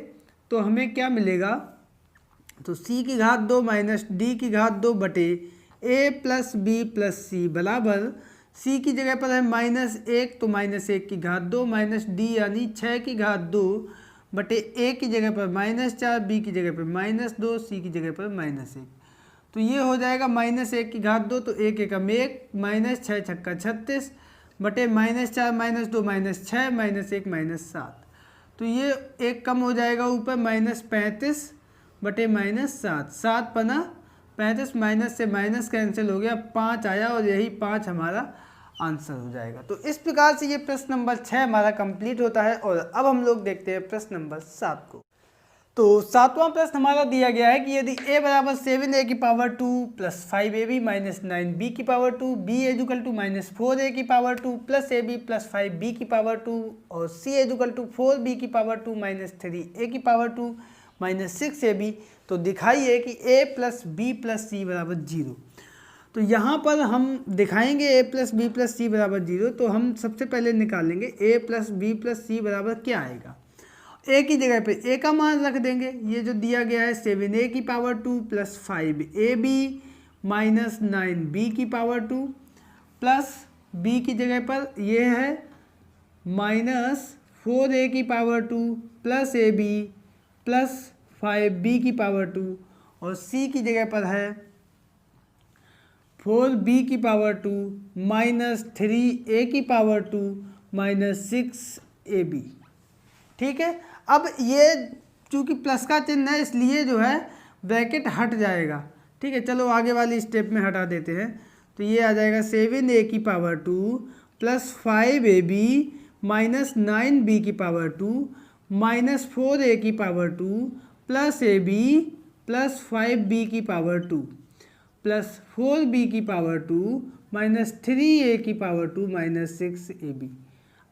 तो हमें क्या मिलेगा, तो c की घात 2 माइनस d की घात 2 बटे a plus b plus c बराबर, c की जगह पर है -1, तो -1 की घात 2 माइनस d यानी 6 की घात 2 बटे a की जगह पर -4, b की जगह पर -2, c की जगह पर -1, तो ये हो जाएगा -1 की घात 2, तो 1 एकम 1 माइनस 6 छक्का 36 बटे -4 -2 -6 -1 -7, तो ये एक कम हो जाएगा ऊपर, -35 बटे -7, 7 पना 35, माइनस से माइनस कैंसिल हो गया, 5 आया, और यही 5 हमारा आंसर हो जाएगा। तो इस प्रकार से ये प्रश्न नंबर 6 हमारा कंप्लीट होता है। और अब हम लोग देखते हैं प्रश्न नंबर 7 को। तो 7वां प्रश्न हमारा दिया गया है कि यदि a बराबर 7a की power 2 plus 5ab minus 9b की power 2, b equal to -4a की power 2 plus ab plus 5b की पावर 2 और c इक्वल टू 4b की पावर 2 माइनस 3a की पावर 2 माइनस 6ab, तो दिखाइए कि a plus b plus c बराबर 0। तो यहाँ पर हम दिखाएंगे a plus b plus c बराबर 0, तो हम सबसे पहले निकालेंगे a plus b plus c बराबर क्या आएगा। a की जगह पे a का मान रख देंगे, ये जो दिया गया है 7a की power 2 plus 5ab minus 9b की पावर 2 प्लस b की जगह पर ये है माइनस 4a की power 2 plus ab plus 5b की पावर 2 और c की जगह पर है 4b की पावर 2 माइनस 3a की पावर 2 माइनस 6ab। ठीक है, अब ये चूँकि प्लस का चिन्ह है इसलिए जो है ब्रैकेट हट जाएगा। ठीक है, चलो आगे वाली स्टेप में हटा देते हैं। तो ये आ जाएगा 7a की power 2 plus 5ab minus 9b की पावर 2 माइनस 4a की power 2 plus ab plus 5b की पावर 2 प्लस 4b की पावर 2 माइनस 3a की पावर 2 माइनस 6ab।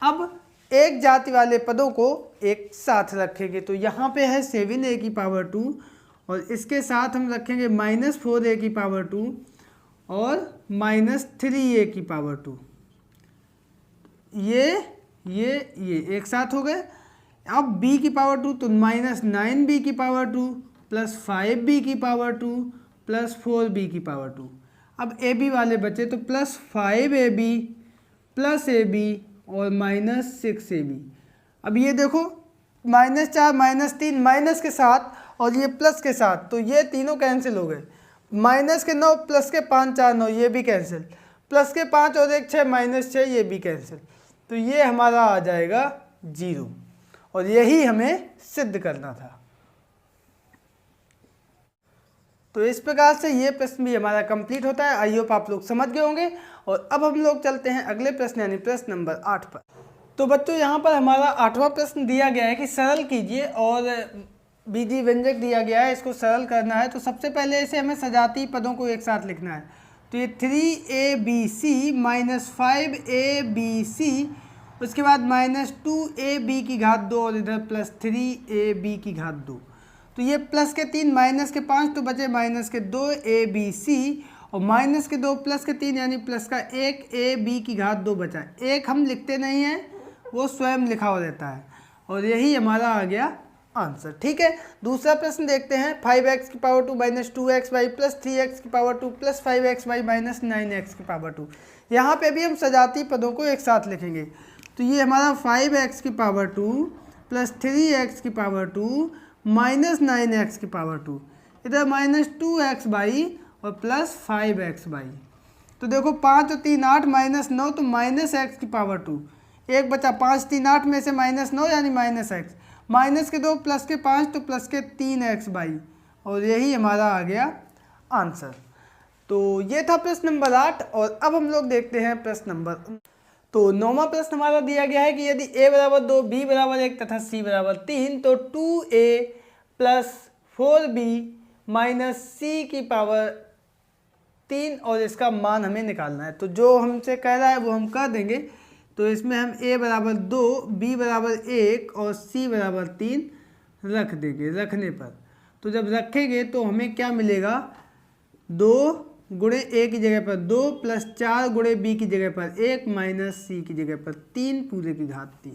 अब एक जाति वाले पदों को एक साथ रखेंगे। तो यहाँ पे है 7a की पावर 2 और इसके साथ हम रखेंगे माइनस 4a की पावर 2 और माइनस 3a की पावर 2। ये एक साथ हो गए। अब b की पावर 2 तो माइनस 9b की पावर 2 प्लस 5b की पावर 2 प्लस 4b की पावर 2। अब ab वाले बचे तो प्लस 5ab प्लस ab और माइनस 6ab। अब ये देखो माइनस 4 माइनस 3 माइनस के साथ और ये प्लस के साथ, तो ये तीनों कैंसिल हो गए। माइनस के 9 प्लस के 5 4 9 ये भी कैंसिल, प्लस के 5 और 1 6 माइनस 6 ये भी कैंसिल। तो ये हमारा आ जाएगा 0 और यही हमें सिद्ध करना था। तो इस प्रकार से ये प्रश्न भी हमारा कंप्लीट होता है। आई होप आप लोग समझ गए होंगे। और अब हम लोग चलते हैं अगले प्रश्न यानी प्रश्न नंबर 8 पर। तो बच्चों यहाँ पर हमारा 8वां प्रश्न दिया गया है कि सरल कीजिए और बीजी व्यंजक दिया गया है, इसको सरल करना है। तो सबसे पहले इसे हमें सजातीय पदों को एक साथ लिखना है। तो ये 3abc माइनस 5abc, उसके बाद माइनस 2ab की घात 2 और इधर प्लस 3ab की घात 2। तो ये प्लस के 3 माइनस के 5 तो बचे माइनस के 2abc और माइनस के 2 प्लस के 3 यानी प्लस का 1ab की घात 2 बचा। एक हम लिखते नहीं हैं, वो स्वयं लिखा हो रहता है और यही हमारा आ गया आंसर। ठीक है, दूसरा प्रश्न देखते हैं। 5x की power 2 minus 2xy plus 3x की power 2 plus 5xy minus 9x की पावर 2। यहाँ पे भी हम सजातीय पदों को एक साथ लिखेंगे। तो ये हमारा 5x की पावर 2 प्लस 3x की पावर 2 माइनस 9x की पावर 2, इधर माइनस 2x और प्लस 5x। तो देखो 5 और 3 8 माइनस 9 तो माइनस x की पावर 2, एक बचा 5 3 8 में से माइनस 9 यानी माइनस x, माइनस के 2 प्लस के 5 तो प्लस के 3x और यही हमारा आ गया आंसर। तो ये था प्रश्न नंबर 8 और अब हम लोग देखते हैं प्रश्न नंबर। तो 9वां प्रश्न हमारा दिया गया है कि यदि a बराबर 2 b बराबर 1 तथा c बराबर 3 तो 2a plus 4b minus c की पावर 3 और इसका मान हमें निकालना है। तो जो हमसे कह रहा है वो हम कर देंगे। तो इसमें हम a बराबर 2 b बराबर 1 और c बराबर 3 रख देंगे। रखने पर तो जब रखेंगे तो हमें क्या मिलेगा, 2 गुणे a की जगह पर 2 प्लस 4 गुणे b की जगह पर 1 माइनस c की जगह पर 3 पूरे की घात 3।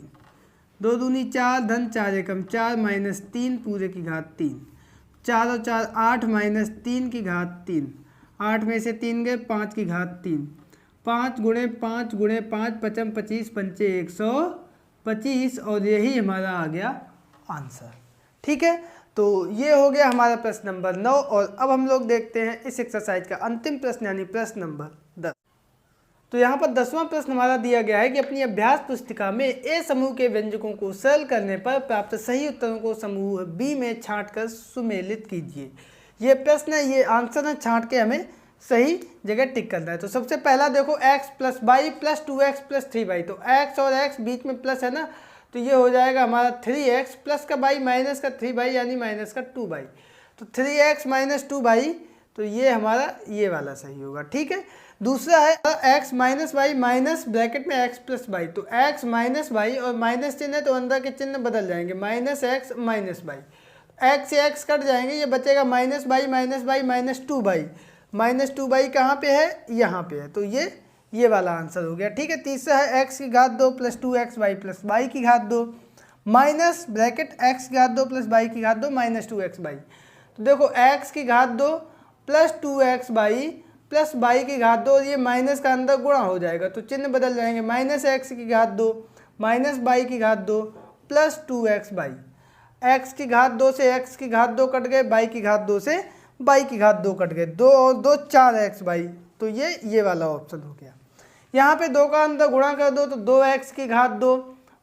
2 दूनी 4 धन 4 एकम 4 माइनस 3 पूरे की घात 3। 4 और 4 8 माइनस 3 की घात 3। 8 में से 3 गए 5 की घात 3। 5 गुणे 5 गुणे 5 पचम 25 पंचे 125 और यही हमारा आ गया आंसर। ठीक है, तो ये हो गया हमारा प्रश्न नंबर 9 और अब हम लोग देखते हैं इस एक्सरसाइज का अंतिम प्रश्न यानी प्रश्न नंबर 10। तो यहाँ पर 10वां प्रश्न हमारा दिया गया है कि अपनी अभ्यास पुस्तिका में ए समूह के व्यंजकों को सरल करने पर प्राप्त सही उत्तरों को समूह बी में छांटकर सुमेलित कीजिए। ये प्रश्न है, ये आंसर है, छांट के हमें सही जगह टिक करना है। तो सबसे पहला देखो x plus y plus 2x plus 3y। तो x और x बीच में प्लस है ना, तो ये हो जाएगा हमारा 3x प्लस का y माइनस का 3y यानी माइनस का 2y। तो 3x माइनस 2y, तो ये हमारा ये वाला सही होगा। ठीक है, दूसरा है x minus y minus bracket में x प्लस वाई। तो x माइनस वाई और माइनस चिन्ह है तो अंदर के चिन्ह बदल जाएंगे, minus x minus y. x से x कट जाएंगे, ये बचेगा minus y minus 2y। Minus 2y कहाँ पे है, यहाँ पे है। तो ये वाला आंसर हो गया। ठीक है, तीसरा है x की घात 2 प्लस 2xy प्लस y की घात 2 माइनस ब्रैकेट x की घात 2 प्लस y की घात 2 माइनस 2xy। तो देखो x की घात 2 प्लस 2xy प्लस y की घात 2 और ये माइनस का अंदर गुणा हो जाएगा तो चिन्ह बदल जाएंगे, माइनस x की घात 2 माइनस y की घात 2 प्लस 2xy। x की घात 2 से x की घात 2 कट गए, y की घात 2 से y की घात 2 कट गए, 2 और 2 4xy तो ये वाला ऑप्शन हो गया। यहाँ पे 2 का अंदर गुणा कर दो तो 2x की घात 2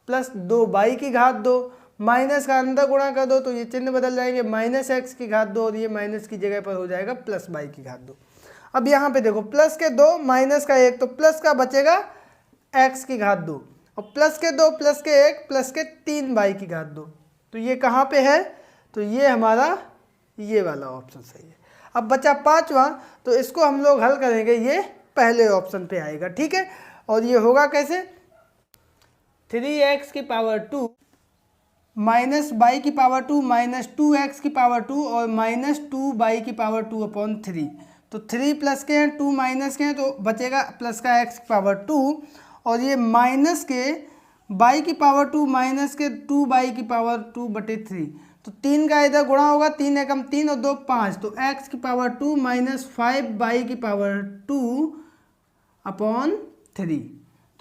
प्लस 2y की घात 2, माइनस का अंदर गुणा कर दो तो ये चिन्ह बदल जाएंगे, माइनस x की घात 2 और ये माइनस की जगह पर हो जाएगा प्लस y की घात 2। अब यहाँ पे देखो प्लस के 2 माइनस का 1 तो प्लस का बचेगा x की घात 2 और प्लस के 2 प्लस के 1 प्लस के 3y की घात 2। तो ये कहाँ पे है, तो ये हमारा ये वाला ऑप्शन सही है। अब बचा 5वां, तो इसको हम लोग हल करेंगे, ये पहले ऑप्शन पे आएगा, ठीक है। और ये होगा कैसे, 3x की पावर 2 माइनस y की पावर 2 माइनस 2x की पावर 2 और माइनस 2y की पावर 2 अपॉन 3। तो 3 प्लस के हैं 2 माइनस के हैं तो बचेगा प्लस का x की पावर 2 और ये माइनस के y की पावर 2 माइनस के 2y की पावर 2 बटे 3। तो 3 का इधर गुणा होगा, 3 एकम 3 और 2 5, तो x की पावर 2 माइनस 5y की पावर 2 अपॉन 3।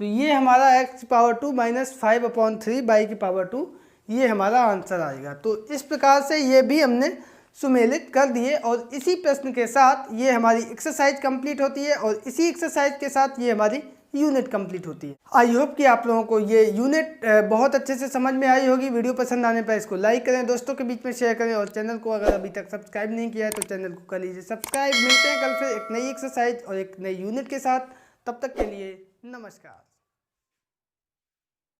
तो ये हमारा x की पावर 2 माइनस 5 अपॉन 3 y की पावर 2, ये हमारा आंसर आएगा। तो इस प्रकार से ये भी हमने सुमेलित कर दिए और इसी प्रश्न के साथ ये हमारी एक्सरसाइज कंप्लीट होती है और इसी एक्सरसाइज के साथ ये हमारी यूनिट कंप्लीट होती है। आई होप कि आप लोगों को ये यूनिट बहुत अच्छे से समझ में आई होगी। वीडियो पसंद आने पर इसको लाइक करें, दोस्तों के बीच में शेयर करें और चैनल को अगर अभी तक सब्सक्राइब नहीं किया है तो चैनल को कर लीजिए सब्सक्राइब। मिलते हैं कल फिर एक नई एक्सरसाइज और एक नई यूनिट के साथ, तब तक के लिए नमस्कार।